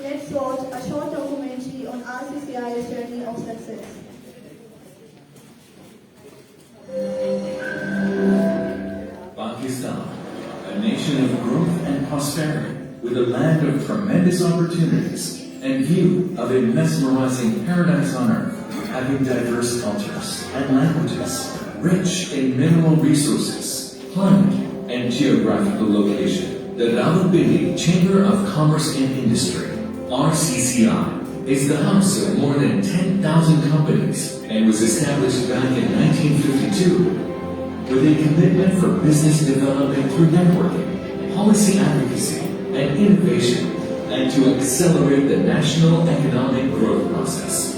Let's watch a short documentary on RCCI's journey of success. Pakistan, a nation of growth and prosperity, with a land of tremendous opportunities and view of a mesmerizing paradise on earth, having diverse cultures and languages, rich in mineral resources, climate, and geographical location. The Rawalpindi Chamber of Commerce and Industry, RCCI, is the house of more than 10,000 companies and was established back in 1952 with a commitment for business development through networking, policy advocacy, and innovation, and to accelerate the national economic growth process.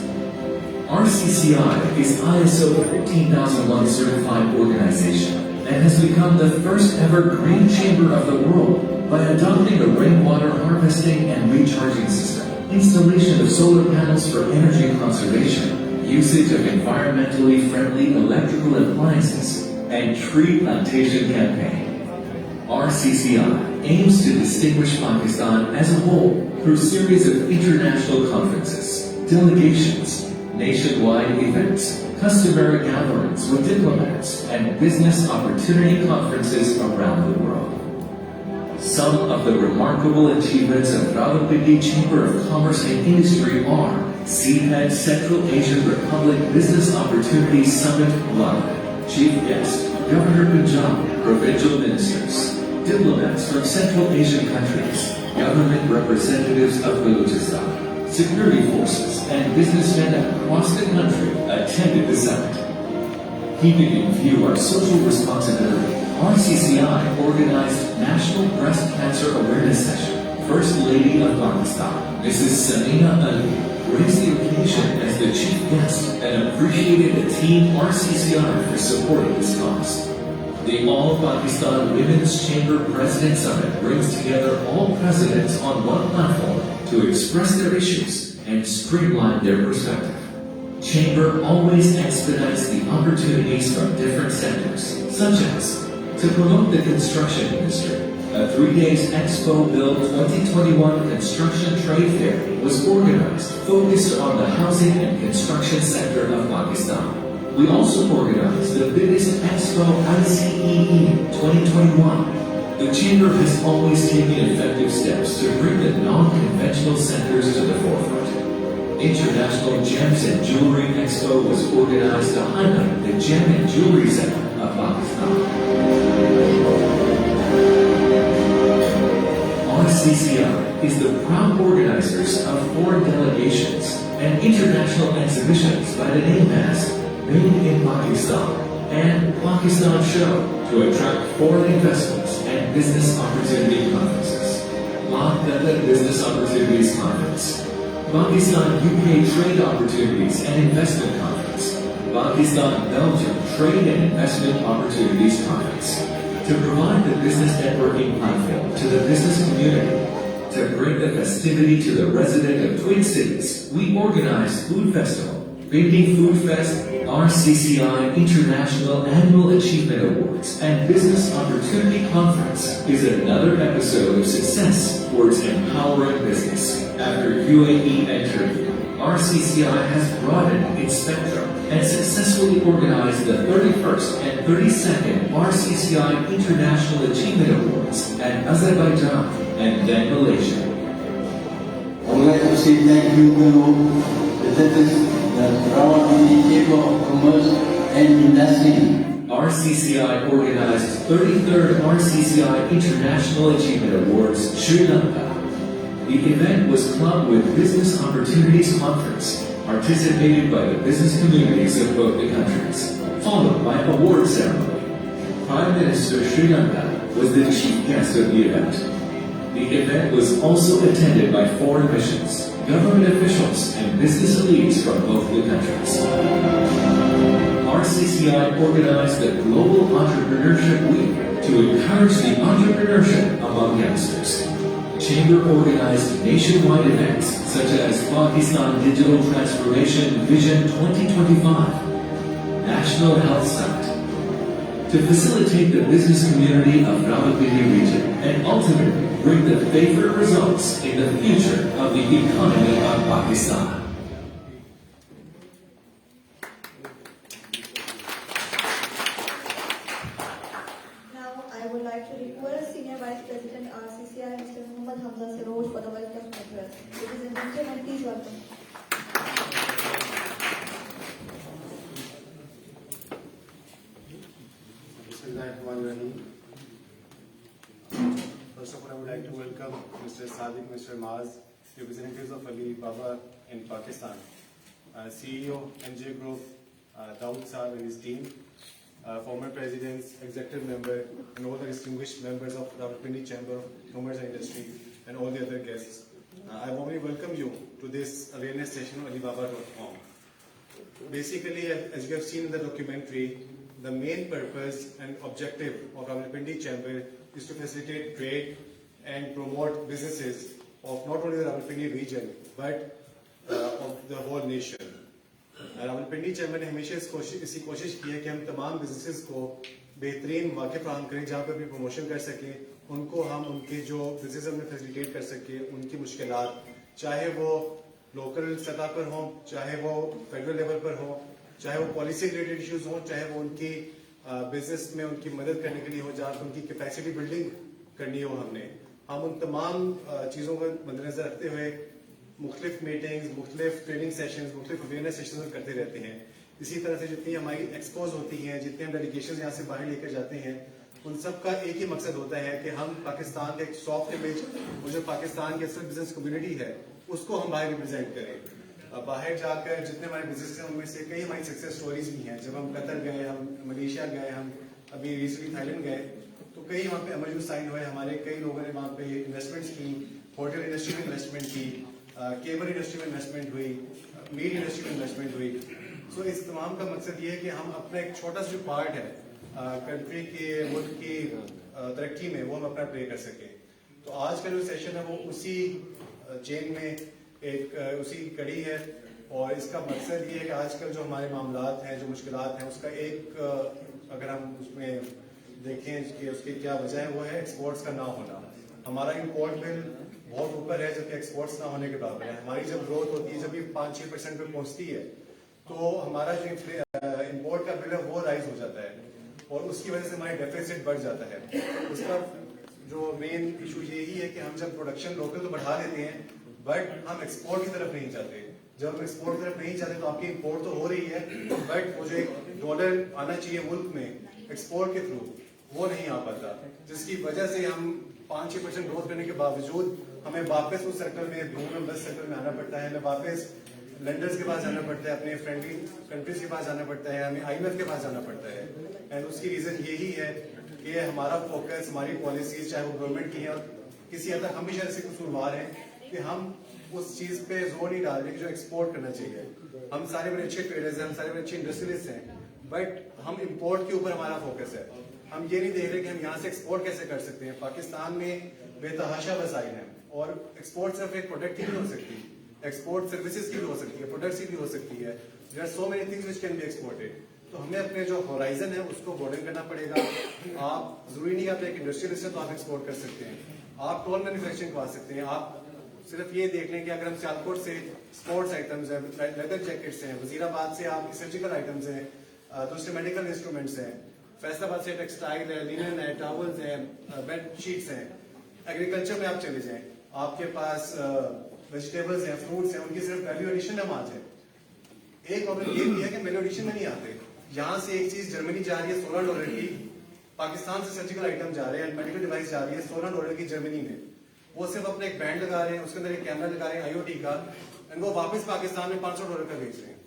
RCCI is ISO 15001 certified organization and has become the first ever green chamber of the world by adopting a rainwater harvesting and recharging system, installation of solar panels for energy conservation, usage of environmentally friendly electrical appliances, and tree plantation campaign. RCCI aims to distinguish Pakistan as a whole through a series of international conferences, delegations, nationwide events, customary gatherings with diplomats, and business opportunity conferences around the world. Some of the remarkable achievements of Rawalpindi Chamber of Commerce and Industry are CPED Central Asian Republic Business Opportunities Summit London, Chief Guest, Governor Punjab, Provincial Ministers, diplomats from Central Asian countries, government representatives of Balochistan, security forces, and businessmen across the country attended the summit. Keeping in view our social responsibility, RCCI organized National Breast Cancer Awareness Session. First Lady of Pakistan, Mrs. Samina Ali, raised the occasion as the chief guest and appreciated the team RCCI for supporting this cause. The All Pakistan Women's Chamber President Summit brings together all presidents on one platform to express their issues and streamline their perspective. Chamber always expedites the opportunities from different sectors, such as to promote the construction industry. A 3-day Expo Build 2021 construction trade fair was organized, focused on the housing and construction sector of Pakistan. We also organized the biggest Expo ICEE 2021. The Chamber has always taken effective steps to bring the non-conventional sectors to the forefront. International Gems and Jewelry Expo was organized to highlight the gem and jewelry sector of Pakistan. RCCI is the proud organizers of foreign delegations and international exhibitions by the name as Made in Pakistan and Pakistan Show to attract foreign investments and business opportunity conferences. Qatar Business Opportunities Conference, Pakistan-UK Trade Opportunities and Investment Conference, Pakistan-Belgium Trade and Investment Opportunities Conference, to provide the business networking platform to the business community. To bring the festivity to the resident of Twin Cities, we organized Food Festival, Pindi Food Fest, RCCI International Annual Achievement Awards, and Business Opportunity Conference is another episode of success towards empowering business. After UAE entered, RCCI has broadened its spectrum and successfully organized the 31st and 32nd RCCI International Achievement Awards at Azerbaijan and then Malaysia. I would like to say thank you to the Rawalpindi Chamber of Commerce and Industry. RCCI organized 33rd RCCI International Achievement Awards, Sri Lanka. The event was clubbed with Business Opportunities Conference, participated by the business communities of both the countries, followed by award ceremony. Prime Minister Sri Lanka was the chief guest of the event. The event was also attended by foreign missions, government officials, and business elites from both the countries. RCCI organized the Global Entrepreneurship Week to encourage the entrepreneurship among youngsters. Chamber organized nationwide events such as Pakistan Digital Transformation Vision 2025, National Health Summit, to facilitate the business community of Rawalpindi region and ultimately bring the favorite results in the future of the economy of Pakistan. Now, I would like to request Senior Vice President RCCI, Mr. Muhammad Hamza Saroj, for the welcome address. Ladies and gentlemen, please welcome. First of all, I would like to welcome Mr. Sadiq, Mr. Maaz, representatives of Alibaba in Pakistan, CEO MJ Group, Dawood Saab and his team, former presidents, executive member, and all the distinguished members of Rawalpindi Chamber of Commerce and Industry, and all the other guests. I warmly welcome you to this awareness session on Alibaba.com. Basically, as you have seen in the documentary, the main purpose and objective of Rawalpindi Chamber is to facilitate trade and promote businesses of not only the Rawalpindi region but of the whole nation. Rawalpindi chamber ने हमेशा इसी कोशिश की है कि हम तमाम businesses को बेहतरीन मौके फराहम करें जहाँ पर भी प्रमोशन कर सकें, उनको हम उनके जो बिजनेस में फैसिलिटेट कर सकें, उनकी मुश्किलात चाहे वो लोकल सतह पर हों, चाहे वो फेडरल लेवल पर हों, चाहे वो पॉलिसी रिलेटेड इश्यूज हों, चाहे वो उनकी बिजनेस में उनकी मदद करने के लिए हो, जहाँ पर उनकी कैपेसिटी बिल्डिंग करनी हो हम उन तमाम चीज़ों को मद्देनजर रखते हुए मुख्तलिफ मीटिंग्स, मुख्तलिफ ट्रेनिंग सेशंस, मुख्तलिफ अवेयरनेस सेशंस करते रहते हैं। इसी तरह से जितनी हमारी एक्सपोज होती हैं, जितने हम डेलीगेशन यहाँ से बाहर लेकर जाते हैं, उन सब का एक ही मकसद होता है कि हम पाकिस्तान के एक सॉफ्ट इमेज और जो पाकिस्तान की असल बिजनेस कम्युनिटी है उसको हम बाहर रिप्रेजेंट करें। बाहर जाकर जितने हमारे बिजनेस हैं उनमें से कई हमारी सक्सेस स्टोरीज भी हैं। जब हम कतर गए, हम मलेशिया गए, हम अभी रिसेंटली थाईलैंड गए, तो कई वहाँ पे एमओयू साइन हुए, हमारे कई लोगों ने वहाँ पे इन्वेस्टमेंट्स की, होटल इंडस्ट्री में इन्वेस्टमेंट की, केबल इंडस्ट्री में इन्वेस्टमेंट हुई, मीट इंडस्ट्री में इन्वेस्टमेंट हुई। सो इस तमाम का मकसद ये है कि हम अपना एक छोटा सा जो पार्ट है कंट्री के, मुल्क की तरक्की में, वो हम अपना प्ले कर सकें। तो आज का जो सेशन है वो उसी चेन में एक उसी कड़ी है और इसका मकसद ये है कि आजकल जो हमारे मामलात हैं, जो मुश्किलात हैं, उसका एक अगर हम उसमें देखें कि उसकी क्या वजह है, वो है एक्सपोर्ट्स का ना होना। हमारा इम्पोर्ट बिल बहुत ऊपर है जबकि एक्सपोर्ट्स ना होने के बराबर है। हमारी जब ग्रोथ होती है, जब भी 5-6% पे पहुंचती है, तो हमारा जो इम्पोर्ट का बिल है वो राइज हो जाता है और उसकी वजह से हमारी डेफिसिट बढ़ जाता है। उसका जो मेन इशू यही है कि हम जब प्रोडक्शन लोकल तो बढ़ा लेते हैं बट हम एक्सपोर्ट की तरफ नहीं जाते। जब हम एक्सपोर्ट की तरफ नहीं जाते तो आपकी इम्पोर्ट तो हो रही है बट वो जो एक डॉलर आना चाहिए मुल्क में एक्सपोर्ट के थ्रू, वो नहीं आ पाता, जिसकी वजह से हम 5-6% ग्रोथ करने के बावजूद हमें वापस उस सर्कल में, ग्लोबल 10 सर्कल में आना पड़ता है, हमें वापस लेंडर्स के पास जाना पड़ता है, अपने फ्रेंडली कंट्रीज के पास जाना पड़ता है, हमें IMF के पास जाना पड़ता है। एंड उसकी रीजन यही है कि हमारा फोकस, हमारी पॉलिसीज चाहे वो गवर्नमेंट की है और किसी हद तक हम भी शायद से कसूरवार हैं कि हम उस चीज पे जोर नहीं डाल रहे कि जो एक्सपोर्ट करना चाहिए। हम सारे बड़े अच्छे ट्रेडर्स हैं, हम सारे बड़े अच्छे इंडस्ट्रियलिस्ट हैं, बट हम इम्पोर्ट के ऊपर हमारा फोकस है। हम ये नहीं देख रहे कि हम यहाँ से एक्सपोर्ट कैसे कर सकते हैं। पाकिस्तान में बेतहाशा वसाइल हैं और एक्सपोर्ट सिर्फ एक प्रोडक्ट की भी हो सकती है, एक्सपोर्ट सर्विसेज की भी हो सकती है, प्रोडक्ट्स की भी हो सकती है। There are so many things which can be exported. तो हमें अपने जो होराइजन है उसको ब्रॉडन करना पड़ेगा। आप जरूरी नहीं आप एक इंडस्ट्रियलिस्ट है तो आप एक्सपोर्ट कर सकते हैं, आप टोल मैन्युफैक्चरिंग करवा सकते हैं। आप सिर्फ ये देख लें कि अगर हम सियालकोट से स्पोर्ट्स आइटम्स हैं, लेदर जैकेट्स हैं, वजीराबाद से आपकी सर्जिकल आइटम्स हैं, दूसरे मेडिकल इंस्ट्रूमेंट्स हैं, फैसलाबाद से टेक्सटाइल है, लिनन है, टॉवल्स हैं, बेड शीट्स हैं, एग्रीकल्चर में आप चले जाएं, आपके पास वेजिटेबल्स हैं, फ्रूट्स हैं, उनकी सिर्फ वैल्यू एडिशन हम आज है। एक प्रॉब्लम ये भी है कि वैल्यू एडिशन में नहीं आते। यहाँ से एक चीज जर्मनी जा रही है $16 की, पाकिस्तान से सर्जिकल आइटम जा रहे हैं, मेडिकल डिवाइस जा रही है $16 की जर्मनी में। वो सिर्फ अपने एक बैंड लगा रहे हैं, उसके अंदर एक कैमरा लगा रहे हैं IoT का, एंड वो वापस पाकिस्तान में $500 का बेच रहे हैं।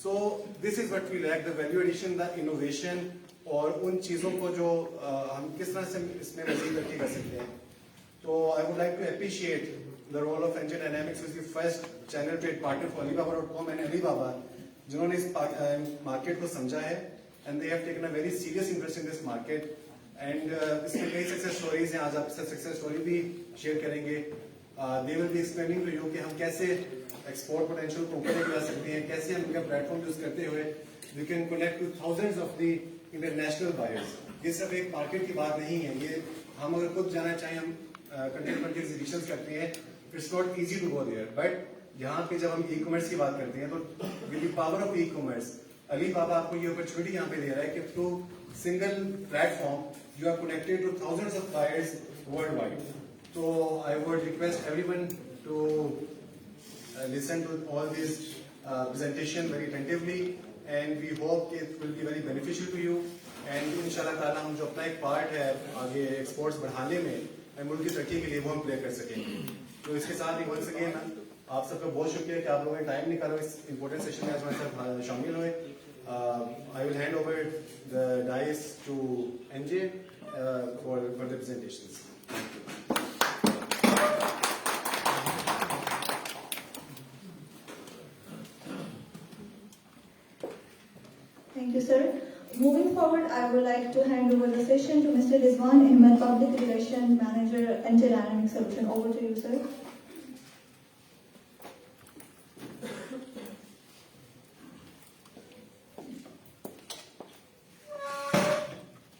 So this is what we lack, the value addition, the innovation, और उन चीजों को जो हम किस तरह से इसमें मजीद तरक्की कर सकते हैं। तो I would like to appreciate the role of Angel Dynamics, which is the first channel trade partner for Alibaba.com and Alibaba, जिन्होंने इस मार्केट को समझा है and they have taken a very serious interest in this market. And इसमें कई success stories हैं, आज आपसे सक्सेस स्टोरी भी शेयर करेंगे। They will be explaining to you कि हम कैसे एक्सपोर्ट पोटेंशियल को ऊपर लेके जा सकते हैं, कैसे हम इनका प्लेटफॉर्म यूज करते हुए we can connect to thousands of the international buyers. ये सिर्फ एक मार्केट की बात नहीं है, ये हम अगर खुद जाना चाहें, हम कंटेंट एग्जीबिशंस करते हैं, it's not easy to go there. But यहाँ पे जब हम ई कॉमर्स की बात करते हैं तो with the power of e commerce Alibaba आपको ये अपॉर्चुनिटी यहाँ पे दे रहा है कि through single platform you are connected to thousands of buyers world wide. So I would request everyone to listen to all this presentation very attentively, and we hope it will be very beneficial to you. And इंशाल्लाह ताला हम जो अपना एक part है आगे exports बढ़ाने में मुल्क की तरक्की के लिए वो हम प्ले कर सकेंगे। तो इसके साथ ही once again आप सबका बहुत शुक्रिया कि आप लोगों ने टाइम निकाला इस इम्पोर्टेंट सेशन में आज हमारे साथ शामिल हुए। I will hand over the dais to NJ for the presentations. Thank you. Thank you, sir. Moving forward, I would like to hand over the session to Mr. Rizwan Ahmed, Public Relations Manager, NJ Dynamic Solution. Over to you, sir.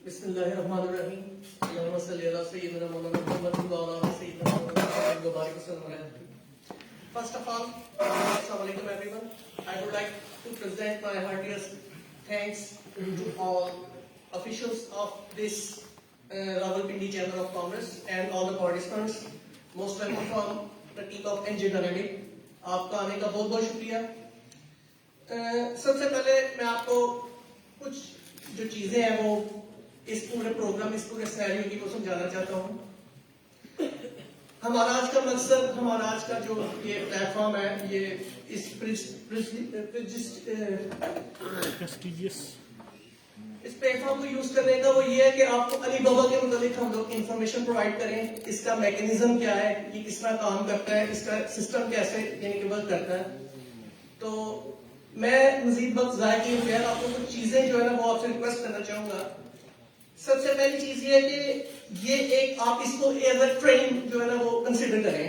बिस्मिल्लाहिर्रहमानिर्रहीम। अल्लाहुम्मा सल्ली अला सय्यिदिना मौलाना मुहम्मद व अला सय्यिदिना मुहम्मद व बारिक वसल्लम। First of all, assalamu alaikum everyone. I would like to present my heartiest thanks to all officials of this Rawalpindi Chamber of Commerce and all the participants. Most welcome from the team of NJ Dynamic. आपका आने का बहुत बहुत शुक्रिया। सबसे पहले मैं आपको कुछ जो चीजें हैं वो इस पूरे प्रोग्राम, इस पूरे सिनेरियो की को समझाना चाहता हूँ। हमारा आज का मकसद, हमारा आज का जो ये प्लेटफॉर्म है, ये इस प्लेटफॉर्म को यूज करने का वो ये है कि आपको अली बाबा के मुताबिक हम लोग इंफॉर्मेशन प्रोवाइड करें, इसका मैकेनिज्म क्या है, ये किस तरह काम करता है, इसका सिस्टम कैसे यानी कि वर्क करता है। तो मैं मजीद वक्त ज़ाया किए बगैर आपको कुछ चीजें जो है ना वो आपसे रिक्वेस्ट करना चाहूंगा। सबसे पहली चीज ये है कि ये एक आप इसको एज अ ट्रेनिंग जो है ना वो कंसिडर करें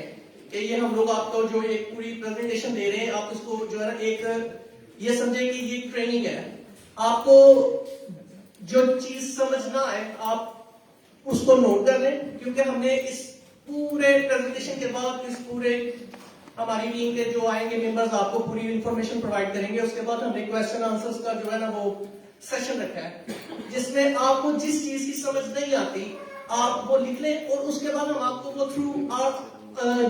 कि ये हम लोग आपको जो एक पूरी प्रेजेंटेशन दे रहे हैं, आप उसको जो है ना एक ये समझे कि ये ट्रेनिंग है। आपको जो चीज समझना है आप उसको नोट कर लें, क्योंकि हमने इस पूरे प्रेजेंटेशन के बाद इस पूरे हमारी टीम के जो आएंगे मेंबर्स आपको पूरी इंफॉर्मेशन प्रोवाइड करेंगे। उसके बाद हमने क्वेश्चन आंसर्स का जो है ना वो सेशन रखा है, जिसमें आपको जिस चीज की समझ नहीं आती आप वो लिख लें और उसके बाद हम आपको वो थ्रू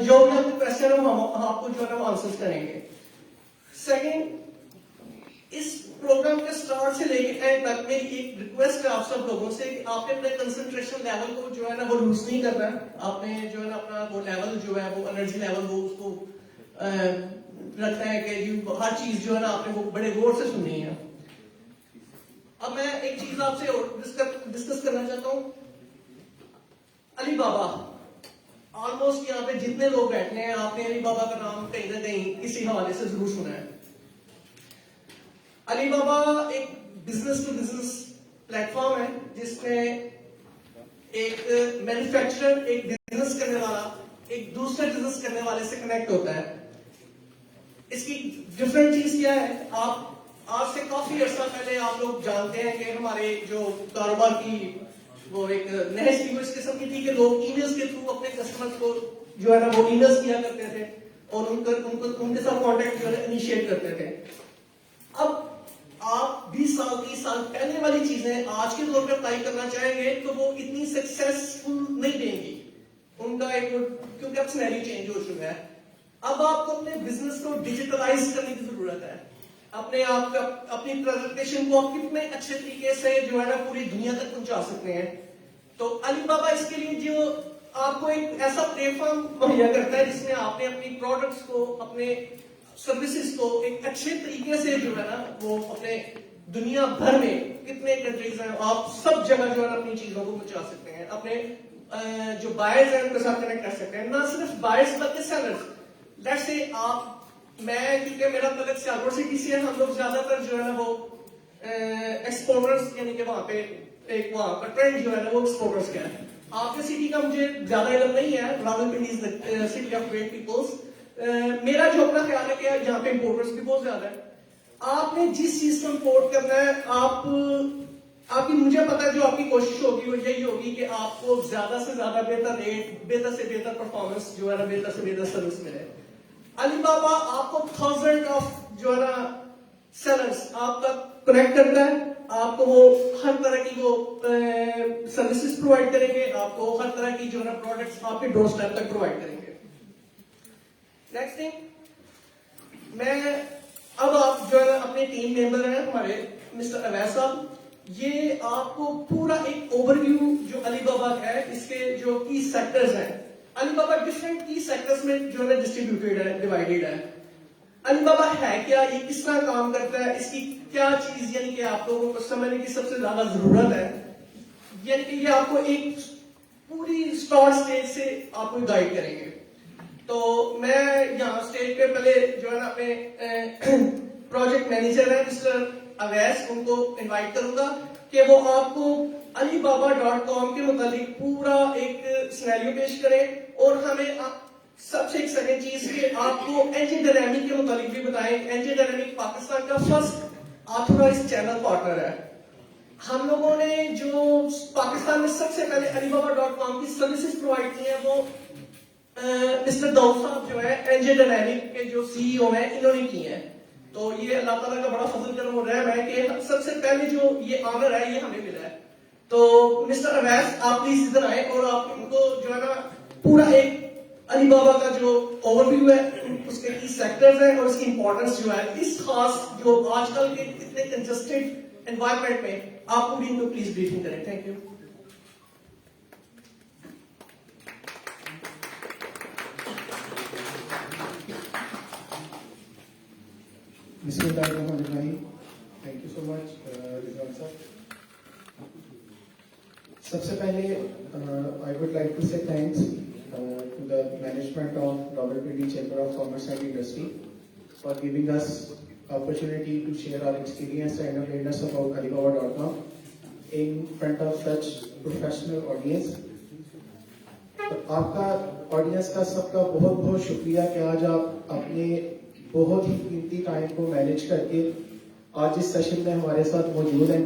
जो भी क्वेश्चन है हम आपको जो है ना वो आंसर्स करेंगे। सेकंड, इस प्रोग्राम के स्टार्ट से लेकर एंड तक मेरी एक रिक्वेस्ट है आप सब लोगों से कि आपने अपने कंसंट्रेशन लेवल को जो है ना वो लूज नहीं करना है। आपने जो है ना अपना वो लेवल जो है वो एनर्जी लेवल वो उसको रखना है कि हर चीज जो है ना आपने वो बड़े गौर से सुननी है। अब मैं एक चीज आपसे डिस्कस करना चाहता हूं। अली बाबा, ऑलमोस्ट यहाँ पे जितने लोग बैठे हैं आपने अली बाबा का नाम कहीं ना कहीं किसी हवाले से जरूर सुना है। अली बाबा एक बिजनेस टू बिजनेस प्लेटफॉर्म है जिसमें एक मैन्युफैक्चरर एक बिजनेस करने वाला एक दूसरे बिजनेस करने वाले से कनेक्ट होता है। इसकी डिफरेंट चीज क्या है, आप आज से काफी अर्सा पहले आप लोग जानते हैं कि हमारे जो कारोबार की वो एक नहज थी वो इस किस्म की थी कि लोग ईमेल्स के थ्रू अपने कस्टमर्स को जो है ना वो ईमेल्स किया करते थे और उनके साथ कांटेक्ट जो है इनिशिएट करते थे। अब आप 20 साल 30 साल पहले वाली चीजें आज के दौर पे अप्लाई करना चाहेंगे तो वो इतनी सक्सेसफुल नहीं देंगी उनका एक, क्योंकि अब सिनेरियो चेंज हो चुका है। अब आपको अपने बिजनेस को डिजिटलाइज करने की जरूरत है। अपने आप का अपनी प्रेजेंटेशन को आप कितने अच्छे तरीके से जो है ना पूरी दुनिया तक पहुंचा सकते हैं। तो अली बाबा इसके लिए जो आपको एक ऐसा प्लेटफॉर्म मुहैया करता है जिसमें आपने अपनी प्रोडक्ट्स को अपने सर्विसेज को एक अच्छे तरीके से जो है ना वो अपने दुनिया भर में कितने कंट्रीज हैं आप सब जगह जो है ना अपनी चीजों को पहुंचा सकते हैं। अपने जो बायर्स हैं उनके साथ कनेक्ट कर सकते हैं, ना सिर्फ बायर्स बल्कि सेलर्स। लेट्स से आप मैं क्योंकि मेरा तलक सियालकोट सिटी से है, हम लोग ज्यादातर जो है ना वो एक्सपोर्टर्स यानी कि वहां पे एक वहां का ट्रेंड जो है ना वो एक्सपोर्टर्स का है। आपके सिटी का मुझे ज्यादा इल्म नहीं है, Rawalpindi is the city of great peoples. मेरा जो अपना ख्याल है कि यहाँ पे इंपोर्टर्स भी बहुत ज्यादा है। आपने जिस चीज को इंपोर्ट करना है आप आपकी, मुझे पता है जो आपकी कोशिश होगी वो यही होगी कि आपको ज्यादा से ज्यादा बेहतर रेट, बेहतर से बेहतर परफॉर्मेंस जो है ना, बेहतर से बेहतर सर्विस मिले। अलीबाबा आपको 1000 ऑफ जो है ना सेलर्स आप तक कनेक्ट करता है, आपको वो हर तरह की वो सर्विसेज प्रोवाइड करेंगे, आपको हर तरह की जो है ना प्रोडक्ट्स आपके डोर स्टेप तक प्रोवाइड करेंगे। नेक्स्ट थिंग, मैं अब आप जो है ना अपने टीम मेंबर हैं हमारे मिस्टर अवैस साहब, ये आपको पूरा एक ओवरव्यू जो अलीबाबा है इसके जो की सेक्टर्स हैं, अलीबाबा डिफरेंट की सेक्टर्स में जो है डिस्ट्रीब्यूटेड है, डिवाइडेड है। अलीबाबा है क्या, ये किस तरह काम करता है, इसकी क्या चीज यानी कि आप लोगों को समझने की सबसे ज्यादा जरूरत है, यानी कि ये आपको एक पूरी स्टार्ट स्टेज से आपको गाइड करेंगे। तो मैं यहाँ स्टेज पे पहले जो है ना अपने प्रोजेक्ट मैनेजर है मिस्टर अवैस, उनको इनवाइट करूंगा कि वो आपको alibaba.com के मुतालिक पूरा एक सिनेरियो पेश करें और हमें सबसे एक सेकंड चीज कि आपको एनजे डायनामिक के मुतालिक भी बताएं। एनजे डायनामिक पाकिस्तान का फर्स्ट ऑथोराइज्ड चैनल पार्टनर है। हम लोगों ने जो पाकिस्तान में सबसे पहले alibaba.com की सर्विसेज प्रोवाइड की है वो मिस्टर दाऊद साहब जो है एनजे डायनामिक के जो सीईओ हैं इन्होंने की है। तो ये अल्लाह ताला का बड़ा फजल करम और रहम है कि सबसे पहले जो ये ऑनर है ये हमें मिला है। तो मिस्टर अवैस आप प्लीज इधर आए और आप इनको जो है ना पूरा एक अलीबाबा का जो ओवरव्यू है, उसके की सेक्टर्स है और उसकी इंपॉर्टेंस जो है इस खास जो आजकल के इतने कंजस्टेड एनवायरनमेंट में आप पूरी इनको प्लीज ब्रीफिंग करें। Thank you. Bismillahirrahmanirrahim. Thank you so much, Rizwan sir. सबसे पहले I would like to say thanks to the management of Rawalpindi Chamber of Commerce and Industry for giving us opportunity to share our experience and awareness about Alibaba.com in front of such professional audience. तो आपका audience का सबका बहुत बहुत शुक्रिया कि आज आप अपने बहुत ही कीमती टाइम को मैनेज करके आज इस सेशन में हमारे साथ मौजूद हैं।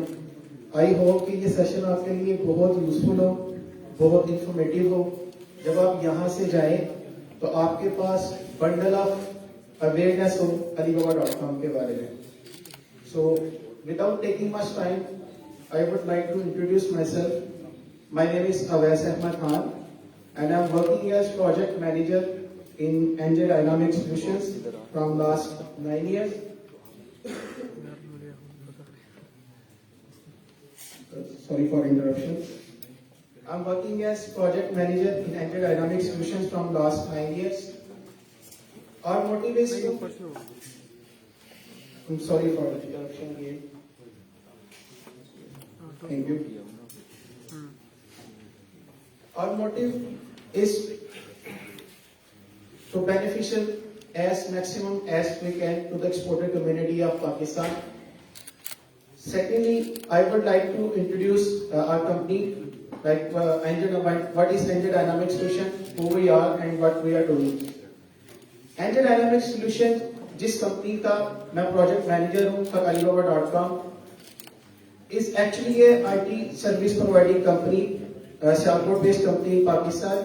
आई होप कि ये सेशन आपके लिए बहुत यूजफुल हो, बहुत इंफॉर्मेटिव हो। जब आप यहाँ से जाएं तो आपके पास बंडल ऑफ अवेयरनेस हो alibaba.com के बारे में। So without taking much time I would like to introduce myself. My name is Awais Ahmed Khan and I'm working as project manager in NJ Dynamics Solutions from last 9 years. Sorry for interruption. I'm working as project manager in NJ Dynamics Solutions from last 9 years. Our motive is to... I'm sorry for the interruption again. Thank you. Our motive is to beneficial as maximum as we can to the exporter community of Pakistan. Secondly, I would like to introduce our company, like what is NJ Dynamics Solution, who we are and what we are doing. NJ Dynamics Solution जिस company का मैं project manager हूँ for Alibaba.com is actually a IT service providing company, Sialkot based company in Pakistan.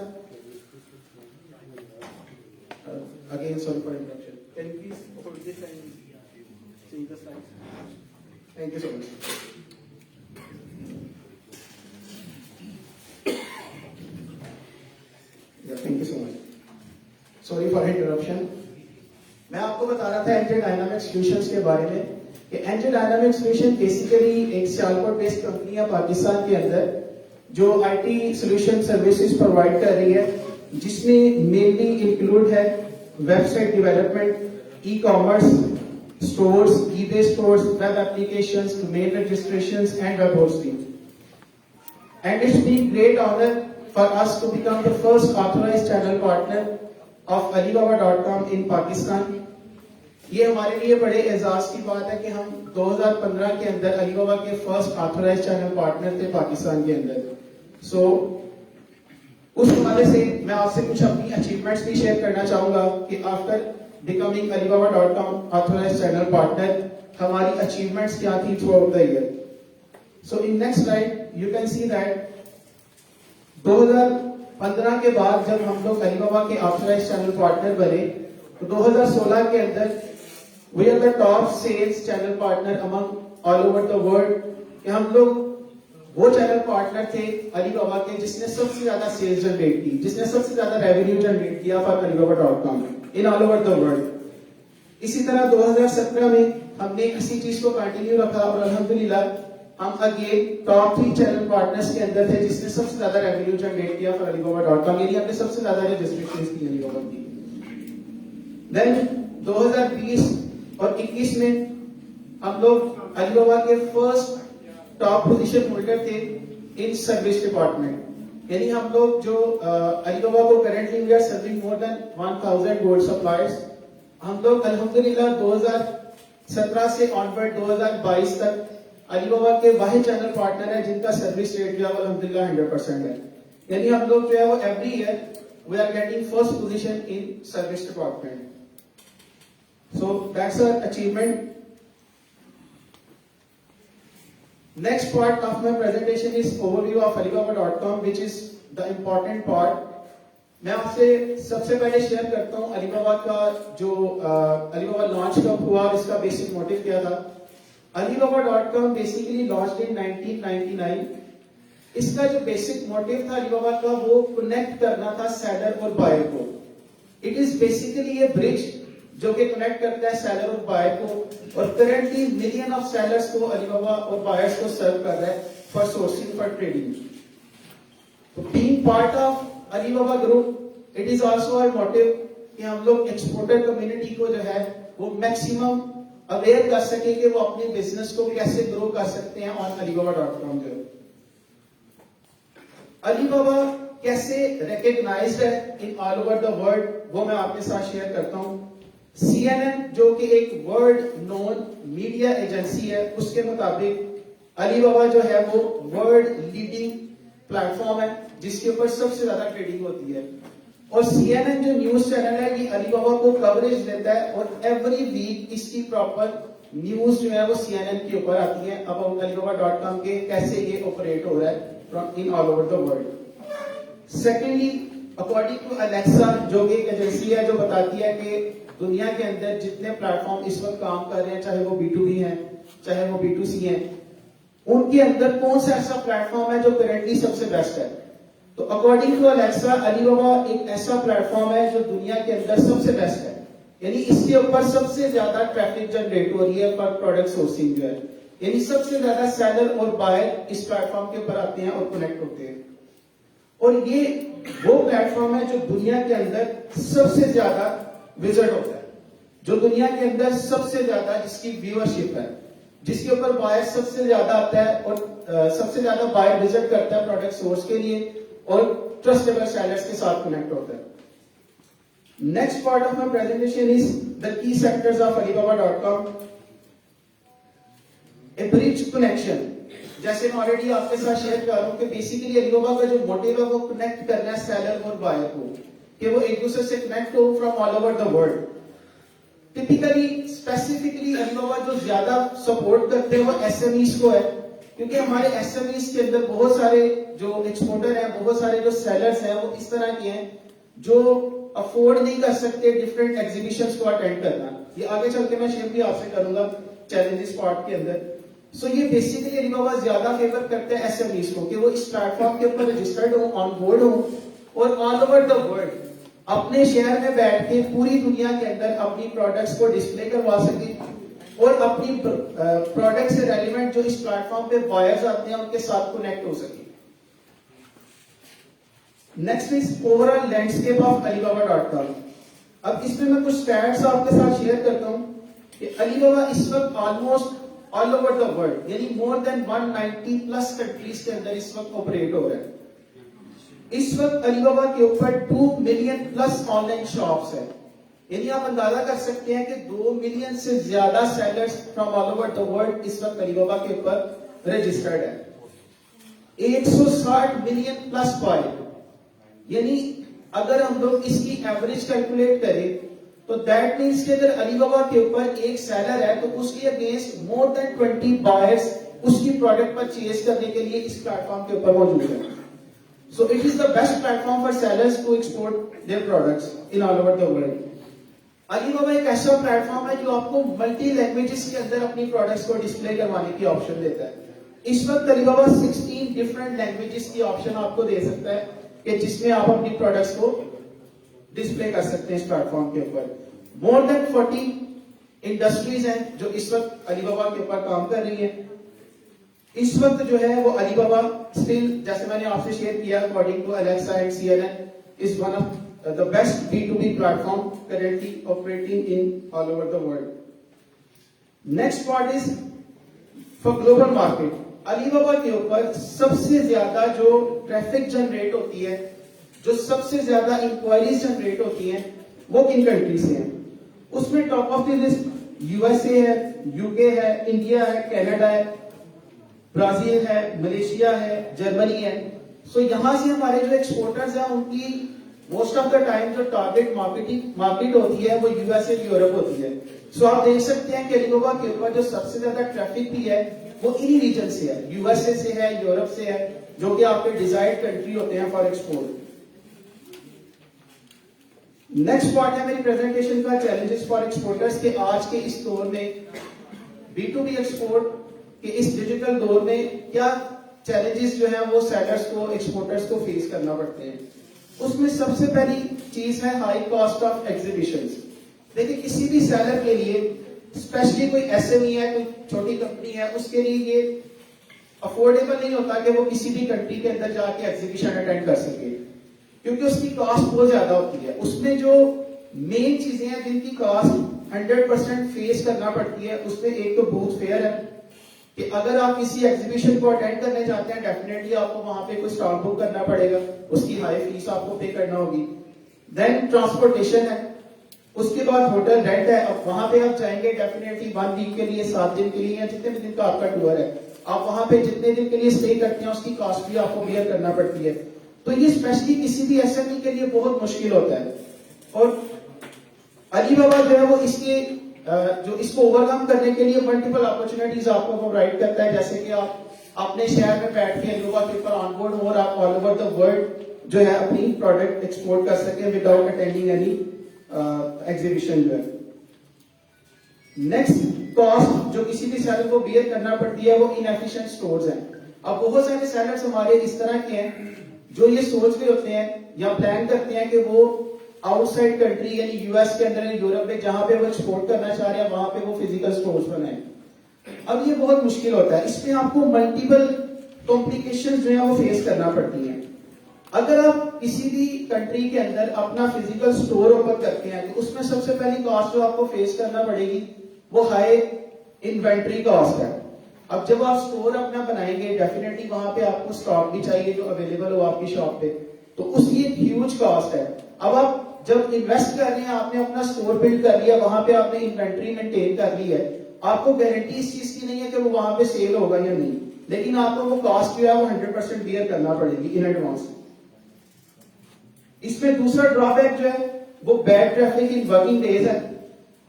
Again, sorry for interruption. Can you please hold this and change the slides? Thank you so much. Yeah, thank you so much. Sorry for interruption. मैं आपको बता रहा था NJ dynamics solutions के बारे में कि NJ dynamics solution basically एक सियालकोट बेस्ड कंपनी है पाकिस्तान के अंदर जो आईटी सॉल्यूशन सर्विसेज प्रोवाइड कर रही है, जिसमें मेनली इंक्लूड है website development, e commerce, stores, eBay stores, web applications, domain registrations and web hosting. And it's been great honor for us to become the first authorized channel partner of Alibaba.com in Pakistan. ये हमारे लिए बड़े एजाज की बात है कि हम 2015 के अंदर अलीबाबा के फर्स्ट ऑथराइज्ड चैनल पार्टनर थे पाकिस्तान के अंदर. सो उस हवाले से मैं आपसे कुछ अपनी अचीवमेंट्स भी शेयर करना चाहूंगा कि after becoming Alibaba.com authorised channel partner हमारी अचीवमेंट्स क्या थी through out the year. So in next slide, you can see that 2015 के बाद जब हम लोग अलीबाबा के ऑथराइज्ड चैनल पार्टनर बने, तो 2016 के अंदर we are the top sales channel partner among all over the world. कि हम लोग वो चैनल पार्टनर थे अलीबाबा के जिसने सबसे ज्यादा सेल्स जनरेट की, जिसने सबसे ज्यादा रेवेन्यू जनरेट किया for alibaba.com in all over the world. इसी तरह 2017 में हमने इसी चीज को कंटिन्यू रखा और अल्हम्दुलिल्लाह हम अगेन टॉप 3 चैनल पार्टनर्स के अंदर थे जिसने सबसे ज्यादा रेवेन्यू जनरेट किया फॉर alibaba.com, यानी हमने सबसे ज्यादा रजिस्ट्रेशंस की अलीबाबा की। देन 2020 और 21 में हम लोग अलीबाबा के फर्स्ट टॉप पोजीशन होल्डर थे इन सर्विस डिपार्टमेंट, यानी हम लोग जो अलीबाबा को currently we are serving more than 1000 gold suppliers. हम लोग अल्हम्दुलिल्लाह 2017 से ऑनवर्ड 2022 तक अलीबाबा के वाहिद चैनल पार्टनर है जिनका सर्विस रेट जो है अल्हम्दुलिल्लाह 100% है, यानी हम लोग जो है वो every year we are getting first position in service department. So that's our achievement. Next part of my presentation is overview of alibaba.com, which is the important part. मैं आपसे सबसे पहले शेयर करता हूं अलीबाबा का जो अलीबाबा लॉन्च कब हुआ, इसका बेसिक मोटिव क्या था। alibaba.com basically launched in 1999। इसका जो बेसिक मोटिव था अलीबाबा का वो कनेक्ट करना था सेलर और बायर को। It is basically A bridge जो कि कनेक्ट करता है सेलर और बायर को, और करेंटली मिलियन ऑफ सेलर्स को अलीबाबा और बायर्स को सर्व कर रहा है फॉर सोर्सिंग फॉर ट्रेडिंग। तो being part of Alibaba group it is also our motive कि हम लोग एक्सपोर्टर कम्युनिटी को जो है वो मैक्सिमम अवेयर कर सके कि वो अपने बिजनेस को कैसे ग्रो कर सकते हैं ऑन alibaba.com। जो अलीबाबा कैसे रिकॉग्नाइज्ड है in all over the world वो मैं आपके साथ शेयर करता हूं। CNN जो कि एक वर्ल्ड नोन मीडिया एजेंसी है, उसके मुताबिक अलीबाबा जो है वो वर्ल्ड लीडिंग प्लेटफॉर्म है जिसके ऊपर सबसे ज्यादा ट्रेडिंग होती है। और CNN जो न्यूज चैनल है ये अलीबाबा को कवरेज देता है और एवरी वीक इसकी प्रॉपर न्यूज जो है वो CNN के ऊपर आती है अबाउट alibaba.com के कैसे ये ऑपरेट हो रहा है in all over the world. Secondly according to Alexa जो कि एक एजेंसी है जो बताती है कि दुनिया के अंदर जितने प्लेटफॉर्म इस वक्त काम कर रहे हैं, चाहे वो B2B हैं चाहे वो B2C हैं, उनके अंदर कौन सा ऐसा प्लेटफॉर्म है जो करेंटली सबसे बेस्ट है। तो अकॉर्डिंग टू अलेक्सा अलीबाबा एक ऐसा प्लेटफॉर्म है जो दुनिया के अंदर सबसे बेस्ट है, यानी इसके ऊपर सबसे ज्यादा ट्रैफिक जनरेट हो रही है पर प्रोडक्ट सोर्सिंग जो है, यानी सबसे ज्यादा सेलर और बायर इस प्लेटफॉर्म के ऊपर आते हैं और कनेक्ट होते हैं। और ये वो प्लेटफॉर्म है जो दुनिया के अंदर सबसे ज्यादा विजिट होता है, जो दुनिया के अंदर सबसे ज्यादा जिसकी व्यूअरशिप है, जिसके ऊपर बायर सबसे ज्यादा आता है और सबसे ज्यादा बायर विजिट करता है प्रोडक्ट सोर्स के लिए और ट्रस्टेबल सेलर्स के साथ कनेक्ट होता है। Next part of my presentation is the key sectors of alibaba.com। A bridge connection, जैसे मैं ऑलरेडी आपके साथ शेयर कर रहा हूं कि बेसिकली अलीबाबा का जो मोटिव है वो कनेक्ट करना है सेलर और बायर को कि वो एक दूसरे से कनेक्ट हो from all over the world. Typically specifically Alibaba जो ज्यादा सपोर्ट करते हैं वो एसएमईज को है, क्योंकि हमारे एसएमईज के अंदर बहुत सारे जो एक्सपोर्टर हैं, बहुत सारे जो सेलर्स हैं वो इस तरह के हैं जो अफोर्ड नहीं कर सकते डिफरेंट एग्जीबिशंस को अटेंड करना। ये आगे चल के मैं शेयर भी आपसे करूंगा चैलेंजेस पार्ट के अंदर। सो ये बेसिकली अलीबाबा ज्यादा फेवर करते हैं एसएमईज को कि वो इस प्लेटफॉर्म के ऊपर रजिस्टर्ड हो, ऑन बोर्ड हो और ऑल ओवर द वर्ल्ड अपने शहर में बैठ के पूरी दुनिया के अंदर अपनी प्रोडक्ट्स को डिस्प्ले करवा सके और अपनी प्रोडक्ट से रेलिवेंट जो इस प्लेटफॉर्म पे बायर्स आते हैं उनके साथ कनेक्ट हो सके। Next is overall landscape of alibaba.com। अब इसमें मैं कुछ स्टैट्स आपके साथ शेयर करता हूं कि अलीबाबा इस वक्त almost all over the world यानी मोर देन 190 प्लस कंट्रीज के अंदर इस वक्त ऑपरेट हो रहा है। इस वक्त अलीबाबा के ऊपर 2 मिलियन प्लस ऑनलाइन शॉप्स है, यानी आप अंदाजा कर सकते हैं कि 2 मिलियन से ज्यादा sellers from all over the world इस वक्त अलीबाबा के ऊपर रजिस्टर्ड है। 160 मिलियन प्लस बायर, यानी अगर हम लोग इसकी एवरेज कैलकुलेट करें तो दैट मीन्स कि अगर अलीबाबा के ऊपर एक सेलर है तो उसके अगेंस्ट मोर देन 20 बायर्स उसकी प्रोडक्ट परचेज करने के लिए इस प्लेटफॉर्म के ऊपर मौजूद है। So it is the best platform for sellers to export their products in all over the world. Alibaba एक ऐसा प्लेटफॉर्म है जो आपको मल्टी लैंग्वेजेस के अंदर अपनी प्रोडक्ट्स को डिस्प्ले करवाने की ऑप्शन देता है। इस वक्त अलीबाबा 16 डिफरेंट लैंग्वेजेस की ऑप्शन आपको दे सकता है कि जिसमें आप अपनी प्रोडक्ट्स को डिस्प्ले कर सकते हैं इस प्लेटफॉर्म के ऊपर। मोर देन 40 इंडस्ट्रीज हैं जो इस वक्त अलीबाबा के ऊपर काम कर रही है। इस वक्त जो है वो अलीबाबा स्टिल, जैसे मैंने आपसे शेयर किया, according to Alexa and CNN, is one of the best B2B platform currently operating in all over the world. Next part is for global market. Alibaba के ऊपर सबसे ज्यादा जो ट्रैफिक जनरेट होती है, जो सबसे ज्यादा इंक्वायरीज जनरेट होती हैं, वो किन कंट्री से हैं? उसमें top of the list USA है, UK है, इंडिया है, कनाडा है, ब्राजील है, मलेशिया है, जर्मनी है। सो यहां से हमारे जो एक्सपोर्टर्स हैं उनकी मोस्ट ऑफ द टाइम जो टारगेट मार्केट होती है वो यूएसए यूरोप होती है। सो आप देख सकते हैं कि अलीबाबा के ऊपर जो सबसे ज्यादा ट्रैफिक भी है वो इन्हीं रीजन से है, यूएसए से है, यूरोप से है, जो कि आपके डिजायर्ड कंट्री होते हैं फॉर एक्सपोर्ट। नेक्स्ट पार्ट है मेरी प्रेजेंटेशन का, चैलेंजेस फॉर एक्सपोर्टर्स के आज के इस दौर में, B2B एक्सपोर्ट के इस डिजिटल दौर में क्या चैलेंजेस जो है वो सेलर्स को, एक्सपोर्टर्स को फेस करना पड़ते हैं। उसमें सबसे पहली चीज है हाई कॉस्ट ऑफ एग्जीबिशंस। देखिए किसी भी सेलर के लिए, स्पेशली कोई SME है, कोई छोटी कंपनी है, उसके लिए ये अफोर्डेबल नहीं होता कि वो किसी भी कंट्री के अंदर जाके एग्जीबिशन अटेंड कर सके, क्योंकि उसकी कॉस्ट बहुत ज्यादा होती है। उसमें जो मेन चीजें हैं जिनकी कॉस्ट 100% फेस करना पड़ती है, उसमें एक तो बूथ फेयर है कि अगर आप किसी एग्जीबिशन को अटेंड करने जाते हैं, डेफिनेटली आपको वहां पे कोई स्टॉल बुक करना पड़ेगा, उसकी हाई फीस आपको पे करना होगी। देन ट्रांसपोर्टेशन है, उसके बाद होटल रेंट है। अब वहां पे आप जाएंगे डेफिनेटली 1 वीक के लिए, 7 दिन के लिए, या जितने भी दिन का आपका टूर है, आप वहां पे जितने दिन के लिए स्टे करते हैं उसकी कॉस्ट भी आपको बियर करना पड़ती है। तो ये स्पेशली किसी भी SME के लिए बहुत मुश्किल होता है। और अलीबाबा जो है वो इसके जो इसको ओवरकम करने के लिए मल्टीपल अपॉर्चुनिटीज आपको प्रोवाइड करता है, जैसे कि आप अपने शहर में बैठ के अलीबाबा के ऊपर ऑनबोर्ड हो और आप ऑल ओवर द वर्ल्ड जो है अपनी प्रोडक्ट एक्सपोर्ट कर सकें विदाउट अटेंडिंग एनी एग्जीबिशन जो है। नेक्स्ट कॉस्ट जो किसी भी सेलर को बियर करना पड़ती है वो इनएफिशिएंट स्टोर्स हैं। अब बहुत सारे सेलर्स हमारे इस तरह के हैं जो ये सोच रहे होते हैं या प्लान करते हैं कि वो आउटसाइड कंट्री यानी यूएस के अंदर, यूरोप में जहां पे वो एक्सपोर्ट करना चाह रहे हैं वहां पे वो फिजिकल स्टोर्स बनाए। अब ये बहुत मुश्किल होता है, इसमें आपको मल्टीपल कॉम्प्लिकेशंस जो है वो फेस करना पड़ती हैं। अगर आप किसी भी कंट्री के अंदर अपना फिजिकल स्टोर ओपन करते हैं तो उसमें सबसे पहली कॉस्ट जो आपको फेस करना पड़ेगी वो हाई इन्वेंट्री कॉस्ट है। अब जब आप स्टोर अपना बनाएंगे डेफिनेटली वहां पे आपको स्टॉक भी चाहिए जो अवेलेबल हो आपकी शॉप पे, तो उसकी एक ह्यूज कॉस्ट है। अब आप जब इन्वेस्ट कर रहे हैं, आपने अपना स्टोर बिल्ड कर लिया, वहां पे आपने इन्वेंट्री मेंटेन कर ली है, आपको गारंटी इस चीज की नहीं है कि वो वहां पे सेल होगा या नहीं, लेकिन आपको वो कॉस्ट जो है वो 100% बियर करना पड़ेगी इन एडवांस। इसमें दूसरा ड्रॉबैक जो है वो bad traffic in working days है।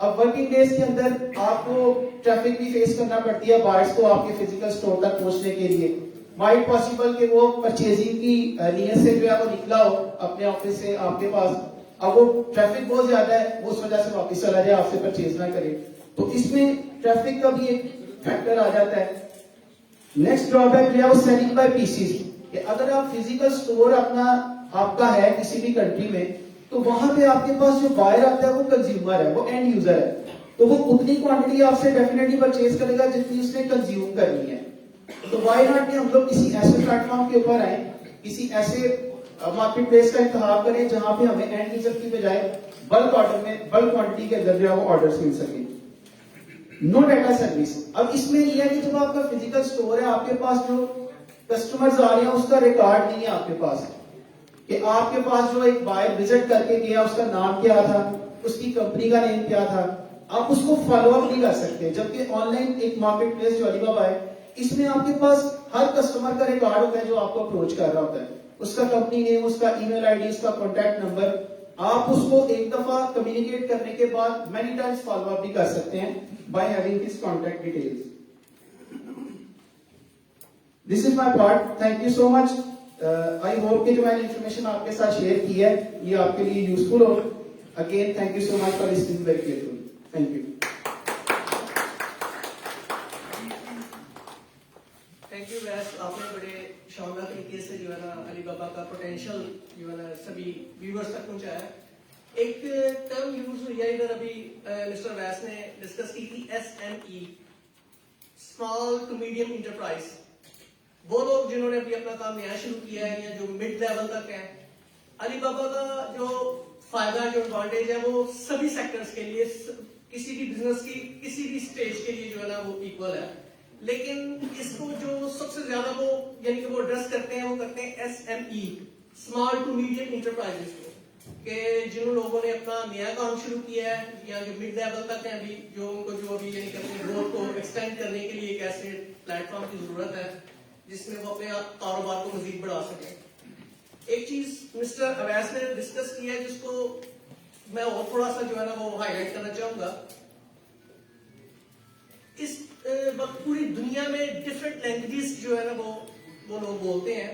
अब वर्किंग डेज के अंदर आपको ट्रैफिक भी फेस करना पड़ती है बायर्स को आपके फिजिकल स्टोर तक पहुंचने के लिए। माइट पॉसिबल कि वो परचेजिंग की नीयत से जो है वो निकला हो अपने ऑफिस से आपके पास, अब वो ट्रैफिक बहुत ज्यादा है, वो उस वजह से वापस चला जाए, आपसे परचेज ना करे, तो इसमें ट्रैफिक का भी एक फैक्टर आ जाता है। नेक्स्ट ड्रॉबैक जो है वो सेलिंग बाय पीसीज, कि अगर आप फिजिकल स्टोर अपना आपका है किसी भी कंट्री में, तो वहां पे आपके पास जो बायर आता है वो कंज्यूमर है, वो एंड यूजर है, तो वो उतनी क्वांटिटी आपसे डेफिनेटली परचेज करेगा जितनी उसने कंज्यूम करनी है। तो वाई नॉट कि हम लोग किसी ऐसे प्लेटफॉर्म के ऊपर आए, किसी ऐसे मार्केट प्लेस का इंतखाब करें जहां पे हमें एंड यूजर की बजाय बल्क ऑर्डर में, बल्क क्वांटिटी के अंदर जो है वो ऑर्डर्स मिल सके। नो डाटा सर्विस, अब इसमें यह है कि जब आपका फिजिकल स्टोर है, आपके पास जो कस्टमर्स आ रहे हैं उसका रिकॉर्ड नहीं है आपके पास, कि आपके पास जो एक बायर विजिट करके गया उसका नाम क्या था, उसकी कंपनी का नेम क्या था, आप उसको फॉलो अप नहीं कर सकते। जबकि ऑनलाइन एक मार्केट प्लेस जो अलीबाबा है, इसमें आपके पास हर कस्टमर का रिकॉर्ड होता है जो आपको अप्रोच कर रहा होता है, उसका कंपनी नेम, उसका ईमेल आईडी, उसका कॉन्टैक्ट नंबर, आप उसको एक दफा कम्युनिकेट करने के बाद मेनी टाइम्स फॉलो अप भी कर सकते हैं by having this contact details. This is my part. Thank you so much. I hope कि जो मैंने इन्फॉर्मेशन आपके साथ शेयर की है ये आपके लिए यूजफुल हो. Again thank you so much for listening very carefully. Thank you. Thank you वैस, आपने बड़े शानदार तरीके से जो है ना अली बाबा का पोटेंशियल जो है ना सभी व्यूअर्स तक पहुंचाया. एक टर्म यूज हुई है इधर अभी मिस्टर वैस ने डिस्कस की थी, SME, small to medium enterprise. वो लोग जिन्होंने अभी अपना काम नया शुरू किया है या जो मिड लेवल तक है, अली बाबा का जो फायदा जो एडवांटेज है वो सभी सेक्टर्स के लिए, किसी भी बिजनेस की किसी भी स्टेज के लिए जो है ना वो इक्वल है. लेकिन इसको जो सबसे ज्यादा वो यानी कि वो एड्रेस करते हैं, वो करते हैं SME, small to medium enterprises को, कि जिन लोगों ने अपना नया काम शुरू किया है या जो मिड लेवल तक है अभी, जो उनको जो अभी यानी कि अपनी ग्रोथ को एक्सटेंड करने के लिए एक ऐसे प्लेटफॉर्म की जरूरत है जिसमें वो अपने कारोबार को मजीद बढ़ा सके. एक चीज मिस्टर अवैस ने डिस्कस की है जिसको मैं और थोड़ा सा जो है ना वो हाईलाइट करना चाहूंगा. इस वक्त पूरी दुनिया में डिफरेंट लैंग्वेजेस जो है ना वो लोग बोलते हैं.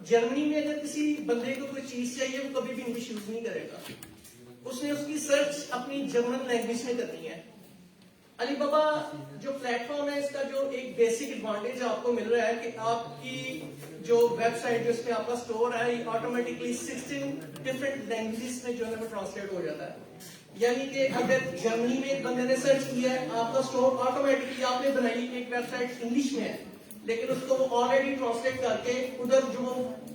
जर्मनी में अगर किसी बंदे को कोई चीज चाहिए वो कभी भी इंग्लिश यूज नहीं करेगा, उसने उसकी सर्च अपनी जर्मन लैंग्वेज में करनी है. अली बाबा जो प्लेटफॉर्म है इसका जो एक बेसिक एडवांटेज आपको मिल रहा है कि आपकी जो वेबसाइट जिसमें आपका स्टोर है ये ऑटोमेटिकली 16 डिफरेंट लैंग्वेजेस में जो है वो ट्रांसलेट हो जाता है. यानी कि अगर जर्मनी में एक बंदे ने सर्च किया है, आपका स्टोर ऑटोमेटिकली आपने बनाई एक वेबसाइट इंग्लिश में है, लेकिन उसको वो ऑलरेडी ट्रांसलेट करके उधर जो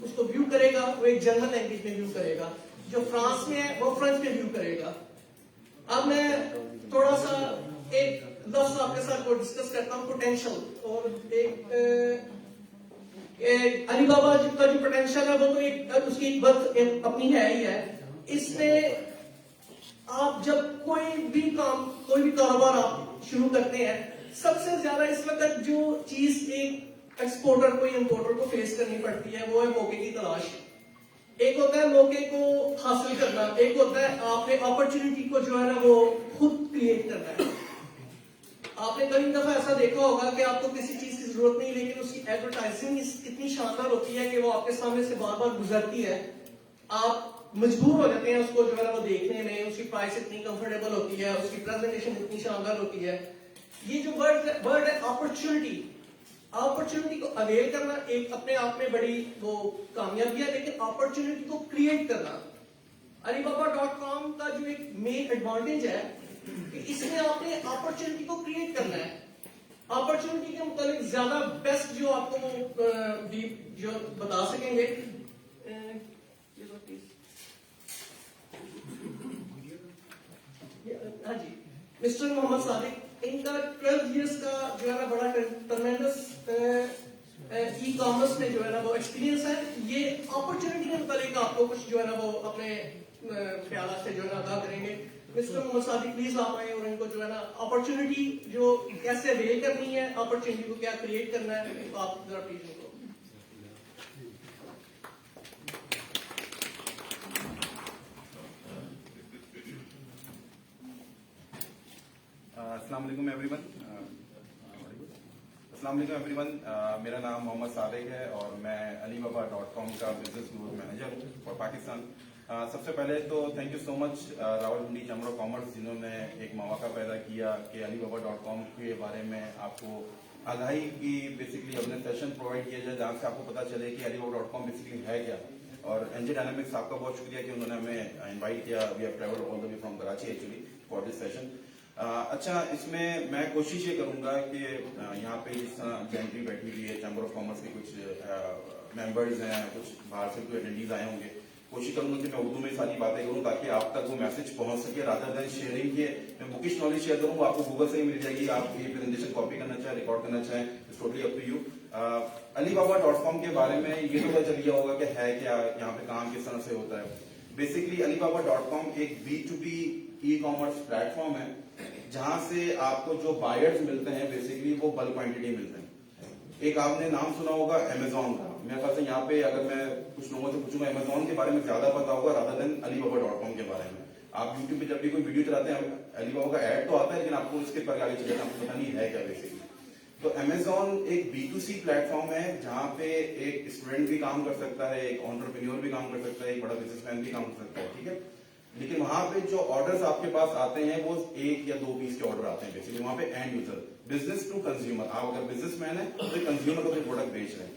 उसको व्यू करेगा वो एक जर्मन लैंग्वेज में व्यू करेगा, जो फ्रांस में है वो फ्रेंच में व्यू करेगा. अब मैं थोड़ा सा एक लफ्ज आपके साथ वो डिस्कस करता हूँ, पोटेंशियल. और एक अली बाबा का जो पोटेंशियल है वो तो एक उसकी एक बात अपनी है ही है. इसमें आप जब कोई भी कारोबार आप शुरू करते हैं, सबसे ज्यादा इस वक्त जो चीज एक एक्सपोर्टर को इंपोर्टर को फेस करनी पड़ती है वो है मौके की तलाश. एक होता है मौके को हासिल करना, एक होता है आपने अपॉर्चुनिटी को जो है ना वो खुद क्रिएट करना है. आपने कई दफा ऐसा देखा होगा कि आपको किसी चीज की जरूरत नहीं, लेकिन उसकी एडवर्टाइजिंग इतनी शानदार होती है कि वो आपके सामने से बार बार गुजरती है, आप मजबूर हो जाते हैं उसको जो है ना वो देखने में. उसकी प्राइस इतनी कंफर्टेबल होती है, उसकी प्रेजेंटेशन इतनी शानदार होती है. ये जो वर्ड है अपॉर्चुनिटी को अवेल करना एक अपने आप में बड़ी वो कामयाबी है, लेकिन अपॉर्चुनिटी को क्रिएट करना Alibaba.com का जो एक मेन एडवांटेज है कि इसमें आपने अपॉर्चुनिटी को क्रिएट करना है. अपॉर्चुनिटी के मुताबिक ज्यादा बेस्ट जो आपको जो बता सकेंगे. हाँ जी, मिस्टर मोहम्मद सादिक, इनका 12 इयर्स का जो है ना बड़ा ट्रमेंडस ई कॉमर्स में जो है ना वो एक्सपीरियंस है. ये अपॉर्चुनिटी के मुताबिक आपको कुछ जो है ना वो अपने ख्याल से जो है ना अदा करेंगे. मिस्टर मोहम्मद सादिक प्लीज आप आए और इनको जो है ना अपॉर्चुनिटी जो कैसे अवेल करनी है, अपॉर्चुनिटी को क्या क्रिएट करना है, तो आप जरा प्लीज इनको. अस्सलाम वालेकुम एवरीवन. मेरा नाम मोहम्मद सादिक है और मैं Alibaba.com का बिजनेस ग्रोथ मैनेजर हूँ फॉर पाकिस्तान. सबसे पहले तो thank you so much Rawalpindi chamber of commerce जिन्होंने एक मौका पैदा किया कि Alibaba.com के बारे में आपको आगाही की बेसिकली अपने सेशन प्रोवाइड किया जाए जहाँ से आपको पता चले कि Alibaba.com बेसिकली है क्या. और एनजे डायनामिक्स आपका बहुत शुक्रिया कि उन्होंने हमें इनवाइट किया. We have travelled all the way from Karachi actually for this session. अच्छा, इसमें मैं कोशिश ये करूंगा कि यहाँ पे जिस तरह जैंट्री बैठी हुई है, चैम्बर ऑफ कॉमर्स के कुछ मेंबर्स हैं, कुछ बाहर से कोई अटेंडीज आए होंगे, कोशिश करूंगा कि मैं उर्दू में सारी बातें करूं ताकि आप तक वो मैसेज पहुंच सके. रादर देन शेयरिंग के मैं बुकिश नॉलेज शेयर करूँ, आपको गूगल से ही मिल जाएगी. आप ये प्रेजेंटेशन कॉपी करना चाहें, रिकॉर्ड करना चाहें, it's totally up to you. Alibaba.com के बारे में ये तो पता चल गया होगा कि है क्या, यहाँ पे काम किस तरह से होता है. बेसिकली Alibaba.com एक B2B ई कॉमर्स प्लेटफॉर्म है जहां से आपको जो बायर्स मिलते हैं बेसिकली वो बल्क क्वांटिटी मिलते हैं. एक आपने नाम सुना होगा अमेजोन का. मेरे ख्याल से यहाँ पे अगर मैं कुछ लोगों से पूछूंगा अमेजोन के बारे में ज्यादा पता होगा रादर देन Alibaba.com के बारे में. आप यूट्यूब पे जब भी कोई वीडियो चलाते हैं Alibaba का एड तो आता है, लेकिन आपको उसके पर आगे चले आपको पता नहीं है क्या बेसिकली. तो Amazon एक B2C प्लेटफॉर्म है जहाँ पे एक स्टूडेंट भी काम कर सकता है, एक एंटरप्रेन्योर भी काम कर सकता है, एक बड़ा बिजनेसमैन भी काम कर सकता है, ठीक है। लेकिन वहां पे जो ऑर्डर्स आपके पास आते हैं वो 1 या 2 पीस के ऑर्डर आते हैं बेसिकली। वहां पे end user, business to consumer, आप अगर बिजनेसमैन है तो कंज्यूमर को प्रोडक्ट बेच रहे हैं।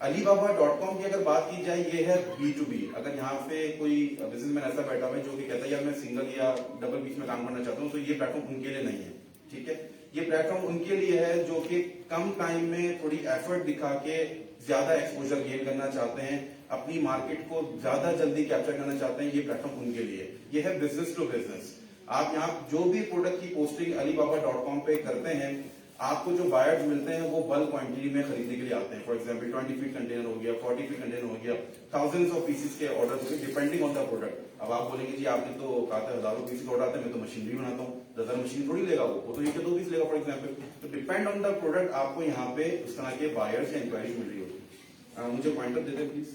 Alibaba.com की अगर बात की जाए, ये है B2B। अगर यहाँ पे कोई बिजनेसमैन ऐसा बैठा हुआ है जो कि कहता है यार मैं सिंगल या डबल पीस में काम करना चाहता हूँ, तो ये प्लेटफॉर्म उनके लिए नहीं है, ठीक है। ये प्लेटफॉर्म उनके लिए है जो कि कम टाइम में थोड़ी एफर्ट दिखा के ज्यादा एक्सपोजर गेन करना चाहते हैं, अपनी मार्केट को ज्यादा जल्दी कैप्चर करना चाहते हैं। ये प्लेटफॉर्म उनके लिए, ये है बिजनेस टू बिजनेस। आप यहाँ जो भी प्रोडक्ट की पोस्टिंग Alibaba.com पे करते हैं, आपको जो बायर्स मिलते हैं वो बल्क क्वांटिटी में खरीदने के लिए आते हैं। फॉर एग्जांपल 20 फीट कंटेनर हो गया, 40 फीट कंटेनर हो गया, थाउजेंड्स ऑफ पीसेस के ऑर्डर हो गए, डिपेंडिंग ऑन द प्रोडक्ट। अब आप बोलेंगे जी आपने तो कहा था हजारों पीस के ऑर्डर आते हैं, मैं तो मशीनरी बनाता हूँ, 10,000 मशीन थोड़ी लेगा वो तो 1 या 2 पीस लेगा फॉर एग्जाम्पल। तो डिपेंड ऑन द प्रोडक्ट आपको यहाँ पे उस तरह के बायर्स या इंक्वायरीज मिल रही होगी। मुझे पॉइंटर देते प्लीज।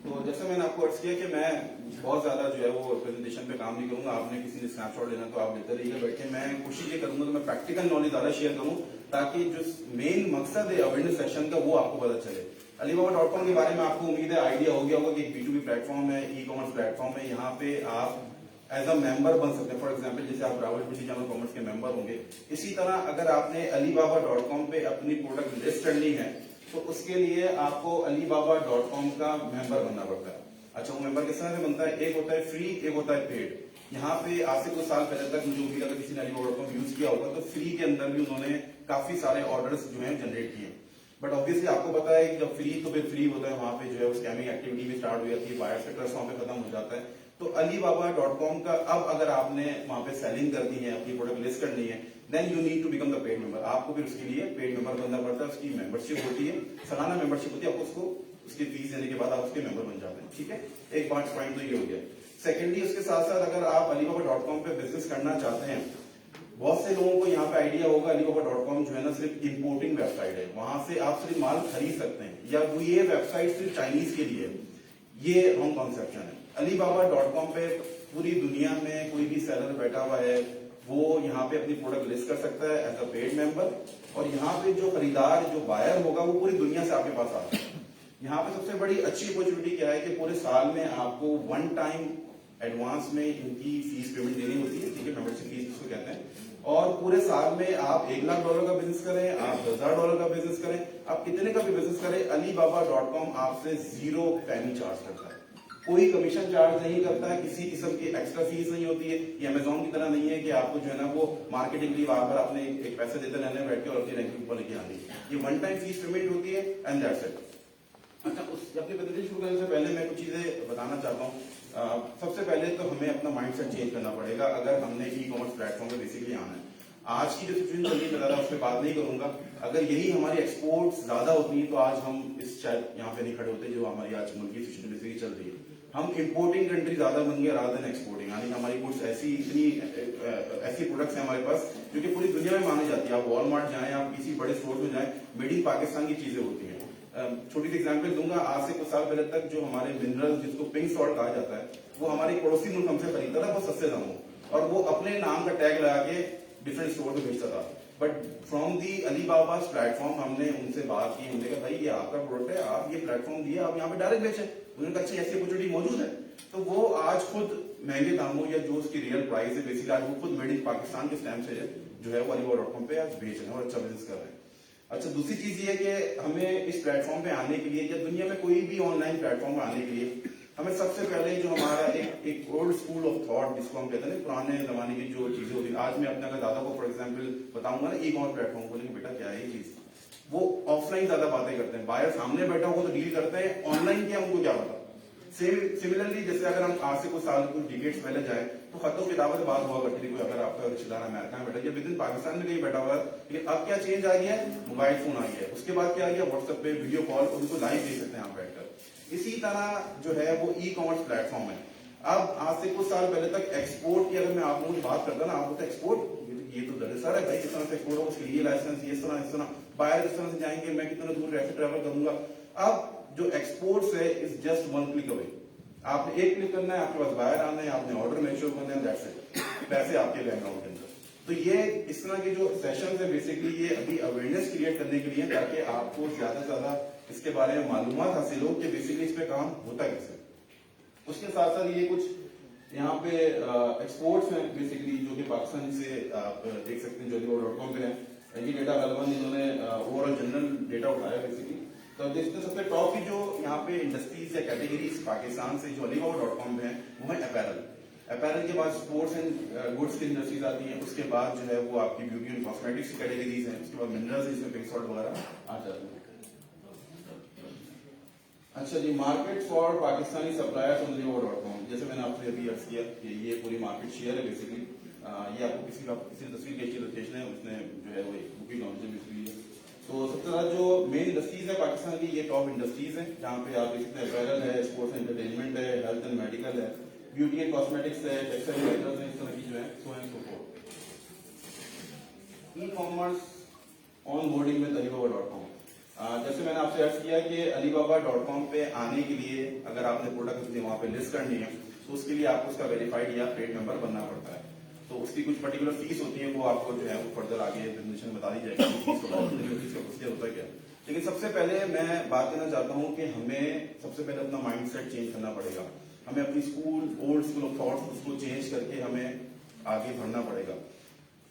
तो जैसे मैंने आपको अर्ज किया कि मैं बहुत ज्यादा जो है वो प्रेजेंटेशन पे काम नहीं करूंगा। आपने किसी ने स्नैपशॉट लेना तो आप लेते रहिए बैठ के। मैं कोशिश ये करूंगा कि मैं प्रैक्टिकल नॉलेज ज्यादा शेयर करूं ताकि जो मेन मकसद है अवेयरनेस सेशन का वो आपको पता चले। Alibaba.com के बारे में आपको उम्मीद है आइडिया हो गया होगा कि एक B2B प्लेटफॉर्म है, ई कॉमर्स प्लेटफॉर्म है। यहाँ पे आप एज अ मेंबर बन सकते हैं। फॉर एग्जाम्पल जैसे आप रावलपिंडी चैम्बर कॉमर्स के मेंबर होंगे, इसी तरह अगर आपने Alibaba.com पे अपनी प्रोडक्ट लिस्ट करनी है तो उसके लिए आपको Alibaba.com का मेंबर बनना पड़ता है। अच्छा, वो मेंबर किस तरह से बनता है? एक होता है फ्री, एक होता है पेड। यहाँ पे आज से कुछ साल पहले तक मुझे उम्मीद है किसी ने Alibaba.com यूज किया होगा तो फ्री के अंदर भी उन्होंने काफी सारे ऑर्डर्स जो है जनरेट किए। बट ऑब्वियसली आपको पता है कि जब फ्री तो फिर फ्री होता है, वहां पे जो है स्कैमिंग एक्टिविटी भी स्टार्ट हो जाती है, बायर से ट्रस्ट वहां पे खत्म हो जाता है। तो Alibaba.com का अब अगर आपने वहां पे सेलिंग करनी है, अपनी प्रोडक्ट लिस्ट करनी है, then you need to become the paid member. आपको फिर उसके लिए पेड मेंबर बनना पड़ता है। उसकी मेंबरशिप होती है, सालाना मेंबरशिप होती है। आपको उसको उसकी फीस देने के बाद आप उसके मेंबर बन जाते हैं, ठीक है। एक पॉइंट तो ये हो गया। सेकेंडली उसके साथ साथ अगर आप Alibaba.com पे बिजनेस करना चाहते हैं, बहुत से लोगों को यहाँ पे आइडिया होगा Alibaba.com जो है ना सिर्फ इंपोर्टिंग वेबसाइट है, वहां से आप सिर्फ माल खरीद सकते हैं, या वो ये वेबसाइट सिर्फ चाइनीज के लिए। ये रॉन्ग कॉन्सेप्शन है। Alibaba.com पे पूरी दुनिया में कोई भी सेलर बैठा हुआ है वो यहाँ पे अपनी प्रोडक्ट लिस्ट कर सकता है एज अ पेड मेंबर। और यहाँ पे जो खरीदार, जो बायर होगा वो पूरी दुनिया से आपके पास आता है। यहाँ पे सबसे बड़ी अच्छी अपॉर्चुनिटी क्या है कि पूरे साल में आपको वन टाइम एडवांस में इनकी फीस पेमेंट देनी होती है, ठीक है, मेंबरशिप फीस जिसको कहते हैं। और पूरे साल में आप $1 लाख का बिजनेस करें, आप $10,000 का बिजनेस करें, आप कितने का भी बिजनेस करें, Alibaba.com आपसे 0 पैनी चार्ज करता है। कोई कमीशन चार्ज नहीं करता है, किसी किस्म की एक्स्ट्रा फीस नहीं होती है। ये Amazon की तरह नहीं है कि आपको जो है ना वो मार्केटिंग के लिए बार बार अपने एक पैसे देते रहने बैठ के और अपनी रैंकिंग ऊपर लेके आनी है। ये वन टाइम फीस पेमेंट होती है एंड दैट्स इट। अच्छा, अपनी प्रेजेंटेशन शुरू करने से पहले मैं कुछ चीजें बताना चाहता हूँ। सबसे पहले तो हमें अपना माइंडसेट चेंज करना पड़ेगा अगर हमने ई कॉमर्स प्लेटफॉर्म पे बेसिकली आना है। आज की जो सिचुएशन चल रही है मैं ज्यादा उस पर बात नहीं करूंगा। अगर यही हमारी एक्सपोर्ट ज्यादा होती है तो आज हम इस शायद यहाँ पे नहीं खड़े होते जो हमारी आज मुल्क की सिचुएशन बेसिकली चल रही है। हम इंपोर्टिंग कंट्री ज्यादा बन गए रादर देन एक्सपोर्टिंग, यानी हमारी गुड्स ऐसी प्रोडक्ट्स हैं हमारे पास जो कि पूरी दुनिया में मानी जाती है। आप वॉलमार्ट जाएं, आप किसी बड़े स्टोर में जाएं, मेड इन पाकिस्तान की चीजें होती हैं। छोटी सी एग्जांपल दूंगा, आज से कुछ साल पहले तक जो हमारे मिनरल जिसको पिंक सॉल्ट कहा जाता है वो हमारे पड़ोसी मुल्क हमसे खरीदता था बहुत सस्ते दामों, और वो अपने नाम का टैग लगा के डिफरेंट स्टोर में बेचता था। But from the Alibaba platform हमने उनसे बात की, उन्होंने कहा भाई ये आपका प्रोडक्ट है, आप ये प्लेटफॉर्म दिए, आप यहाँ पे डायरेक्ट बेचें। उन्होंने कहा अच्छा ऐसी अपॉर्चुनिटी मौजूद है, तो वो आज खुद महंगे दामों या जो उसकी रियल प्राइस है बेसिकली आज वो खुद मेड इन पाकिस्तान के स्टैम्प से जो है वो Alibaba.com पे आज बेच रहे हैं और अच्छा बिजनेस कर रहे हैं। अच्छा, दूसरी चीज ये है कि हमें इस प्लेटफॉर्म पे आने के लिए या दुनिया में कोई भी ऑनलाइन प्लेटफॉर्म पे आने के लिए हमें सबसे पहले जो हमारा एक ओल्ड स्कूल ऑफ थॉट जिसको हम कहते हैं, पुराने जमाने की जो चीजें होती है। आज मैं अपने अगर दादा को फॉर एग्जांपल बताऊंगा ना ई कॉमर्स प्लेटफॉर्म, बोलेंगे बेटा क्या है ये चीज, वो ऑफलाइन ज्यादा बातें करते हैं, बायर सामने बैठा होगा तो डील करते हैं, ऑनलाइन क्या उनको क्या पता। सिमिलरली जैसे अगर हम आज से कुछ साल कुछ डिकेट्स पहले जाए तो खतों किताबों से बात हुआ करती थी, कोई अगर आपका रिश्तेदार अमेरिका में बैठा या विद इन पाकिस्तान में कहीं बैठा हुआ है। लेकिन अब क्या चेंज आ गया है, मोबाइल फोन आ गया है, उसके बाद क्या आ गया, व्हाट्सएप पे वीडियो कॉल, उनको लाइव देख सकते हैं आप बैठकर। इसी तरह जो है वो ई कॉमर्स प्लेटफॉर्म है। अब आज से कुछ साल पहले तक एक्सपोर्ट की अगर मैं आप लोगों से बात करता ना, आप बोलते एक्सपोर्ट ये तो दरअसल है भाई, किस तरह से एक्सपोर्ट हो, उसके लिए लाइसेंस ये इस तरह बाहर किस तरह से जाएंगे, मैं कितना दूर ऐसे ट्रेवल करूंगा। अब जो एक्सपोर्ट्स है is just one click away. आपने एक क्लिक करना है, आपके पास बायर आना है, आपने ऑर्डर मेक श्योर करना है, दैट्स इट, पैसे आपके बैंक अकाउंट के अंदर। तो ये इस तरह के जो सेशन है बेसिकली ये अभी अवेयरनेस क्रिएट करने के लिए, ताकि आपको ज्यादा से ज्यादा इसके बारे में मालूमात हासिल हो कि बेसिकली इस पे काम होता कैसे। उसके साथ साथ ये कुछ यहाँ पे एक्सपोर्ट्स हैं बेसिकली जो कि पाकिस्तान से आप देख सकते हैं, jollywood.com पे है। ये डेटा गलबन इन्होंने ओवरऑल जनरल डेटा उठाया बेसिकली। तो अब देखते हैं सबसे टॉप की जो यहाँ पे इंडस्ट्रीज या कैटेगरीज पाकिस्तान से जो jollywood.com पे है वो है अपैरल। अपैरल के बाद स्पोर्ट्स एंड गुड्स की इंडस्ट्रीज आती हैं, उसके बाद जो है वो आपकी ब्यूटी एंड कॉस्मेटिक्स की कैटेगरीज हैं, उसके बाद मिनरल्स जिसमें पिंक सॉल्ट वगैरह आ जाते हैं। अच्छा जी, market for Pakistani suppliers on jollywood.com, जैसे मैंने आपसे अभी अर्ज किया कि ये पूरी मार्केट शेयर है बेसिकली। ये आपको किसी तस्वीर की लोकेशन है, उसने जो है वो बुकिंग लॉन्च है बेसिकली। तो सबसे ज्यादा जो मेन इंडस्ट्रीज है पाकिस्तान की, ये टॉप इंडस्ट्रीज है जहाँ पे आप देख सकते हैं अपैरल है, स्पोर्ट्स एंटरटेनमेंट है, हेल्थ एंड मेडिकल है, ब्यूटी एंड कॉस्मेटिक्स है, टेक्सटाइल आइटम्स है, इस तरह की जो है so and so fourth. E commerce on boarding में alibaba.com। जैसे मैंने आपसे अर्ज किया कि alibaba.com पे आने के लिए अगर आपने प्रोडक्ट अपने वहां पे लिस्ट करनी है तो उसके लिए आपको उसका वेरीफाइड या पेड मेंबर बनना पड़ता है। तो उसकी कुछ पर्टिकुलर फीस होती है, वो आपको जो है वो फर्दर आगे प्रेजेंटेशन में बता दी जाएगी फीस होता है क्या। लेकिन सबसे पहले मैं बात करना चाहता हूँ कि हमें सबसे पहले अपना माइंड सेट चेंज करना पड़ेगा। हमें अपनी ओल्ड स्कूल ऑफ थॉट्स उसको चेंज करके हमें आगे बढ़ना पड़ेगा।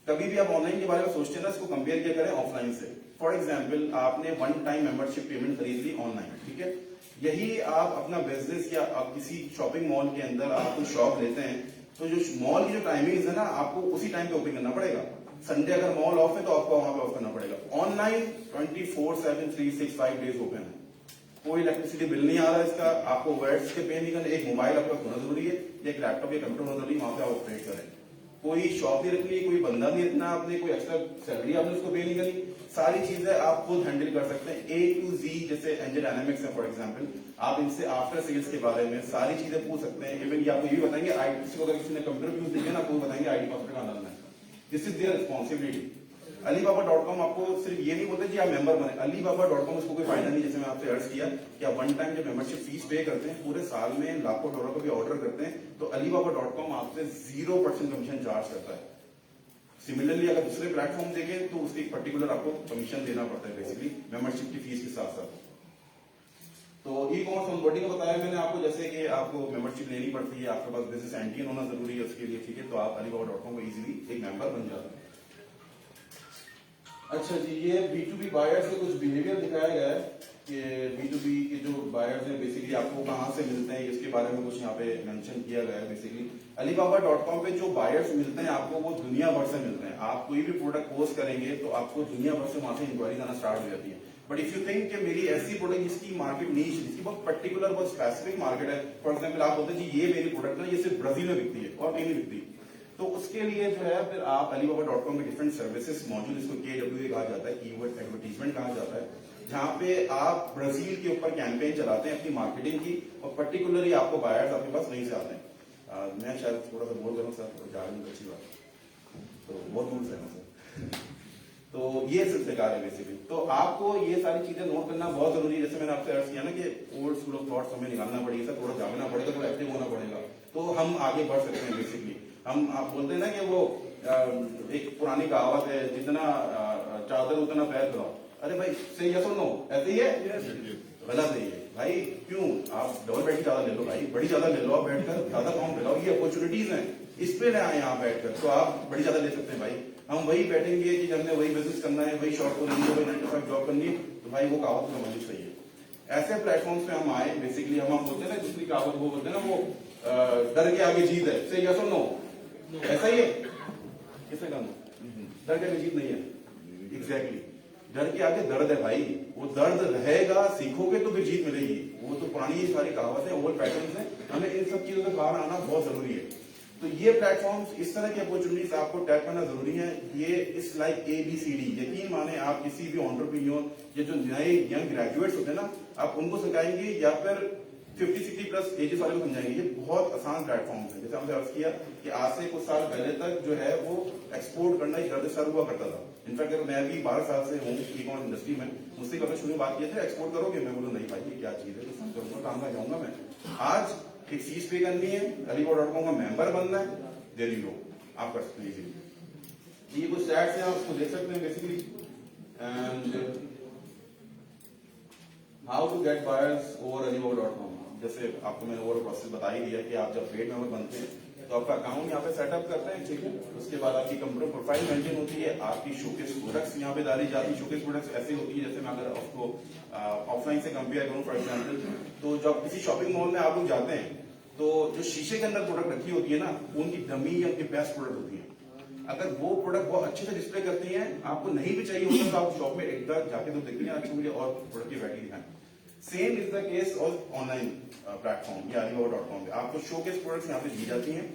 कभी भी आप ऑनलाइन के बारे में सोचते हैं ना, इसको कंपेयर किया करें ऑफलाइन से। फॉर एग्जाम्पल, आपने वन टाइम मेंबरशिप पेमेंट खरीद ली ऑनलाइन, ठीक है। यही आप अपना बिजनेस या आप किसी शॉपिंग मॉल के अंदर आप कोई शॉप लेते हैं, तो जो मॉल की जो टाइमिंग है ना, आपको उसी टाइम पे ओपन करना पड़ेगा। संडे अगर मॉल ऑफ है तो आपको वहां पे ऑफ करना पड़ेगा। ऑनलाइन 24/7 365 डेज ओपन है। कोई इलेक्ट्रिसिटी बिल नहीं आ रहा है इसका, आपको वेट्स के पे नहीं करना। एक मोबाइल आपका होना जरूरी है, एक लैपटॉप या कंप्यूटर होना जरूरी, वहां पे आप ऑपरेट करें। कोई शॉप नहीं रखनी, कोई बंदा नहीं रखना आपने, कोई एक्स्ट्रा सैलरी आपने उसको पे नहीं करनी। सारी चीजें आप खुद हैंडल कर सकते हैं A to Z। जैसे एंजल डायनामिक्स है फॉर एग्जांपल, आप इनसे आफ्टर सेल्स के बारे में सारी चीजें पूछ सकते हैं। इवन ये आपको ये भी बताएंगे आईटी को, अगर किसी ने कंप्यूटर यूज नहीं किया ना, आपको बताएंगे आईडी पासवर्ड कहां डालना है। This is their responsibility. alibaba.com आपको सिर्फ ये नहीं बोलते कि आप मेंबर बने। alibaba.com उसको कोई फायदा नहीं, जैसे मैं आपसे अर्ज किया कि आप वन टाइम जो मेंबरशिप फीस पे करते हैं, पूरे साल में लाखों डॉलर का भी ऑर्डर करते हैं, तो alibaba.com आपसे 0% कमीशन चार्ज करता है। सिमिलरली अगर दूसरे प्लेटफॉर्म देखें तो उसकी पर्टिकुलर आपको कमीशन देना पड़ता है बेसिकली मेंबरशिप की फीस के साथ साथ। तो ई कॉमर्स ऑनबोर्डिंग का बताया मैंने आपको, जैसे कि आपको मेंबरशिप लेनी पड़ती है, आपके पास बिजनेस एंटिटी होना जरूरी है उसके लिए, ठीक है। तो आप alibaba.com को इजीली एक मेंबर बन जाते हैं। अच्छा जी, ये B2B बायर्स से कुछ बिहेवियर दिखाया गया है कि B2B के जो बायर्स हैं बेसिकली आपको कहां से मिलते हैं, इसके बारे में कुछ यहाँ पे मेंशन किया गया है। बेसिकली alibaba.com पे जो बायर्स मिलते हैं आपको, वो दुनिया भर से मिलते हैं। आप कोई भी प्रोडक्ट पोस्ट करेंगे तो आपको दुनिया भर से वहां से इंक्वायरी आना स्टार्ट हो जाती है। बट इफ यू थिंक कि मेरी ऐसी प्रोडक्ट जिसकी मार्केट नीश, जिसकी बहुत पर्टिकुलर बहुत स्पेसिफिक मार्केट है, फॉर एग्जाम्पल आप बोलते हैं जी ये मेरी प्रोडक्ट है, ये सिर्फ ब्राजील में बिकती है और कहीं नहीं बिकती, तो उसके लिए जो है फिर आप alibaba.com में डिफरेंट सर्विसेज मौजूद, इसको KWA कहा जाता है, कीवर्ड एडवर्टीजमेंट कहा जाता है, जहां पे आप ब्राजील के ऊपर कैंपेन चलाते हैं अपनी मार्केटिंग की, और पर्टिकुलरली आपको बायर्स आपके पास नहीं से आते हैं। मैं शायद थोड़ा सा बोल करूँ सर, जाने अच्छी बात, तो बहुत दूर से सर। तो ये बेकार है बेसिकली। तो आपको ये सारी चीजें नोट करना बहुत जरूरी है। जैसे मैंने आपसे अर्ज किया ना कि ओल्ड स्कूल ऑफ थॉट्स हमें निकालना पड़ेगा, थोड़ा जानना पड़ेगा, थोड़ा एक्टिव होना पड़ेगा, तो हम आगे बढ़ सकते हैं बेसिकली। हम आप बोलते हैं ना कि वो एक पुरानी कहावत है, जितना चादर उतना पैर फैलाओ। अरे भाई सही है, सुनो ऐसे ही है, गलत नहीं है भाई। क्यों? आप डबल बेड की चादर ले लो भाई, बड़ी चादर ले लो, आप बैठकर ज्यादा काम फैलाओ। ये अपॉर्चुनिटीज हैं, इस पे ना आए यहाँ बैठकर, तो आप बड़ी चादर ले सकते हैं भाई। हम वही बैठेंगे कि हमने वही बिजनेस करना है, वही शॉप को लेनी है, वही 9 to 5 जॉब करनी है, तो भाई वो कहावत समझनी चाहिए। ऐसे प्लेटफॉर्म्स पे हम आए बेसिकली, हम बोलते हैं ना दूसरी कहावत, वो बोलते हैं ना वो डर के आगे जीत है। सही है, सुनो ऐसा ही है, किसने कहा डर के आगे जीत नहीं है? एग्जैक्टली, डर के आगे दर्द है भाई। वो दर्द रहेगा, सीखोगे तो फिर जीत मिलेगी। वो तो पुरानी सारी कहावतें, ओल्ड पैटर्न्स हैं, हमें इन सब चीजों से बाहर आना बहुत जरूरी है। तो ये प्लेटफॉर्म्स, इस तरह की अपॉर्चुनिटीज आपको टैप करना जरूरी है। ये इस लाइक ABCD, यकीन माने आप किसी भी एंटरप्रेन्योर या जो नए यंग ग्रेजुएट्स होते हैं ना, आप उनको सिखाएंगे या फिर 50-60 प्लस एजेस वाले को समझाएंगे। ये बहुत आसान प्लेटफॉर्म है। जैसे हमने अर्ज किया कि आज से कुछ साल पहले तक जो है वो एक्सपोर्ट करना ही गर्दिशदार हुआ करता था। इनफैक्ट अगर मैं भी 12 साल से हूँ ई-कॉमर्स इंडस्ट्री में, मुझसे कभी शुरू बात किए थे एक्सपोर्ट करोगे, मैं बोलूँ नहीं भाई ये क्या चीज है, काम का जाऊंगा मैं। आज कि फीस पे करनी है, alibaba.com का मेंबर बनना है, देयर यू गो, आप कर सकते हैं इजीली। ये कुछ स्टैट्स हैं, आप उसको देख सकते हैं basically. And how to get buyers over alibaba.com, जैसे आपको मैंने ओवर प्रोसेस बता ही दिया कि आप जब पेड मेंबर बनते हैं तो आपका अकाउंट यहाँ पे सेटअप करते हैं, ठीक है। उसके बाद आपकी कंप्यूटर प्रोफाइल मेंटेन होती है, आपकी शोकेस प्रोडक्ट्स यहाँ पे डाली जाती है। शोकेस प्रोडक्ट्स ऐसी होती है, जैसे मैं अगर आपको ऑफलाइन से कंपेयर करूँ फॉर एग्जाम्पल, तो जब किसी शॉपिंग मॉल में आप लोग जाते हैं तो जो शीशे के अंदर प्रोडक्ट रखी होती है ना, उनकी डमी या उनकी बेस्ट प्रोडक्ट होती है। अगर वो प्रोडक्ट बहुत अच्छे से डिस्प्ले करती है, आपको नहीं भी चाहिए होता तो आप शॉप में एक बार जाके तो देखिए, आपको मुझे और प्रोडक्ट की वैरायटी दिखाएं। Same is the case of online platform या alibaba.com पे आपको शोकेस प्रोडक्ट्स यहाँ पे दी जाती हैं।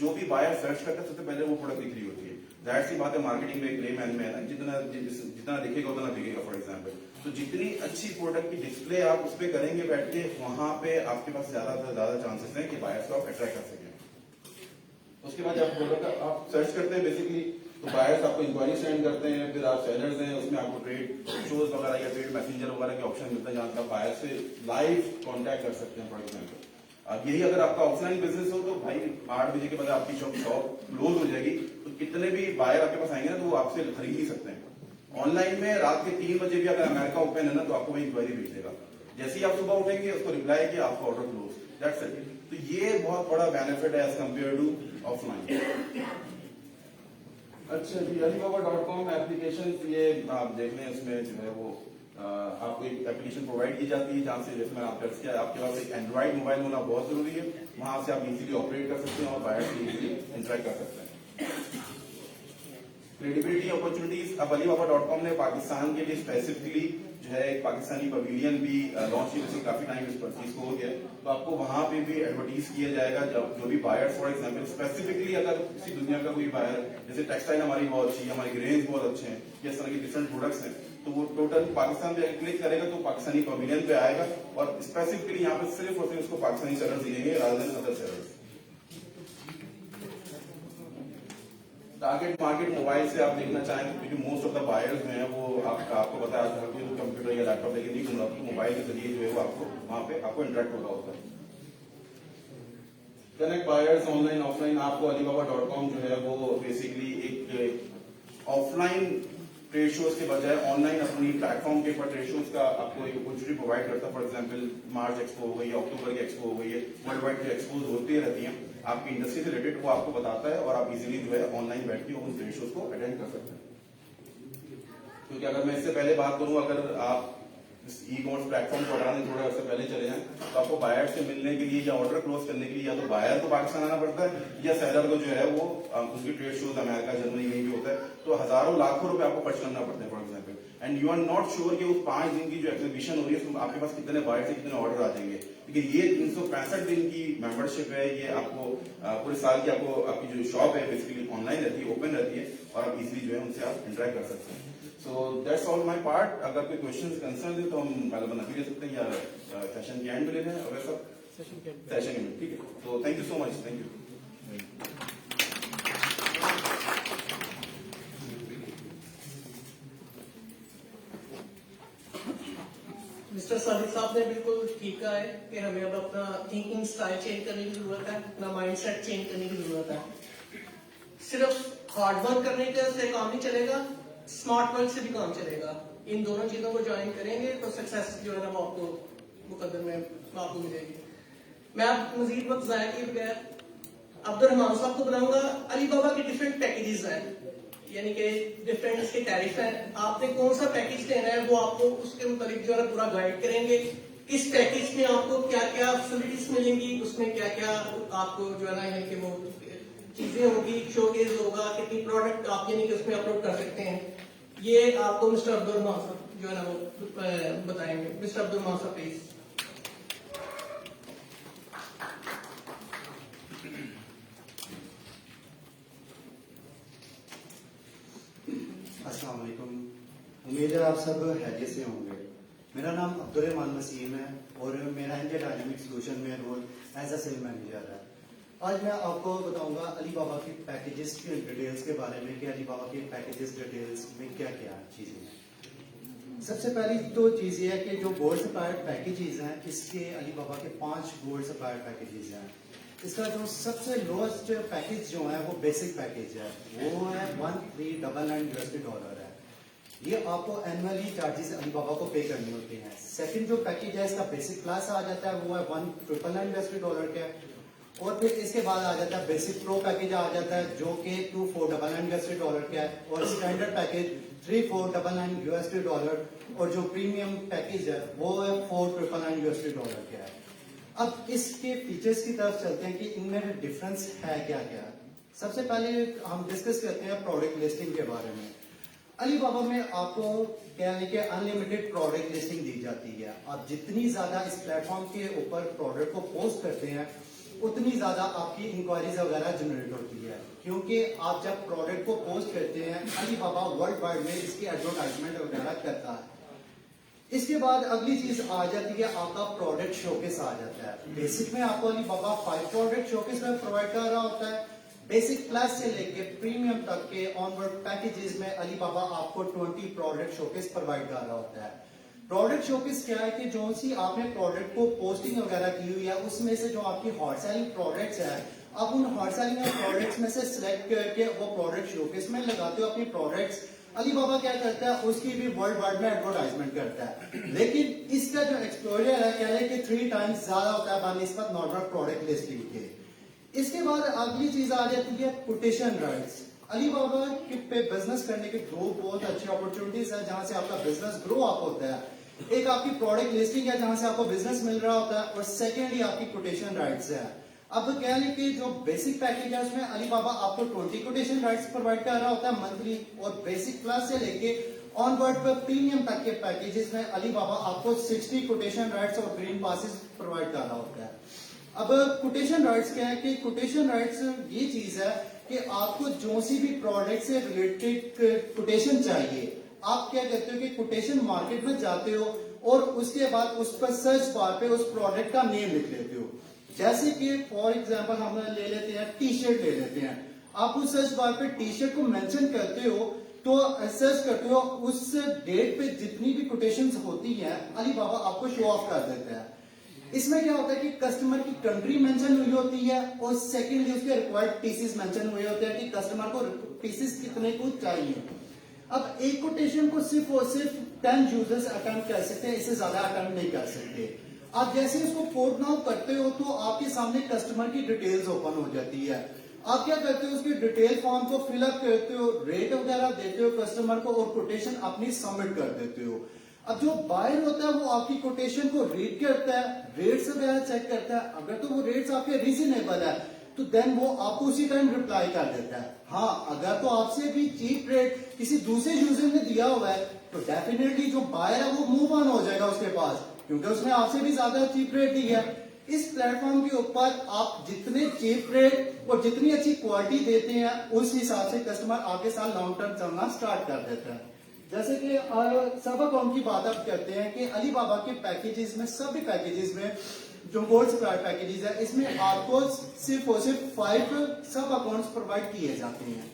जो भी बायर सर्च करता है सबसे पहले वो प्रोडक्ट दिख रही होती है। जाहिर सी बात है, मार्केटिंग में एक लेमैन में है ना, जितना दिखेगा उतना बिकेगा फॉर एग्जाम्पल। तो जितनी अच्छी प्रोडक्ट की डिस्प्ले आप उस पर करेंगे बैठ के, वहां पे आपके पास ज्यादा से ज्यादा चांसेस हैं कि बायर्स को आप अट्रैक्ट कर सकें। उसके बाद जब प्रोडक्ट आप सर्च करते हैं बेसिकली, तो बायर्स आपको इंक्वायरी सेंड करते हैं, फिर आप सेलर्स हैं, उसमें आपको ट्रेड शोज वगैरह या ट्रेड मैसेंजर वगैरह के ऑप्शन मिलते हैं जहां आप बायर से लाइव कॉन्टैक्ट कर सकते हैं फॉर एग्जाम्पल। अब यही अगर आपका ऑफलाइन बिजनेस हो तो भाई 8 बजे के बाद आपकी शॉप क्लोज हो जाएगी, तो कितने भी बायर आपके पास आएंगे ना तो वो आपसे खरीद ही सकते हैं। ऑनलाइन में रात के 3 बजे भी अगर अमेरिका ओपन है ना तो आपको वही इंक्वायरी भेज देगा, जैसे ही आप सुबह उठेंगे उसको रिप्लाई किया, आपका ऑर्डर क्लोज, दैट्स इट। तो ये बहुत बड़ा बेनिफिट है एज कम्पेयर टू ऑफलाइन। अच्छा जी, alibaba.com एप्लीकेशन, ये आप देख लें, इसमें जो है वो आपको एक एप्लीकेशन प्रोवाइड की जाती है जहां से, जैसे मैंने आपको किया, आपके पास एक एंड्रॉइड मोबाइल होना बहुत जरूरी है, वहां से आप इजीली ऑपरेट कर सकते हैं और बायर से इजीली इंटरेक्ट कर सकते हैं। क्रेडिबिलिटी अपॉर्चुनिटीज, अब alibaba.com ने पाकिस्तान के लिए स्पेसिफिकली जो है एक पाकिस्तानी पवेलियन भी लॉन्च किया, जैसे काफी टाइम इस चीज को हो गया, तो आपको वहां पे भी एडवर्टीज किया जाएगा। जब जो भी बायर्स फॉर एग्जांपल स्पेसिफिकली अगर किसी दुनिया का कोई बायर, जैसे टेक्सटाइल हमारी बहुत अच्छी है, हमारी ग्रेन्स बहुत अच्छे हैं, इस तरह के डिफरेंट प्रोडक्ट्स हैं, तो वो टोटल पाकिस्तान पे क्लिक करेगा तो पाकिस्तानी पवेलियन पे आएगा और स्पेसिफिकली यहाँ पे सिर्फ और सिर्फ उसको पाकिस्तानी सेलर्स दिखेंगे rather than other sellers. Target market mobile से आप देखना चाहेंगे, क्योंकि मोस्ट ऑफ द बायर्स हैं वो आपको पता है हर कोई कंप्यूटर या लैपटॉप लेके नहीं घूम रहा, तो मोबाइल के जरिए जो है वो आपको वहां पे आपको इंटरेक्ट होगा होता है। कनेक्ट बायर्स ऑनलाइन ऑफलाइन, आपको alibaba.com जो है वो बेसिकली एक ऑफलाइन ट्रेड शोज के बजाय ऑनलाइन अपनी प्लेटफॉर्म के ऊपर ट्रेड शोज का आपको एक अपॉर्चुनिटी प्रोवाइड करता है। फॉर एग्जांपल मार्च एक्सपो हो गई है, अक्टूबर की एक्सपो हो गई है, वर्ल्ड वाइड जो एक्सपोज होती रहती हैं आपकी इंडस्ट्री से रिलेटेड, वो आपको बताता है और आप इजीली जो है ऑनलाइन बैठ के उन ट्रेड शोज को अटेंड कर सकते हैं। क्योंकि अगर मैं इससे पहले बात करूं, अगर आप इस ई कॉमर्स प्लेटफॉर्म को हटाने थोड़ा से पहले चले जाएं तो आपको बायर से मिलने के लिए या ऑर्डर क्लोज करने के लिए या तो बायर को पाकिस्तान आना पड़ता है या सेलर को जो है वो उसकी ट्रेड शोज अमेरिका जर्मनी कहीं भी होता है, तो हजारों लाखों रुपए आपको खर्च करना पड़ते हैं for example, and you are not sure कि उस 5 दिन की जो एग्जीबिशन हो रही है उसमें आपके पास कितने बायर से कितने ऑर्डर आ जाएंगे। लेकिन ये 365 दिन की मेंबरशिप है, ये आपको पूरे साल की आपको आपकी जो शॉप है बेसिकली ऑनलाइन रहती है, ओपन रहती है और आप इजीली जो है उनसे आप इंटरेक्ट कर सकते हैं। So that's all my part. अगर कोई क्वेश्चंस कंसर्न है तो हम पहले बना भी ले सकते हैं या सेशन के एंड में ले लें, और सब सेशन में, ठीक है। तो thank you so much, thank you. Mister Sadiq साहब ने बिल्कुल ठीक कहा है कि हमें अब अपना थिंकिंग स्टाइल चेंज करने की जरूरत है, अपना माइंडसेट चेंज करने की जरूरत है। सिर्फ हार्ड वर्क करने से काम नहीं चलेगा, स्मार्ट वर्क से भी काम चलेगा। इन दोनों चीजों को ज्वाइन करेंगे तो सक्सेस जो है ना वो आपको मुकद्दर में आपको मिलेगी। मैं अब मजीद वक्त जाया किए बगैर अब्दुल रहमान साहब को बुलाऊंगा। अलीबाबा के डिफरेंट पैकेजेस हैं, यानी कि डिफरेंट इसके टैरिफ हैं, आपने कौन सा पैकेज लेना है वो आपको उसके मुताबिक जो है पूरा गाइड करेंगे। इस पैकेज में आपको क्या क्या फैसिलिटीज मिलेंगी, उसमें क्या क्या आपको जो है ना यानी कि वो चीजें होगी, शोकेस होगा, कितनी प्रोडक्ट आप यानी कि उसमें अपलोड कर सकते हैं, ये आपको मिस्टर अब्दुल रहमान साहब जो है ना वो बताएंगे। मिस्टर अब्दुल रहमान साहब प्लीज। अस्सलाम वालेकुम, उम्मीद है आप सब हैरियत से होंगे। मेरा नाम अब्दुल रहमान वसीम है और मेरा इंडिया डायनेमिक सोल्यूशन में role as a sale manager है। आज मैं आपको बताऊंगा अलीबाबा की पैकेजेस की डिटेल्स के बारे में कि अलीबाबा के पैकेजेस डिटेल्स में क्या क्या चीजें हैं। सबसे पहली तो चीज़ ये है कि जो गोल्ड सप्लायर पैकेजेस हैं, इसके अलीबाबा के 5 गोल्ड सप्लायर पैकेजेस हैं। इसका जो सबसे लोएस्ट पैकेज जो है वो बेसिक पैकेज है, वो है $1399 है। ये आपको एनुअली चार्जेस अलीबाबा को पे करने होते हैं। सेकंड जो पैकेज है इसका बेसिक क्लास आ जाता है, वो है $1999 का, और फिर इसके बाद आ जाता है बेसिक प्रो पैकेज आ जाता है जो कि $2499 का है, और स्टैंडर्ड पैकेज $3499 और जो प्रीमियम पैकेज है वो है $4999 का है। अब इसके फीचर्स की तरफ चलते हैं कि इनमें डिफरेंस है क्या क्या। सबसे पहले हम डिस्कस करते हैं प्रोडक्ट लिस्टिंग के बारे में। अलीबाबा में आपको कहने के अनलिमिटेड प्रोडक्ट लिस्टिंग दी जाती है। आप जितनी ज्यादा इस प्लेटफॉर्म के ऊपर प्रोडक्ट को पोस्ट करते हैं उतनी ज्यादा आपकी इंक्वायरीज वगैरह जनरेट होती है, क्योंकि आप जब प्रोडक्ट को पोस्ट करते हैं अलीबाबा वर्ल्ड वाइड में इसकी एडवर्टाइजमेंट वगैरह करता है। इसके बाद अगली चीज आ जाती है आपका प्रोडक्ट शोकेस आ जाता है। बेसिक में आपको अलीबाबा 5 प्रोडक्ट शोकेस में प्रोवाइड कर रहा होता है। बेसिक क्लास से लेके प्रीमियम तक के ऑनवर्ड पैकेजेस में अलीबाबा आपको 20 प्रोडक्ट शोकेस प्रोवाइड कर रहा होता है। प्रोडक्ट शोकेस क्या है कि जो सी आपने प्रोडक्ट को पोस्टिंग वगैरह की हुई है उसमें से जो आपकी हॉट सेलिंग प्रोडक्ट्स है, आप उन हॉट सेलिंग प्रोडक्ट्स में से सिलेक्ट करके वो प्रोडक्ट शोकेस में लगाते हो अपनी प्रोडक्ट्स। अलीबाबा क्या करता है उसकी भी वर्ल्ड वाइड में एडवर्टाइजमेंट करता है, लेकिन इसका जो एक्सपोजर है कह लें कि 3 टाइम्स ज्यादा होता है बनिस्बत नॉर्मल प्रोडक्ट लिस्टिंग के। इसके बाद अगली चीज आ जाती है कोटेशन राइट्स। अलीबाबा पे बिजनेस करने के 2 बहुत अच्छी अपॉर्चुनिटीज है जहां से आपका बिजनेस ग्रो अप होता है। एक आपकी प्रोडक्ट लिस्टिंग है जहां से आपको बिजनेस मिल रहा होता है, और सेकेंडली आपकी कोटेशन राइट्स है। अब कह लें कि जो बेसिक पैकेज है उसमें अलीबाबा आपको 20 कोटेशन राइट्स प्रोवाइड कर रहा होता है मंथली, और बेसिक क्लास से लेके ऑनवर्ड पर प्रीमियम तक के पैकेजेस में अलीबाबा आपको 60 कोटेशन राइट्स और ग्रीन पासेस प्रोवाइड कर रहा होता है। अब कोटेशन राइट्स क्या है कि कोटेशन राइट्स ये चीज है कि आपको जो सी भी प्रोडक्ट से रिलेटेड कोटेशन चाहिए, आप क्या करते हो कि कोटेशन मार्केट में जाते हो और उसके बाद उस पर सर्च बार पे उस प्रोडक्ट का नेम लिख लेते हो। जैसे कि फॉर एग्जांपल हम ले लेते हैं टी शर्ट ले लेते हैं, आप उस सर्च बार पे टी शर्ट को मेंशन करते हो तो सर्च करते हो, उस डेट पे जितनी भी कोटेशंस होती हैं अलीबाबा आपको शो ऑफ कर देता है। इसमें क्या होता है कि कस्टमर की कंट्री मेंशन हुई होती है, और सेकेंडली उसके रिक्वायर्ड पीसेस मेंशन हुए होते हैं कि कस्टमर को पीसेस कितने को चाहिए। अब एक कोटेशन को सिर्फ और सिर्फ 10 यूजर्स अटेम्प्ट कर सकते हैं, इससे ज्यादा अटेम्प्ट नहीं कर सकते। आप जैसे उसको कोड नाउ करते हो तो आपके सामने कस्टमर की डिटेल्स ओपन हो जाती है। आप क्या करते हो उसकी डिटेल फॉर्म को फिलअप करते हो, रेट वगैरह देते हो कस्टमर को, और कोटेशन अपनी सबमिट कर देते हो। अब जो बायर होता है वो आपकी कोटेशन को रीड करता है, रेट्स वगैरह चेक करता है। अगर तो वो रेट्स आपके रीजनेबल है तो देन वो आपको उसी टाइम रिप्लाई कर देता है। हाँ, अगर तो आपसे भी चीप रेट किसी दूसरे यूजर ने दिया हुआ है तो डेफिनेटली जो बायर है वो मूव ऑन हो जाएगा उसके पास, क्योंकि उसने आपसे भी ज्यादा चीप रेट दी है। इस प्लेटफॉर्म के ऊपर आप जितने चीप रेट और जितनी अच्छी क्वालिटी देते हैं उस हिसाब से कस्टमर आपके साथ लॉन्ग टर्म चलना स्टार्ट कर देता है। जैसे कि सब अकाउंट की बात आप करते हैं कि अलीबाबा के पैकेजेस में, सभी पैकेजेस में जो गोल्ड सप्लाई पैकेजेस है इसमें आपको सिर्फ और सिर्फ 5 सब अकाउंट्स प्रोवाइड किए जाते हैं।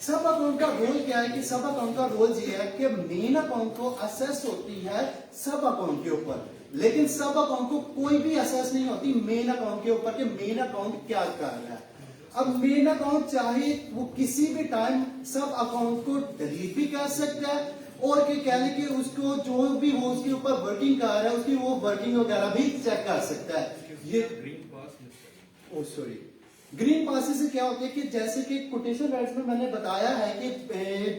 सब अकाउंट का रोल क्या है कि सब अकाउंट का रोल ये है कि मेन अकाउंट को असेस होती है सब अकाउंट के ऊपर, लेकिन सब अकाउंट को कोई भी असेस नहीं होती मेन अकाउंट के ऊपर कि मेन अकाउंट क्या कर रहा है। अब मेन अकाउंट चाहे वो किसी भी टाइम सब अकाउंट को डिलीट भी कर सकता है, और कह लें कि उसको जो भी वो उसके ऊपर वर्किंग कर रहा है उसकी वो वर्किंग वगैरह भी चेक कर सकता है। ये ग्रीन पासेस से क्या होता है कि जैसे कि कोटेशन राइट्स में मैंने बताया है कि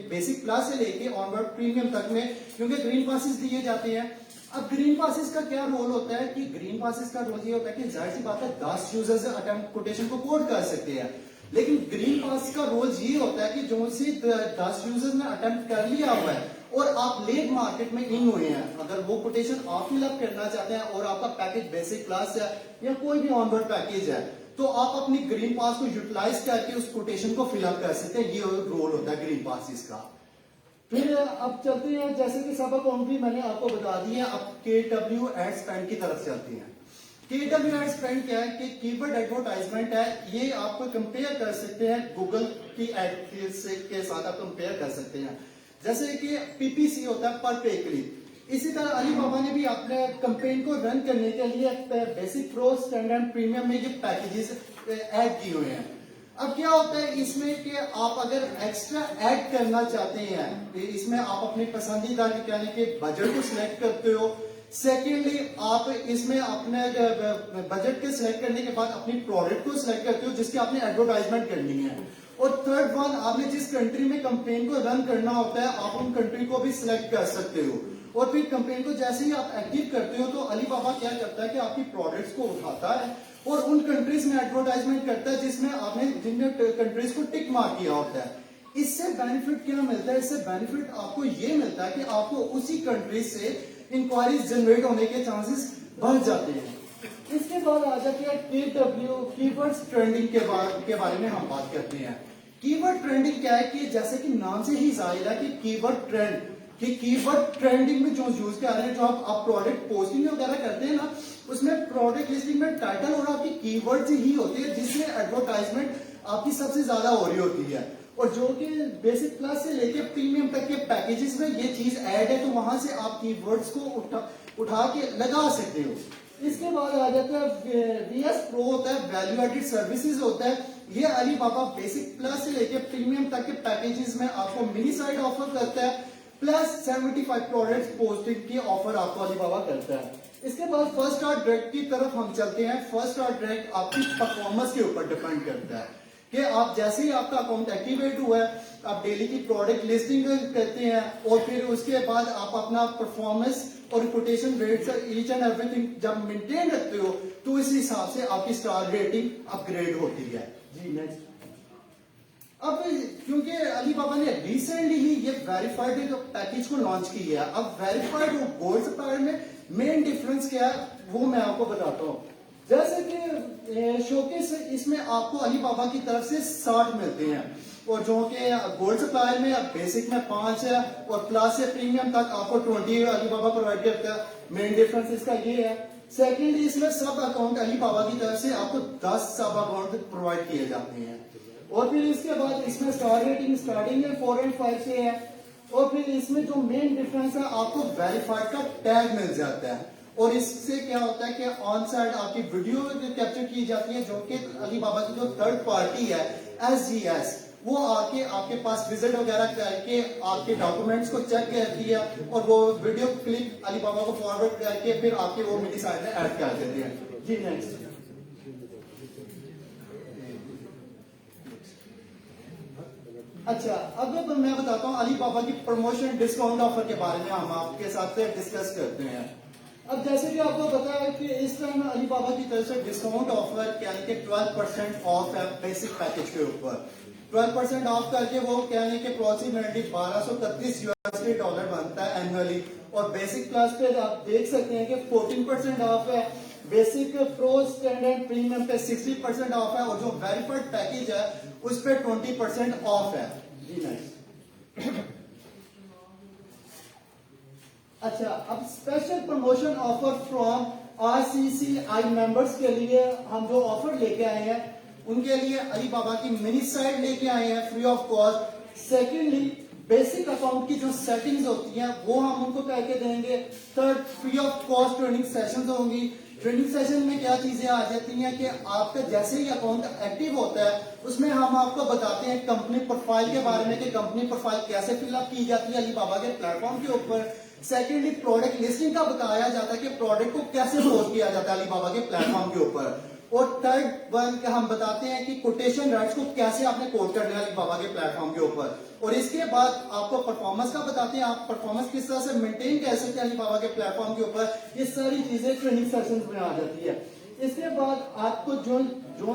बेसिक क्लास से लेके ऑनवर्ड प्रीमियम तक में क्योंकि ग्रीन पासेस दिए जाते हैं। अब ग्रीन पासेस का क्या रोल होता है कि ग्रीन पासेस का रोल ये होता है कि जाहिर सी बात है 10 यूजर्स अटेम्प्ट कोटेशन को कोड कर सकते हैं, लेकिन ग्रीन पास का रोल ये होता है कि जो सी 10 यूजर्स ने अटेम्प्ट कर लिया हुआ है और आप लेट मार्केट में इन हुए हैं, अगर वो कोटेशन आप फिलअप करना चाहते हैं और आपका पैकेज बेसिक क्लास है या कोई भी ऑनवर्ड पैकेज है तो आप अपनी ग्रीन पास को यूटिलाइज करके उस कोटेशन को फिलअप कर सकते हैं। ये रोल होता है ग्रीन पासिस का। फिर अब चलते हैं, जैसे कि सब अकाउंट भी मैंने आपको बता दिया, अब KW एड स्पेंड की तरफ चलते हैं। KW एड स्पेंड क्या है कि कीवर्ड एडवर्टाइजमेंट है, ये आपको कंपेयर कर सकते हैं गूगल की एड के साथ आप कंपेयर कर सकते हैं। जैसे कि PPC होता है पर पे क्लिक, इसी तरह अली बाबा ने भी अपने कैंपेन को रन करने के लिए बेसिक प्रो स्टैंडर्ड प्रीमियम में ये पैकेजेस ऐड किए हुए हैं। अब क्या होता है इसमें कि आप अगर एक्स्ट्रा ऐड करना चाहते हैं, इसमें आप अपनी पसंदीदा यानी कि बजट को सिलेक्ट करते हो। सेकेंडली आप इसमें अपने बजट के सिलेक्ट करने के बाद अपनी प्रोडक्ट को सिलेक्ट करते हो जिसकी आपने एडवर्टाइजमेंट करनी है। और थर्ड वन, आपने जिस कंट्री में कैंपेन को रन करना होता है आप उन कंट्री को भी सिलेक्ट कर सकते हो। और फिर कैंपेन को जैसे ही आप एक्टिव करते हो तो अली बाबा क्या करता है कि आपकी प्रोडक्ट्स को उठाता है और उन कंट्रीज में एडवर्टाइजमेंट करता है जिसमें आपने जिन कंट्रीज को टिक मार्क किया होता है। इससे बेनिफिट क्या मिलता है? इससे बेनिफिट आपको ये मिलता है कि आपको उसी कंट्रीज से इंक्वायरीज जनरेट होने के चांसेस बढ़ जाते हैं। इसके बाद आ जाते हैं KW कीवर्ड्स ट्रेंडिंग के बारे में हम बात करते हैं। कीवर्ड ट्रेंडिंग क्या है कि जैसे कि नाम से ही जाहिर है कि कीवर्ड ट्रेंड, कि कीवर्ड ट्रेंडिंग में जो यूज कर रहे हैं, जो आप प्रोडक्ट पोस्टिंग वगैरह करते हैं ना, उसमें प्रोडक्ट लिस्टिंग में टाइटल और आपकी कीवर्ड ही होती है जिसमें एडवर्टाइजमेंट आपकी सबसे ज्यादा हो रही होती है। और जो कि बेसिक प्लस से लेके प्रीमियम तक के पैकेजेस में ये चीज ऐड है तो वहां से आप कीवर्ड्स को उठा के लगा सकते हो। इसके बाद आ जाता है VS Pro होता है, वैल्यू एडेड सर्विसेज होता है। ये अली बाबा बेसिक प्लस से लेके प्रीमियम तक के पैकेजेस में आपको मिनी साइट ऑफर करता है, प्लस 75 प्रोडक्ट्स पोस्टिंग की ऑफर आपको अली बाबा करता है। इसके बाद फर्स्ट स्टार डायरेक्ट की तरफ हम चलते हैं। फर्स्ट स्टार डायरेक्ट आपकी परफॉर्मेंस के ऊपर डिपेंड करता है कि आप जैसे ही आपका अकाउंट एक्टिवेट हुआ है, आप डेली की प्रोडक्ट लिस्टिंग करते हैं और फिर उसके बाद आप अपना परफॉर्मेंस और reputation rate each and everything जब मेंटेन रखते हो तो इस हिसाब से आपकी स्टार रेटिंग अपग्रेड होती है। जी नेक्स्ट। अब क्योंकि अली बाबा ने रिसेंटली ही ये वेरीफाइड पैकेज को लॉन्च किया है, अब वेरीफाइड और गोल्ड सप्लायर में मेन डिफरेंस क्या है वो मैं आपको बताता हूँ। जैसे कि शोकेस, इसमें आपको अली बाबा की तरफ से 60 मिलते हैं और जो कि गोल्ड सप्लायर में बेसिक में 5 है और प्लस से प्रीमियम तक आपको 20 अली बाबा प्रोवाइड करता है। मेन डिफरेंस इसका ये है। सेकेंडली इसमें सब अकाउंट अली बाबा की तरफ से आपको 10 सब अकाउंट प्रोवाइड किए जाते हैं। और फिर इसके बाद इसमें स्टार रेटिंग स्टार्टिंग में 4 और 5 से है। और फिर इसमें जो मेन डिफरेंस है आपको वेरीफाइड का टैग मिल जाता है और इससे क्या होता है कि ऑन साइड आपकी वीडियो कैप्चर की जाती है जो कि अली बाबा की जो थर्ड पार्टी है SGS, वो आके आपके पास विजिट वगैरह करके आपके डॉक्यूमेंट्स को चेक करती है और वो वीडियो क्लिप अली बाबा को फॉरवर्ड करके फिर आपके वो मिनी साइट में ऐड कर देती है। जी नेक्स्ट। अच्छा, अब मैं बताता हूँ अली बाबा की प्रमोशन डिस्काउंट ऑफर के बारे में हम आपके साथ डिस्कस करते हैं। अब जैसे कि आपको पता है कि इस टाइम अली बाबा की तरफ से डिस्काउंट ऑफर यानी कि 12% ऑफ है बेसिक पैकेज के ऊपर। 12% ऑफ करके वो यानी कि अप्रोक्सीमेटली $1231 बनता है एनुअली। और बेसिक क्लास पे आप देख सकते हैं कि 14% ऑफ है, बेसिक प्रो स्टैंडर्ड प्रीमियम पे 60% ऑफ है और जो वेरीफाइड पैकेज है उस पे 20% ऑफ है। जी नेक्स्ट। अच्छा, अब special promotion offer from RCCI members के लिए हम जो ऑफर लेके आए हैं उनके लिए अली बाबा की मिनी साइट लेके आए हैं free of cost. Secondly basic account की जो सेटिंग्स होती हैं वो हम उनको करके देंगे। Third, free of cost training sessions होंगी। ट्रेनिंग सेशन में क्या चीजें आ जाती हैं कि आपका जैसे ही अकाउंट एक्टिव होता है उसमें हम आपको बताते हैं कंपनी प्रोफाइल के बारे में कि कंपनी प्रोफाइल कैसे फिलअप की जाती है अली बाबा के प्लेटफॉर्म के ऊपर। सेकेंडली प्रोडक्ट लिस्टिंग का बताया जाता है कि प्रोडक्ट को कैसे पोस्ट किया जाता है अली बाबा के प्लेटफॉर्म के ऊपर। और थर्ड वन हम बताते हैं कि कोटेशन राइट्स को कैसे आपने कोट करना है अली बाबा के प्लेटफॉर्म के ऊपर। और इसके बाद आपको परफॉर्मेंस का बताते हैं, आप परफॉर्मेंस किस तरह से मेंटेन कर सकते हैं अली बाबा के प्लेटफॉर्म के ऊपर। ये सारी चीजें ट्रेनिंग सेशंस में आ जाती है। इसके बाद आपको जो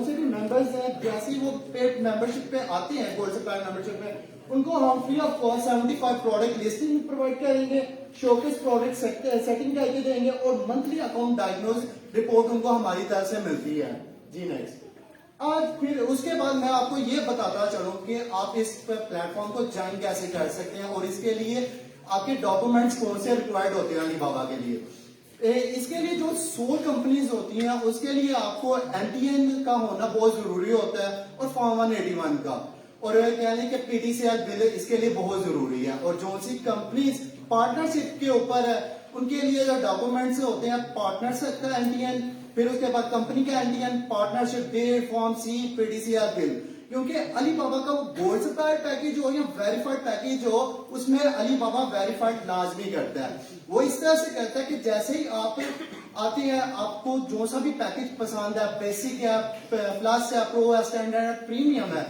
से भी मेंबर्स हैं जैसे ही वो पेड मेंबरशिप पे आते हैं गोल्ड सप्लाई मेंबरशिप में उनको हम free of cost 75 product listing provide करेंगे, शोकेस प्रोडक्ट सेटिंग करके देंगे और मंथली अकाउंट डायग्नोज रिपोर्ट उनको हमारी तरफ से मिलती है। जी नेक्स्ट। आज फिर उसके बाद मैं आपको ये बताता चलूं कि आप इस प्लेटफॉर्म को ज्वाइन कैसे कर सकते हैं और इसके लिए आपके डॉक्यूमेंट्स कौन से रिक्वायर्ड होते हैं अली बाबा के लिए। इसके लिए जो 100 कंपनीज होती हैं उसके लिए आपको MTN का होना बहुत जरूरी होता है और फॉर्म 181 का, और यानी कि PTCL बिल इसके लिए बहुत जरूरी है। और जो सी कंपनीज पार्टनरशिप के ऊपर है, उनके लिए जो डॉक्यूमेंट्स होते हैं पार्टनर्स का एनटीएन, फिर उसके बाद कंपनी का NTN, partnership date, form C, PDCR bill. क्योंकि अली बाबा का वो गोल्ड सप्लायर पैकेज हो या वेरीफाइड पैकेज हो, उसमें अली बाबा वेरीफाइड लाजमी करता है। वो इस तरह से करता है कि जैसे ही आप आते हैं, आपको जो सा भी पैकेज पसंद है, बेसिक है, प्लस है, प्रो है, स्टैंडर्ड है, प्रीमियम है,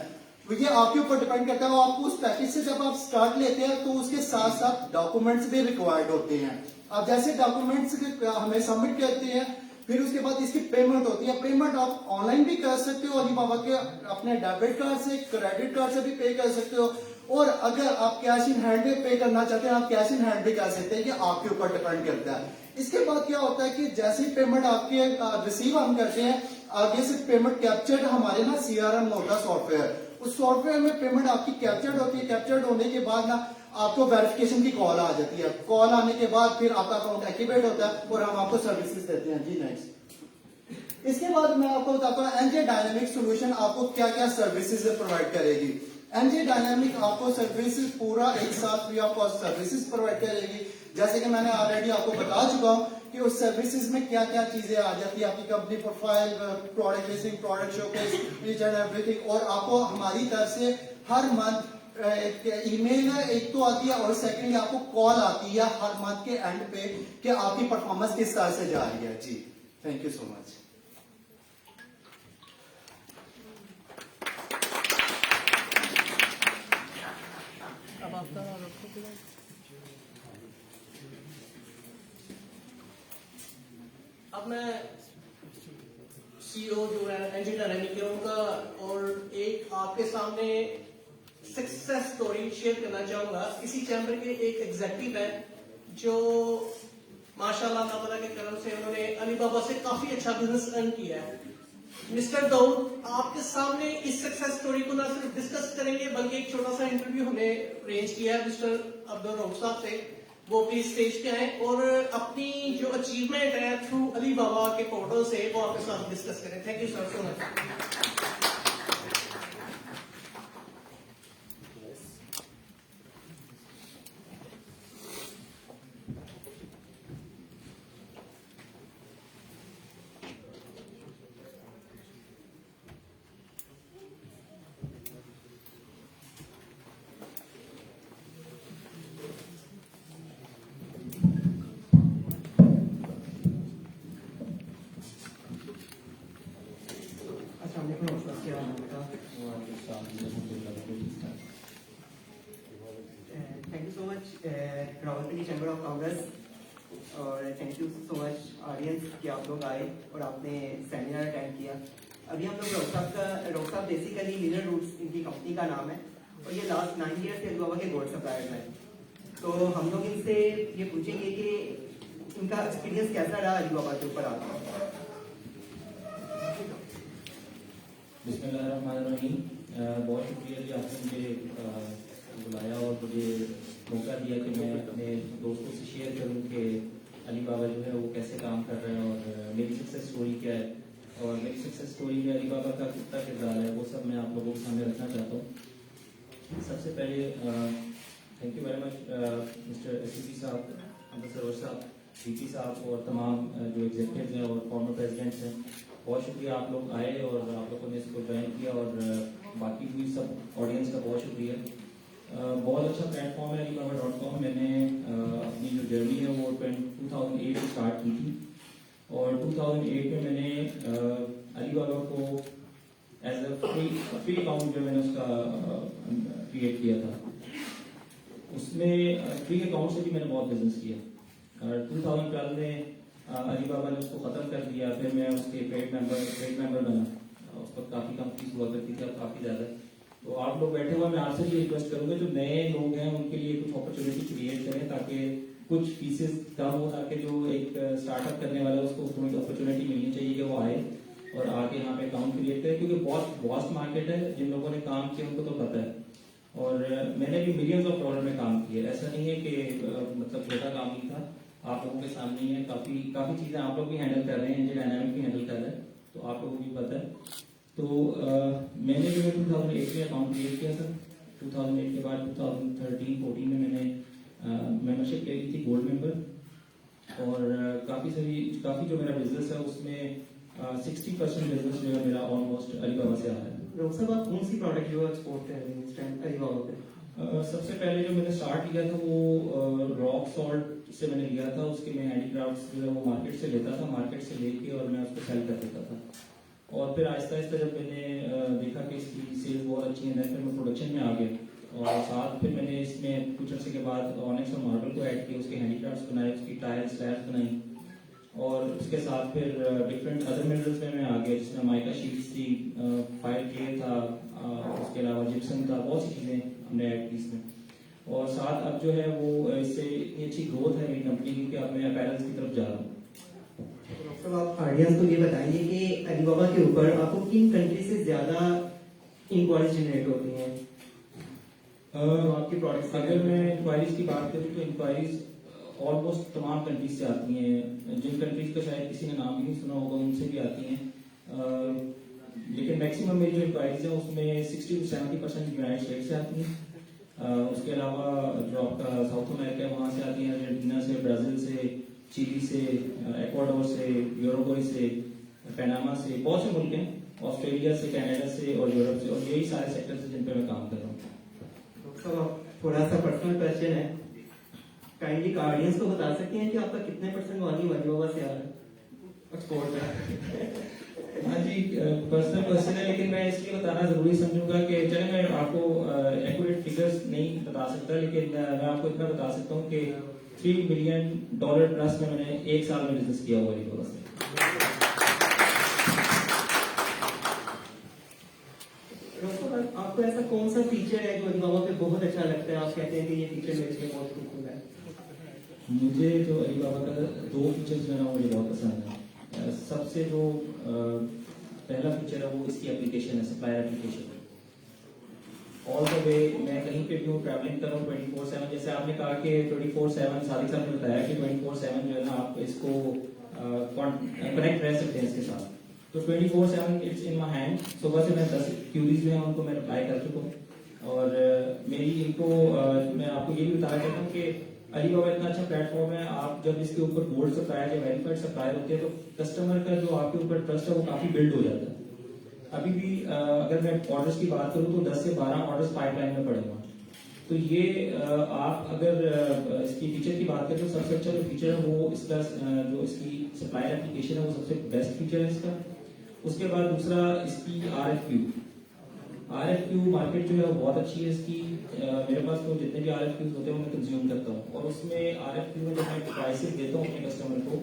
ये आपके ऊपर डिपेंड करता है। आपको उस पैकेज से जब आप स्टार्ट लेते हैं तो उसके साथ साथ डॉक्यूमेंट्स भी रिक्वायर्ड होते हैं। आप जैसे डॉक्यूमेंट्स हमें सबमिट करते हैं, फिर उसके बाद इसकी पेमेंट होती है। पेमेंट आप ऑनलाइन भी कर सकते हो, अली बाबा के अपने डेबिट कार्ड से, क्रेडिट कार्ड से भी पे कर सकते हो, और अगर आप कैश इन हैंड पे करना चाहते हैं, आप कैश इन हैंड भी कर सकते हैं, ये आपके ऊपर डिपेंड करता है। इसके बाद क्या होता है कि जैसे ही पेमेंट आपके रिसीव हम करते हैं, आगे से पेमेंट कैप्चर्ड हमारे ना CRM होता है सॉफ्टवेयर, उस सॉफ्टवेयर में पेमेंट आपकी कैप्चर्ड होती है। कैप्चर्ड होने के बाद ना आपको वेरिफिकेशन की कॉल आ जाती है। कॉल आने के बाद फिर आपका अकाउंट एक्टिवेट होता है और हम आपको सर्विसेज देते हैं। जी नेक्स्ट। इसके बाद मैं आपको बताता हूँ एनजे डायनेमिक सोल्यूशन आपको क्या क्या सर्विसेज प्रोवाइड करेगी। एनजे डायनेमिक आपको सर्विसेज पूरा एक साथ free of cost services provide करेगी। जैसे कि मैंने ऑलरेडी आपको बता चुका हूँ कि उस सर्विसेज में क्या क्या चीजें आ जाती है, आपकी company profile, product listing, product showcase, each and everything. और आपको हमारी तरफ से हर मंथ ईमेल है एक तो आती है, और सेकंडली आपको कॉल आती है हर मंथ के एंड पे कि आपकी परफॉर्मेंस किस तरह से जा रही है। जी थैंक यू सो मच। अब मैं CEO जो है एनजे डायनेमिक के उनका और एक आपके सामने सक्सेस स्टोरी शेयर करना चाहूंगा। इसी चैम्बर के एक एग्जेक्टिव है जो माशाल्लाह ताला के करम से उन्होंने अली बाबा से काफी अच्छा बिजनेस अर्न किया है। मिस्टर दाऊद आपके सामने इस सक्सेस स्टोरी को ना सिर्फ डिस्कस करेंगे बल्कि एक छोटा सा इंटरव्यू हमने अरेंज किया है मिस्टर अब्दुल रऊफ साहब से। वो प्लीज स्टेज पे आए और अपनी जो अचीवमेंट है थ्रू अली बाबा के पोर्टल से वो आपके साथ डिस्कस करें। Thank you sir so much. Thank you so much, Rawalpindi chamber of commerce, और thank you so much audience कि आप लोग आए और आपने सेमिनार अटेंड किया। अभी हम लोग रॉक साहब बेसिकली मिलर रूट्स इनकी कंपनी का नाम है और ये लास्ट 9 ईयर से अली बाबा के गोल्ड सप्लायर हैं। तो हम लोग इनसे ये पूछेंगे कि इनका एक्सपीरियंस कैसा रहा अली बाबा के ऊपर आता। बिस्मिल्लाहिर्रहमानिर्रहीम। बहुत शुक्रिया जी आपने मुझे बुलाया और मुझे मौका दिया कि मैं अपने दोस्तों से शेयर करूं कि अली बाबा जो है वो कैसे काम कर रहे हैं और मेरी सक्सेस स्टोरी क्या है और मेरी सक्सेस स्टोरी में अली बाबा का कितना किरदार है वो सब मैं आप लोगों के सामने रखना चाहता हूँ। सबसे पहले thank you very much mister SCP साहब, अब्दुल सरोज साहब, VP साहब और तमाम जो एग्जीक्यूटिव हैं और फॉर्मर प्रेसिडेंट्स हैं। बहुत शुक्रिया आप लोग आए और आप लोगों ने इसको ज्वाइन किया और बाकी भी सब ऑडियंस का बहुत शुक्रिया। बहुत अच्छा प्लेटफॉर्म है alibaba.com। मैंने अपनी जो जर्नी है वो 2008 में स्टार्ट की थी और 2008 में मैंने अली बाबा को एज अ फ्री अकाउंट जो मैंने उसका क्रिएट किया था, उसमें फ्री अकाउंट से भी मैंने बहुत बिजनेस किया। 2012 में अली बाबा ने उसको ख़त्म कर दिया, फिर मैं उसके पेड मेंबर बना। उस पर काफ़ी कंपनीज हुआ करती थी, अब काफ़ी ज़्यादा। तो आप लोग बैठे हुए मैं आपसे भी रिक्वेस्ट करूंगा जो नए लोग हैं उनके लिए कुछ अपॉर्चुनिटी क्रिएट करें ताकि कुछ पीसेस कम हो, ताकि जो एक स्टार्टअप करने वाला है उसको थोड़ी अपॉर्चुनिटी मिलनी चाहिए कि वो आए और आके यहाँ पे अकाउंट क्रिएट करें, क्योंकि बहुत वास्ट मार्केट है। जिन लोगों ने काम किया उनको तो पता है और मैंने भी मिलियंस ऑफ डॉलर में काम किया। ऐसा नहीं है कि मतलब छोटा काम नहीं था, आप लोगों के सामने ही है। काफ़ी चीज़ें आप लोग भी हैंडल कर रहे हैं, एनजे डायनेमिक भी हैंडल कर रहे हैं, तो आप लोगों को भी पता है। तो मैंने जो 2008 में अकाउंट क्रिएट किया था, 2008 के बाद 2013-14 में मैंने मेंबरशिप ले ली थी गोल्ड मेंबर, और काफ़ी जो मेरा बिजनेस है उसमें 60% बिजनेस जो है मेरा ऑलमोस्ट अलीबाबा से आ रहा है। डॉक्टर साहब, आप कौन सी प्रोडक्ट जो एक्सपोर्ट कर रहे हैं इस टाइम अलीबाबा पे? सबसे पहले जो मैंने स्टार्ट किया था वो रॉक सॉल्ट से मैंने लिया था, उसके मैं हैंडीक्राफ्ट्स जो है वो मार्केट से लेता था, मार्केट से लेके और मैं उसको सेल कर देता था। और फिर आहिस्ता आहिस्ता जब मैंने देखा कि इसकी सेल्स बहुत अच्छी है, फिर मैं प्रोडक्शन में आ गया और साथ फिर मैंने इसमें कुछ अर्से के बाद ऑनिक्स और मार्बल को ऐड किया, उसके हैंडीक्राफ्ट्स बनाए, उसकी टाइल्स स्लैब्स बनाई, और उसके साथ फिर डिफरेंट अदर मिनरल्स में मैं आ गया, जिसमें माइका शीट्स थी, फायर क्ले था, उसके अलावा जिप्सम था, बहुत सी चीज़ें हमने ऐड की इसमें। और साथ अब जो है वो इससे इतनी अच्छी ग्रोथ है मेरी कंपनी की कि अब मैं अपैरल्स की तरफ जा रहा हूँ। डॉक्टर साहब, आप ऑडियंस को ये बताएंगे कि अलीबाबा के ऊपर आपको किन कंट्री से ज़्यादा इंक्वायरीज जनरेट होती हैं? तो आपकी प्रोडक्ट्स, अगर मैं इंक्वायरीज की बात करूँ तो इंक्वायरीज ऑलमोस्ट तमाम कंट्रीज से आती हैं, जिन कंट्रीज का शायद किसी ने नाम भी नहीं सुना होगा उनसे भी आती हैं, लेकिन मैक्सिमम मेरी जो इंक्वायरीज हैं उसमें 60 to 70% यूनाइटेड स्टेट से आती हैं। उसके अलावा जो आपका साउथ अमेरिका है वहाँ से आती हैं, अर्जेंटीना से, ब्राज़ील से, चिली से, एक्वाडोर से, यूरुग्वे से, पनामा से, बहुत से मुल्क हैं, ऑस्ट्रेलिया से, कनाडा से और यूरोप से, और यही सारे सेक्टर्स हैं जिन पर मैं काम कर रहा हूँ। डॉक्टर साहब, थोड़ा सा पर्सनल क्वेश्चन है, काइंडली ऑडियंस को बता सकते हैं कि आपका कितने % वॉल्यूम अलीबाबा से आ रहा है एक्सपोर्ट में? हाँ जी, पर्सनल क्वेश्चन है, लेकिन मैं इसलिए बताना जरूरी समझूंगा कि चले मैं आपको एक्यूरेट फिगर्स नहीं बता सकता, लेकिन मैं आपको इतना बता सकता हूँ कि $3 मिलियन प्लस में मैंने एक साल में बिजनेस किया हुआ अलीबाबा से। आपको ऐसा कौन सा फीचर है जो अलीबाबा पे बहुत अच्छा लगता है, आप कहते हैं कि ये फीचर मेरे लिए बहुत खूब है? मुझे जो अलीबाबा का 2 फीचर्स जो है ना मुझे बहुत पसंद है। सबसे जो पहला फीचर है वो इसकी एप्लीकेशन है, सप्लायर एप्लीकेशन। ऑल द वे मैं कहीं पे भी हूँ, ट्रैवलिंग कर रहा हूँ 24/7, जैसे आपने कहा कि 24/7, सादिक साहब ने बताया कि 24/7 जो है ना आप इसको कनेक्ट रह सकते हैं इसके साथ, तो 24/7 इट्स इन माई हैंड। सुबह से मैं 10 क्यूरीज जो है उनको मैं रिप्लाई कर चुका हूँ, और मेरी इनको मैं आपको ये भी बताना चाहता हूँ कि अलीबाबा इतना अच्छा प्लेटफॉर्म है, आप जब इसके ऊपर गोल्ड सप्लायर या वेरीफाइड सप्लायर होते हैं तो कस्टमर का जो आपके ऊपर ट्रस्ट है वो काफी बिल्ड हो जाता है। अभी भी अगर मैं ऑर्डर्स की बात करूं तो 10 से 12 ऑर्डर्स पाइपलाइन में पड़े हुए हैं, तो ये आप अगर इसकी फीचर की बात करें तो सबसे अच्छा जो फीचर है वो इसका जो इसकी सप्लायर एप्लीकेशन है वो सबसे बेस्ट फीचर है इसका। उसके बाद दूसरा इसकी RFQ मार्केट जो है वो बहुत अच्छी है इसकी। मेरे पास तो जितने भी RFQs होते हैं वो मैं कंज्यूम करता हूँ, और उसमें RFQ में जब मैं प्राइसेस देता हूँ अपने कस्टमर को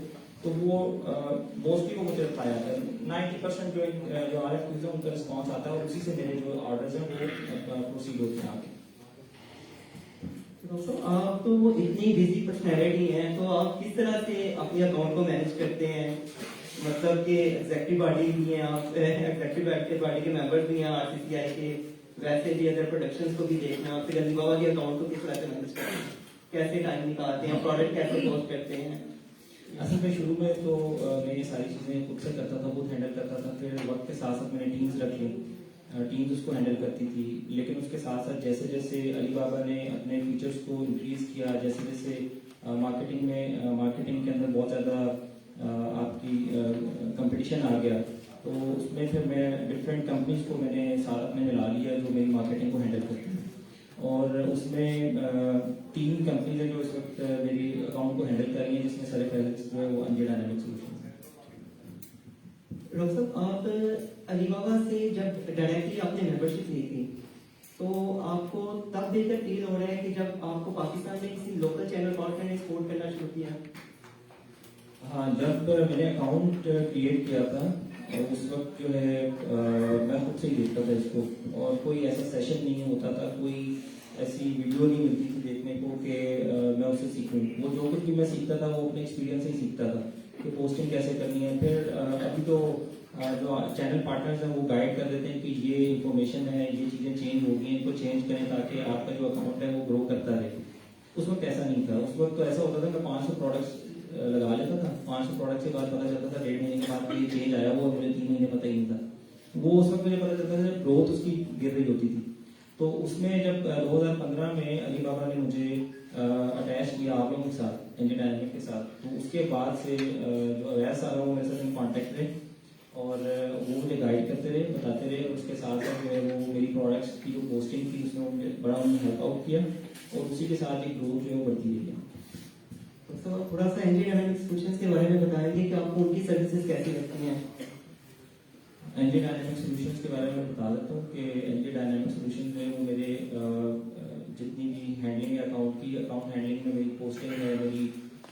तो वो मोस्टली वो मुझे रिप्लाई आता है। 90% जो RFQs है उनका रिस्पॉन्स आता है, और उसी से मेरे जो ऑर्डर्स हैं वो प्रोसीड होते हैं आगे। दोस्तों, आप तो वो इतनी बिजी पर्सनैलिटी हैं, तो आप किस तरह से अपने अकाउंट को मैनेज करते हैं? मतलब कि एग्जेक्टिव बॉडी भी हैं आप, एग्जेक्टिव बॉडी के मेंबर्स भी हैं RCCI के, वैसे भी अदर प्रोडक्शंस को भी देखना, फिर अलीबाबा के अकाउंट को किस तरह से मैनेज करते हैं, कैसे टाइम निकालते हैं, प्रोडक्ट कैसे पोस्ट करते हैं? असल में शुरू में तो मैं ये सारी चीज़ें खुद से करता था, खुद हैंडल करता था, फिर वक्त के साथ साथ मैंने टीम्स रख ली, टीम्स उसको हैंडल करती थी, लेकिन उसके साथ साथ जैसे जैसे अलीबाबा ने अपने फीचर्स को इंक्रीज किया, जैसे जैसे मार्केटिंग के अंदर बहुत ज़्यादा आपकी कंपटीशन आ गया, तो उसमें फिर मैं डिफरेंट कंपनीज को मैंने साथ अपने मिला लिया जो मेरी मार्केटिंग को हैंडल करती हैं, और उसमें 3 कंपनीज हैं जो इस वक्त मेरी अकाउंट को हैंडल कर रही हैं, जिसमें सारे पहले जो है वो अंजे डायनामिक सॉल्यूशंस हैं। डॉक्टर साहब, आप अलीबाबा से जब डायरेक्टली आपने मेंबरशिप ली थी तो आपको तब देखकर फील हो रहा है कि जब आपको पाकिस्तान में किसी लोकल चैनल पार्टनर ने सपोर्ट करना शुरू किया? हाँ, जब मैंने अकाउंट क्रिएट किया था उस वक्त जो है मैं खुद से ही देखता था इसको, और कोई ऐसा सेशन नहीं होता था, कोई ऐसी वीडियो नहीं मिलती थी देखने को कि मैं उससे सीखूं। वो जो कुछ भी मैं सीखता था वो अपने एक्सपीरियंस से ही सीखता था कि पोस्टिंग कैसे करनी है। फिर अभी तो जो चैनल पार्टनर्स हैं वो गाइड कर देते हैं कि ये इंफॉर्मेशन है, ये चीज़ें चेंज हो गई हैं, इनको चेंज करें ताकि आपका जो अकाउंट है वो ग्रो करता रहे। उस वक्त ऐसा नहीं था, उस वक्त तो ऐसा होता था मैं 500 प्रोडक्ट्स लगा लेता था, 500 प्रोडक्ट के बाद पता चलता था 1.5 महीने के बाद ये चेंज आया, वो मुझे 3 महीने पता ही नहीं था। वो उस वक्त मुझे पता चलता था ग्रोथ उसकी गिर रही होती थी। तो उसमें जब 2015 में अली बाबा ने मुझे अटैच किया आप लोगों के साथ, एनजे डायनेमिक के साथ, तो उसके बाद से जो अवैस साहब वो मेरे साथ इन कॉन्टेक्ट रहे और वो मुझे गाइड करते रहे, बताते रहे, और उसके साथ साथ जो है वो मेरी प्रोडक्ट्स की जो पोस्टिंग थी उसमें मुझे बड़ा उन्होंने हेल्प आउट किया, और उसी के साथ एक ग्रुप जो है वो बढ़ती रही। तो थोड़ा सा एनजे डायनेमिक सॉल्यूशंस के बारे में बताएंगे कि आपको उनकी सर्विसेज कैसी लगती हैं? एनजे डायनेमिक सॉल्यूशंस के बारे में बता देता हूँ कि एनजे डायनेमिक सॉल्यूशंस जो है वो मेरे जितनी भी हैंडलिंग है अकाउंट हैंडलिंग में मेरी पोस्टिंग है, मेरी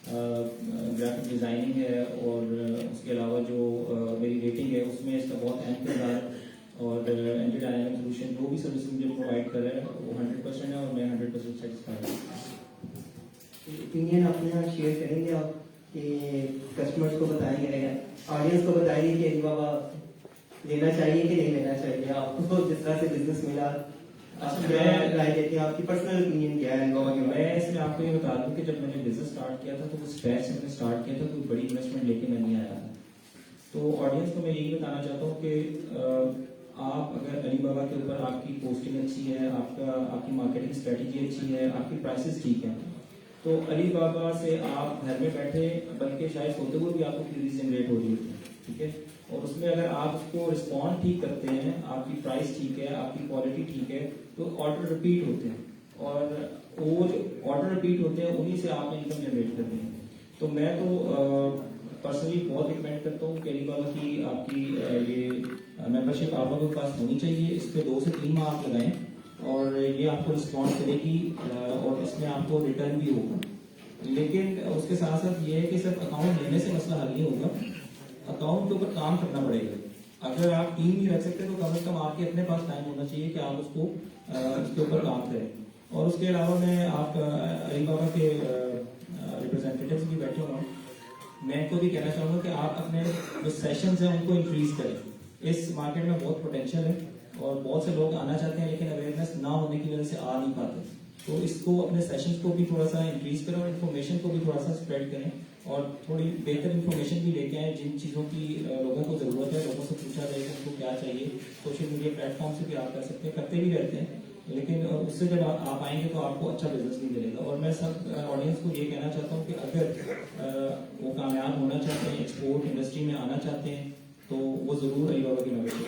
ग्राफिक डिजाइनिंग है, और उसके अलावा जो मेरी रेटिंग है उसमें इसका बहुत अहम किरदार है। और एनजे डायनेमिक सॉल्यूशन जो भी सर्विस मुझे प्रोवाइड कर रहा है वो 100% है, और मैं 100% सेटिस्फाइड हूँ। ओपिनियन अपने यहाँ शेयर करेंगे आप कि कस्टमर्स को बताएंगे, ऑडियंस को बताएंगे कि अली बाबा लेना चाहिए कि नहीं लेना चाहिए? आपको जिस तरह से बिजनेस मिला, मैं राय देती हूँ, आपकी पर्सनल ओपिनियन क्या है अली बाबा के बारे में? मैं इसमें आपको ये बता दूं कि जब मैंने बिजनेस स्टार्ट किया था तो वो स्क्रैच से मैंने स्टार्ट किया था, कोई बड़ी इन्वेस्टमेंट लेके मैं नहीं आया था। तो ऑडियंस को मैं यही बताना चाहता हूँ कि आप अगर अली बाबा के ऊपर आपकी पोस्टिंग अच्छी है, आपकी मार्केटिंग स्ट्रेटेजी अच्छी है, आपकी प्राइसेस ठीक है, तो अली बाबा से आप घर में बैठे, बल्कि शायद सोते हुए भी आपको क्यूरीज जनरेट हो रही होती है, ठीक है, और उसमें अगर आप उसको रिस्पॉन्ड ठीक करते हैं, आपकी प्राइस ठीक है, आपकी क्वालिटी ठीक है, तो ऑर्डर रिपीट होते हैं, और वो जो ऑर्डर रिपीट होते हैं उन्हीं से आप इनकम जनरेट करते हैं। तो मैं तो पर्सनली बहुत रिकमेंड करता हूँ कि अली बाबा की आपकी ये मेंबरशिप आप लोगों के पास होनी चाहिए। इस पर 2 से 3 माह आप लगाएं, और ये आपको रिस्पॉन्ड करेगी, और इसमें आपको रिटर्न भी होगा। लेकिन उसके साथ साथ ये है कि सिर्फ अकाउंट लेने से मसला हल नहीं होगा, अकाउंट के ऊपर काम करना पड़ेगा। अगर आप टीम नहीं रख सकते तो कम से कम आपके अपने पास टाइम होना चाहिए कि आप उसको उसके ऊपर काम करें। और उसके अलावा मैं आप अली बाबा के रिप्रेजेंटेटिव्स भी बैठे हुए हैं, मैं इनको भी कहना चाहूँगा कि आप अपने जो सेशंस हैं उनको इंक्रीज करें। इस मार्केट में बहुत पोटेंशियल है और बहुत से लोग आना चाहते हैं, लेकिन अवेयरनेस ना होने की वजह से आ नहीं पाते। तो इसको अपने सेशंस को भी थोड़ा सा इंक्रीज करें और इन्फॉर्मेशन को भी थोड़ा सा स्प्रेड करें, और थोड़ी बेहतर इन्फॉर्मेशन भी लेके आए जिन चीज़ों की लोगों को ज़रूरत है, लोगों से पूछा जाए कि उनको क्या चाहिए। सोशल मीडिया प्लेटफॉर्म से भी आप कर सकते हैं, करते भी रहते हैं, लेकिन उससे जब आप आएंगे तो आपको अच्छा बिजनेस भी मिलेगा। और मैं सब ऑडियंस को ये कहना चाहता हूँ कि अगर वो कामयाब होना चाहते हैं, एक्सपोर्ट इंडस्ट्री में आना चाहते हैं, तो वो ज़रूर अली बाबा की मेंबरशिप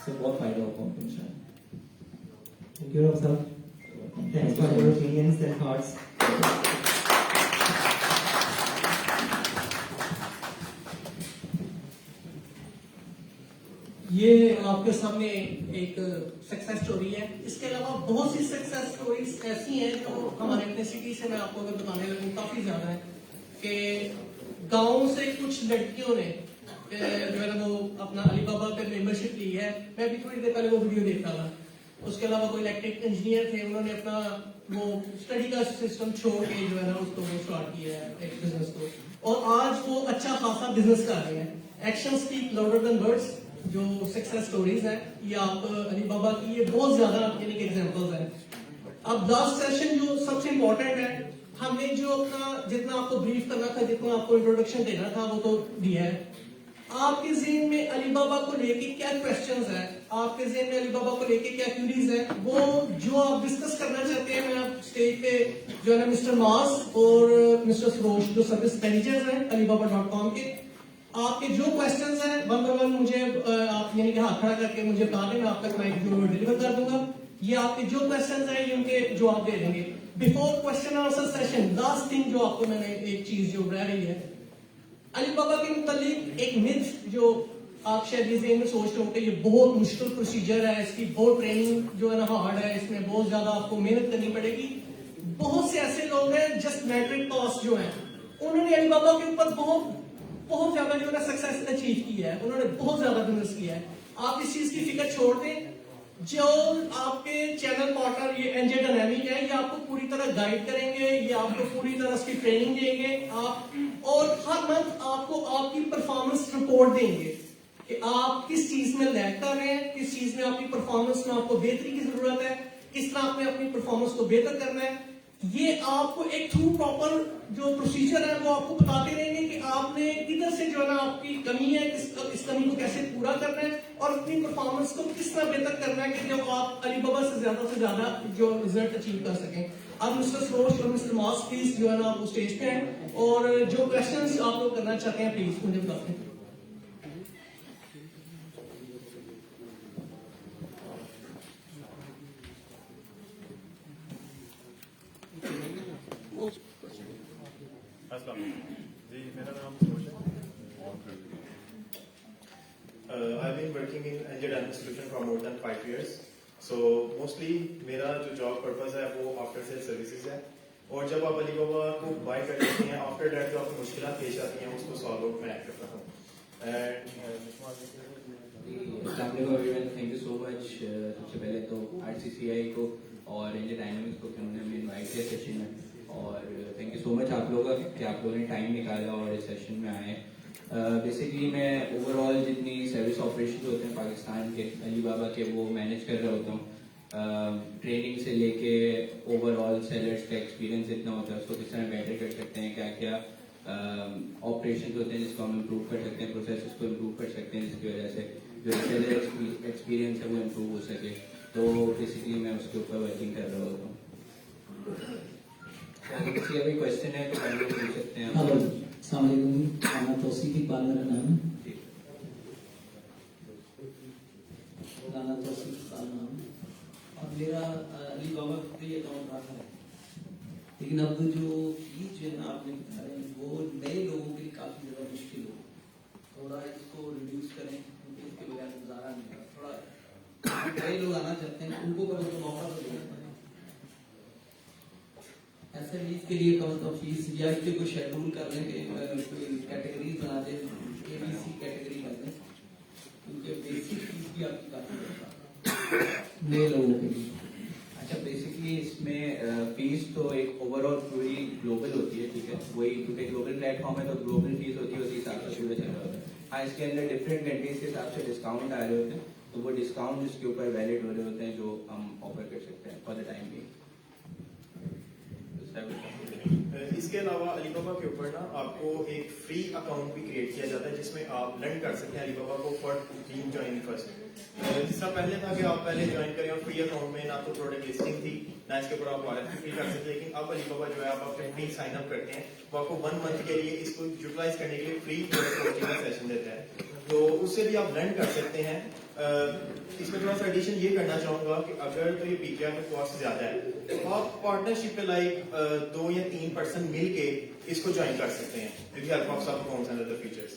से बहुत फायदा होगा उनको इंशाल्लाह। थैंक यू साहब, thanks for your opinions and thoughts. ये आपके सामने एक सक्सेस स्टोरी है। इसके अलावा बहुत सी सक्सेस स्टोरीज ऐसी हैं जो हमारे अपने सिटी से मैं आपको अगर बताने लगूँ काफी ज्यादा है, कि गांव से कुछ लड़कियों ने जो है ना वो अपना अली बाबा पे मेंबरशिप ली है। मैं भी थोड़ी देर पहले वो वीडियो देख रहा था। उसके अलावा कोई इलेक्ट्रिक इंजीनियर थे, उन्होंने अपना वो स्टडी का सिस्टम छोड़ के जो है ना उसको वो स्टार्ट किया है एक बिजनेस को, और आज वो अच्छा खासा बिजनेस कर रहे हैं। Action speak louder than words जो सक्सेस स्टोरीज है, ये आप अली बाबा की ये बहुत ज्यादा यूनिक एग्जांपल्स हैं। अब लास्ट सेशन जो सबसे इम्पोर्टेंट है, हमने जो अपना जितना आपको ब्रीफ करना था, जितना आपको इंट्रोडक्शन देना था वो तो दिया है। आपके ज़हन में अली बाबा को लेके क्या क्वेश्चंस है, आपके ज़हन में अली बाबा को लेके क्या क्यूरीज है, वो जो आप डिस्कस करना चाहते हैं, मैं आप स्टेज पे जो है ना मिस्टर मास और मिस्टर सरोज जो सर्विस मैनेजर्स हैं alibaba.com के, आपके जो क्वेश्चंस हैं वन बाय वन मुझे आप यानी कि हाथ खड़ा करके मुझे बता दें, मैं आप तक माइक जो डिलीवर कर दूंगा। ये आपके जो क्वेश्चंस हैं ये उनके जवाब दे देंगे। Before question answer session last thing जो आपको मैंने एक चीज जो रह रही है अली बाबा के मुतालिक एक मिथ जो आप शायद ये ज़हन में सोचते हो कि ये बहुत मुश्किल प्रोसीजर है, इसकी बहुत ट्रेनिंग जो है ना हार्ड है, इसमें बहुत ज्यादा आपको मेहनत करनी पड़ेगी। बहुत से ऐसे लोग हैं जस्ट मैट्रिक पास जो है, उन्होंने अली बाबा के ऊपर बहुत ज्यादा जो है ना सक्सेस अचीव की है, उन्होंने बहुत ज्यादा बिजनेस किया है। आप इस चीज की फिक्र छोड़ दें। जो आपके चैनल पार्टनर ये एनजे डायनेमिक है, ये आपको पूरी तरह गाइड करेंगे, ये आपको पूरी तरह उसकी ट्रेनिंग देंगे आप, और हर मंथ आपको आपकी परफॉर्मेंस रिपोर्ट देंगे कि आप किस चीज में लैग कर रहे हैं, किस चीज में आपकी परफॉर्मेंस में आपको बेहतरी की जरूरत है, किस तरह आपने अपनी परफॉर्मेंस को बेहतर करना है। ये आपको एक थ्रू प्रॉपर जो प्रोसीजर है वो आपको बताते रहेंगे कि आपने किधर से जो है ना आपकी कमी है, इस कमी को कैसे पूरा करना है, और अपनी परफॉर्मेंस को किस तरह बेहतर करना है कि जो आप अलीबाबा से ज्यादा जो रिजल्ट अचीव कर सकें। अब मिस्टर सरोज और मिस्टर मॉस प्लीज जो है ना वो स्टेज पे हैं और जो क्वेश्चंस आप लोग करना चाहते हैं प्लीज मुझे बता दें। जी मेरा नाम सरोज है। I've been working in Angel Dynamics Solution for more than 5 years. So mostly मेरा जो जॉब पर्पस है वो आफ्टर सेल सर्विसेज है और जब आप अलीबाबा को बाय कर लेते हैं आफ्टर दैट जो आपको मुश्किलें पेश आती हैं उसको सॉल्व आउट मैं करता हूँ। Thank you so much. सबसे पहले तो RCCI को और एंजल डायनामिक्स को उन्होंने हमें इनवाइट किया सेशन में और थैंक यू सो मच आप लोगों का कि आप लोगों ने टाइम निकाला और इस सेशन में आए। बेसिकली मैं ओवरऑल जितनी सर्विस ऑपरेशन होते हैं पाकिस्तान के अलीबाबा के वो मैनेज कर रहा होता हूँ। ट्रेनिंग से लेके ओवरऑल सेलर्स का एक्सपीरियंस इतना होता है उसको किस तरह बेटर कर सकते हैं, क्या क्या ऑपरेशन होते हैं जिसको हम इम्प्रूव कर सकते हैं, प्रोसेस को इम्प्रूव कर सकते हैं जिसकी वजह से जो सेलर एक्सपीरियंस है वो इम्प्रूव हो सके। तो बेसिकली मैं उसके ऊपर वर्किंग कर रहा होता हूँ। किसी का भी क्वेश्चन है तो हम लोग पूछ सकते हैं। हेलो खाना तौसीफ इकबाल मेरा नाम है। राना तौसीफ इकबाल नाम है और मेरा अलीबाबा पे अकाउंट रहा है, लेकिन अब जो फीस जो है ना आपने बता रहे हैं वो नए लोगों के लिए काफ़ी ज़्यादा मुश्किल हो, थोड़ा इसको रिड्यूस करें क्योंकि इसके बगैर गुजारा नहीं होगा। थोड़ा नए लोग आना चाहते हैं उनको कम से कम मौका तो देना है। SMEs के लिए कम से कम फीस या इसके कोई शेड्यूल कर लें कि कोई कैटेगरीज बना दें, ABC कैटेगरी कर दें क्योंकि बेसिक फीस भी आपकी काफ़ी नए लोगों के लिए। अच्छा बेसिकली इसमें फीस तो एक ओवरऑल पूरी ग्लोबल होती है, ठीक है, वही क्योंकि ग्लोबल प्लेटफॉर्म है तो ग्लोबल फीस होती है उसी हिसाब से पूरा चल रहा होता है। हाँ इसके अंदर डिफरेंट कंट्रीज के हिसाब से डिस्काउंट आ रहे होते हैं तो वो डिस्काउंट इसके ऊपर वैलिड हो रहे होते हैं जो हम ऑफर कर सकते हैं फॉर द टाइम भी। इसके अलावा अलीबाबा के ऊपर ना आपको एक फ्री अकाउंट भी क्रिएट किया जाता है जिसमें आप लर्न कर सकते हैं अलीबाबा को फॉर बीइंग जॉइनिंग फर्स्ट। जिसका पहले था कि आप पहले ज्वाइन करें और फ्री अकाउंट में ना तो प्रोडक्ट लिस्टिंग थी ना इसके ऊपर आप वॉलेट फ्री कर सकते, लेकिन अब अलीबाबा जो है आप फ्री साइन अप करते हैं वो आपको 1 मंथ के लिए इसको यूटिलाइज करने के लिए फ्री कोचिंग का सेशन देता है तो उससे भी आप लर्न कर सकते हैं। इसमें थोड़ा सा एडिशन ये करना चाहूंगा कि अगर तो ये पीकेआर का कॉस्ट ज्यादा है तो आप पार्टनरशिप पे लाइक 2 या 3 पर्सन मिल के इसको ज्वाइन कर सकते हैं विद द हेल्प ऑफ सब फोन्स एंड अदर फीचर्स।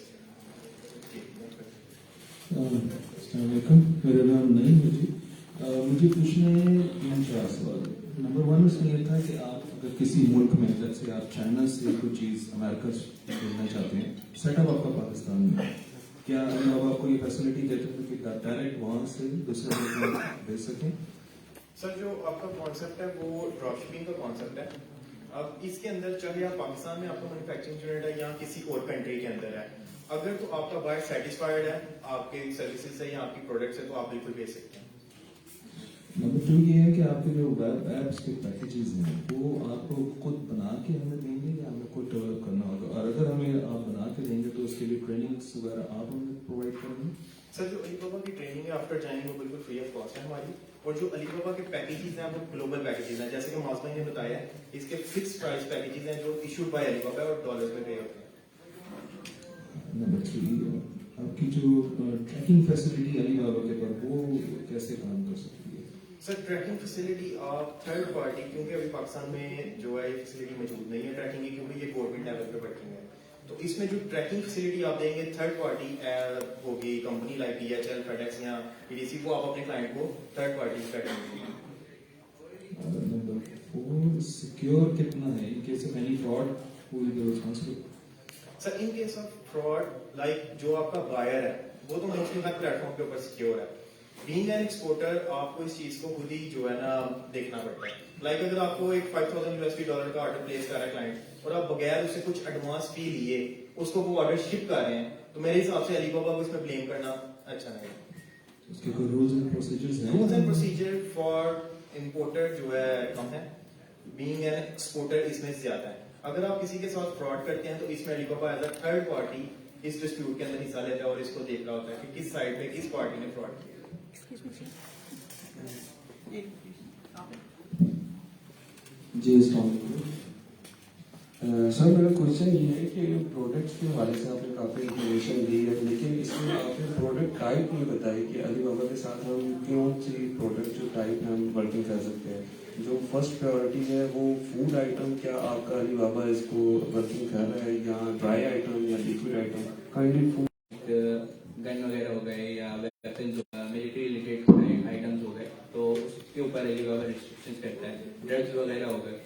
मेरा नाम नहीं है जी। मुझे पूछने 3-4 सवाल। नंबर 1 उसमें यह था कि आप अगर किसी मुल्क में जैसे आप चाइना से कोई चीज़ अमेरिका से भेजना चाहते हैं, सेटअप आपका पाकिस्तान में, क्या अलीबाबा आपको ये फैसिलिटी देते हैं कि डायरेक्ट वहाँ से दूसरे मुल्क में भेज सकें? सर जो आपका कॉन्सेप्ट है वो ड्रॉपशिपिंग का कॉन्सेप्ट है। अब इसके अंदर चाहे आप पाकिस्तान में आपका मैन्युफैक्चरिंग यूनिट है या किसी और कंट्री के अंदर है, अगर तो आपका बायर सेटिस्फाइड है आपके सर्विसेज से या आपकी प्रोडक्ट से तो आप बिल्कुल भेज सकते हैं। नंबर 2 ये है कि आपके जो वेब एप्स के पैकेजेस हैं वो आपको खुद बना के हमें देंगे या हमें कोई डेवलप करना होगा, और अगर हमें आप बना के देंगे तो उसके लिए ट्रेनिंग्स वगैरह आप हमें प्रोवाइड करेंगे? सर जो अलीबाबा की ट्रेनिंग है आफ्टर ज्वाइनिंग वो बिल्कुल फ्री ऑफ कॉस्ट है हमारी, और जो अलीबाबा के पैकेजेस हैं वो ग्लोबल पैकेजेस हैं जैसे कि मास भाई ने बताया इसके फिक्स प्राइस पैकेजेस हैं जो इशूड बाय अलीबाबा और डॉलर्स में पे होते हैं। नंबर 3 आपकी जो ट्रैकिंग फैसिलिटी अलीबाबा के पर वो कैसे काम कर सकती है? सर ट्रैकिंग फैसिलिटी आप थर्ड पार्टी, क्योंकि अभी पाकिस्तान में जो है फैसिलिटी मौजूद नहीं है ट्रैकिंग की क्योंकि ये गवर्नमेंट लेवल पे वर्किंग है, तो इसमें जो ट्रैकिंग फैसिलिटी आप देंगे थर्ड पार्टी होगी कंपनी लाइक DHL, FedEx या EDC, वो आप अपने क्लाइंट को third party tracking. Number 4 secure कितना है in case of any fraud who will be responsible? Sir in case of fraud like जो आपका बायर है वो तो मोस्टली हर प्लेटफॉर्म के ऊपर सिक्योर है। बीइंग एन एक्सपोर्टर आपको इस चीज को खुद ही जो है ना देखना पड़ता है। लाइक अगर आपको एक $5,000 का ऑर्डर प्लेस कर रहा है क्लाइंट और आप बगैर उससे कुछ एडवांस फी लिए उसको वो ऑर्डर शिप कर रहे हैं तो मेरे हिसाब से अलीबाबा को इसमें ब्लेम करना अच्छा नहीं है। उसके कोई रूल्स एंड प्रोसीजर्स हैं? Rules and procedure for importer जो है कम है, बीइंग एन एक्सपोर्टर इसमें ज्यादा है। अगर आप किसी के साथ फ्रॉड करते हैं तो इसमें Alibaba as a third party इस डिस्प्यूट के अंदर हिस्सा लेता है और इसको देख रहा होता है कि किस साइड पे किस पार्टी ने फ्रॉड किया। जी सर, मेरा क्वेश्चन ये है कि प्रोडक्ट्स के हवाले से आपने काफ़ी इंफॉर्मेशन दी है, लेकिन इसमें आपने प्रोडक्ट टाइप नहीं बताई कि अलीबाबा के साथ हम क्यों सी प्रोडक्ट जो टाइप है हम वर्किंग कर सकते हैं। जो फर्स्ट प्रायोरिटी है वो फूड आइटम, क्या आपका अलीबाबा इसको वर्किंग कर रहा है, या ड्राई आइटम या liquid item? Kindly food gun वगैरह हो गए या वेपन्स मिलिट्री रिलेटेड आइटम्स हो गए, तो उसके ऊपर अलीबाबा रिस्ट्रिक्शंस करता है। ड्रग्स वगैरह हो गए।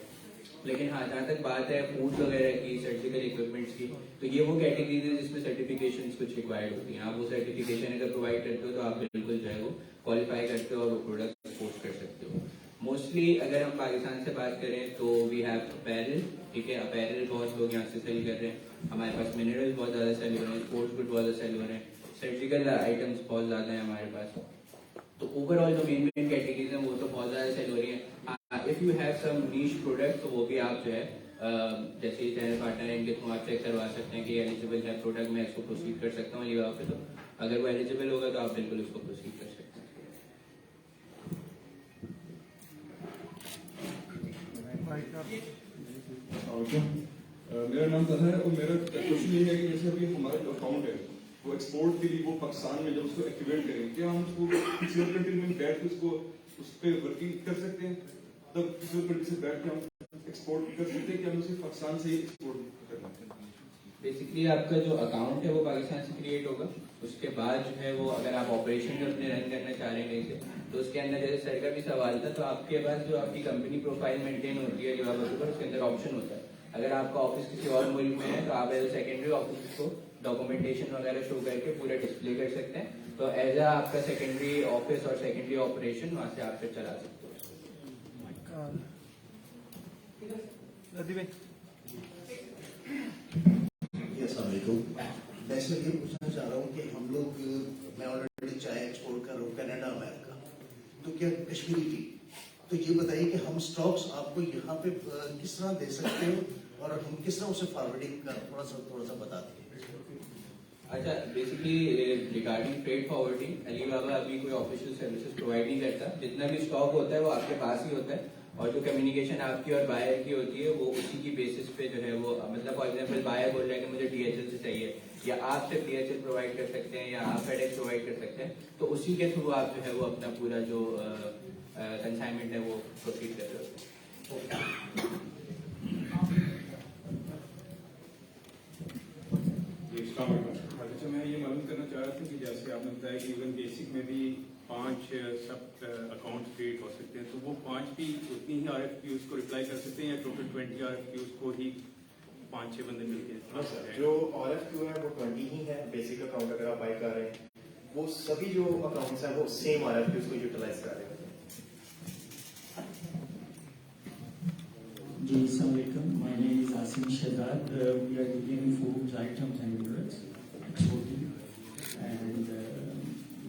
लेकिन हाँ, जहाँ तक बात है फूड वगैरह की, सर्जिकल इक्विपमेंट्स की, तो ये वो कैटेगरीज है जिसमें सर्टिफिकेशन कुछ रिक्वायर्ड होती हैं। आप वो सर्टिफिकेशन अगर प्रोवाइड करते हो तो आप बिल्कुल जो है वो क्वालिफाई करते हो और वो प्रोडक्ट एक्सपोर्ट कर सकते हो। मोस्टली अगर हम पाकिस्तान से बात करें तो वी हैव अपैरल, ठीक है, अपैरल बहुत लोग यहाँ से सेल कर रहे हैं। हमारे पास मिनरल्स बहुत ज़्यादा सेल हो रहे हैं, स्पोर्ट्स गुड बहुत ज़्यादा सेल हो रहे हैं, सर्जिकल आइटम्स बहुत ज़्यादा हैं हमारे पास। तो ओवरऑल जो मेन कैटेगरीज हैं वो तो बहुत ज़्यादा सेल हो रही हैं। If you have some niche product तो वो भी आप जो है जैसे ही चैनल पार्टनर है इनके थ्रू आप चेक करवा सकते हैं कि एलिजिबल है प्रोडक्ट, मैं इसको प्रोसीड कर सकता हूँ अलीबाबा पे। तो अगर वो एलिजिबल होगा तो आप बिल्कुल उसको प्रोसीड कर सकते हैं। मेरा नाम तहा है और मेरा क्वेश्चन ये है कि जैसे अभी हमारा जो अकाउंट है वो एक्सपोर्ट के लिए वो पाकिस्तान में जब उसको एक्टिवेट करें, क्या हम उसको किसी और कंट्री में बैठ के उसको उस पर वर्किंग कर सकते हैं? तब किसी और कंट्री से बैठ के हम एक्सपोर्ट कर सकते हैं कि हम उसे पाकिस्तान से ही एक्सपोर्ट करना है? बेसिकली आपका जो अकाउंट है वो पाकिस्तान से क्रिएट होगा। उसके बाद जो है वो अगर आप ऑपरेशन जो अपने रन करना चाह रहे हैं कहीं से, तो उसके अंदर जैसे सर का भी सवाल था, तो आपके पास जो आपकी कंपनी प्रोफाइल मेंटेन होती है अलीबाबा के ऊपर, उसके अंदर ऑप्शन होता है। अगर आपका ऑफिस किसी और मुल्क में है तो आप एज ए सेकेंडरी ऑफिस को डॉक्यूमेंटेशन वगैरह शो करके पूरा डिस्प्ले कर सकते हैं। तो एज ए आपका सेकेंडरी ऑफिस और सेकेंडरी ऑपरेशन वहां से आप फिर चला सकते हो। मैं इसमें ये पूछना चाह रहा हूँ कि हम लोग, मैं ऑलरेडी चाय एक्सपोर्ट कर रहा हूँ कनाडा, अमेरिका, तो क्या कश्मीरी टी, तो ये बताइए कि हम स्टॉक्स आपको यहाँ पे किस तरह दे सकते हैं और हम किस तरह उसे फॉरवर्डिंग कर, थोड़ा सा बता दें। अच्छा, basically regarding freight forwarding Alibaba अभी कोई ऑफिशियल सर्विसेज प्रोवाइड नहीं करता। जितना भी स्टॉक होता है वो आपके पास ही होता है और जो कम्युनिकेशन आपकी और बायर की होती है वो उसी की बेसिस पे जो है वो, मतलब फॉर एग्जांपल बायर बोल रहा है कि मुझे DHL से चाहिए, या आप सिर्फ DHL प्रोवाइड कर सकते हैं या आप FedEx प्रोवाइड कर सकते हैं, तो उसी के थ्रू आप जो है वो अपना पूरा जो कंसाइनमेंट है वो प्रोसीड कर रहे होते हैं। अच्छा, मैं ये मालूम करना चाह रहा था कि जैसे आपने बताया कि इवन बेसिक में भी 5 सब अकाउंट क्रिएट हो सकते हैं, तो वो 5 भी उतनी ही RFQs को रिप्लाई कर सकते हैं या टोटल 20 RFQs को ही 5-6 बंदे मिलते हैं? हाँ सर, जो RFQ है वो 20 ही है। बेसिक अकाउंट अगर आप बाय कर रहे हैं, वो सभी जो अकाउंट्स हैं वो सेम RFQs को यूटिलाइज कर रहे हैं। जी, अस्सलाम वालेकुम। My name is Asim Shehzad. We are dealing in foods, items and minerals exporting. And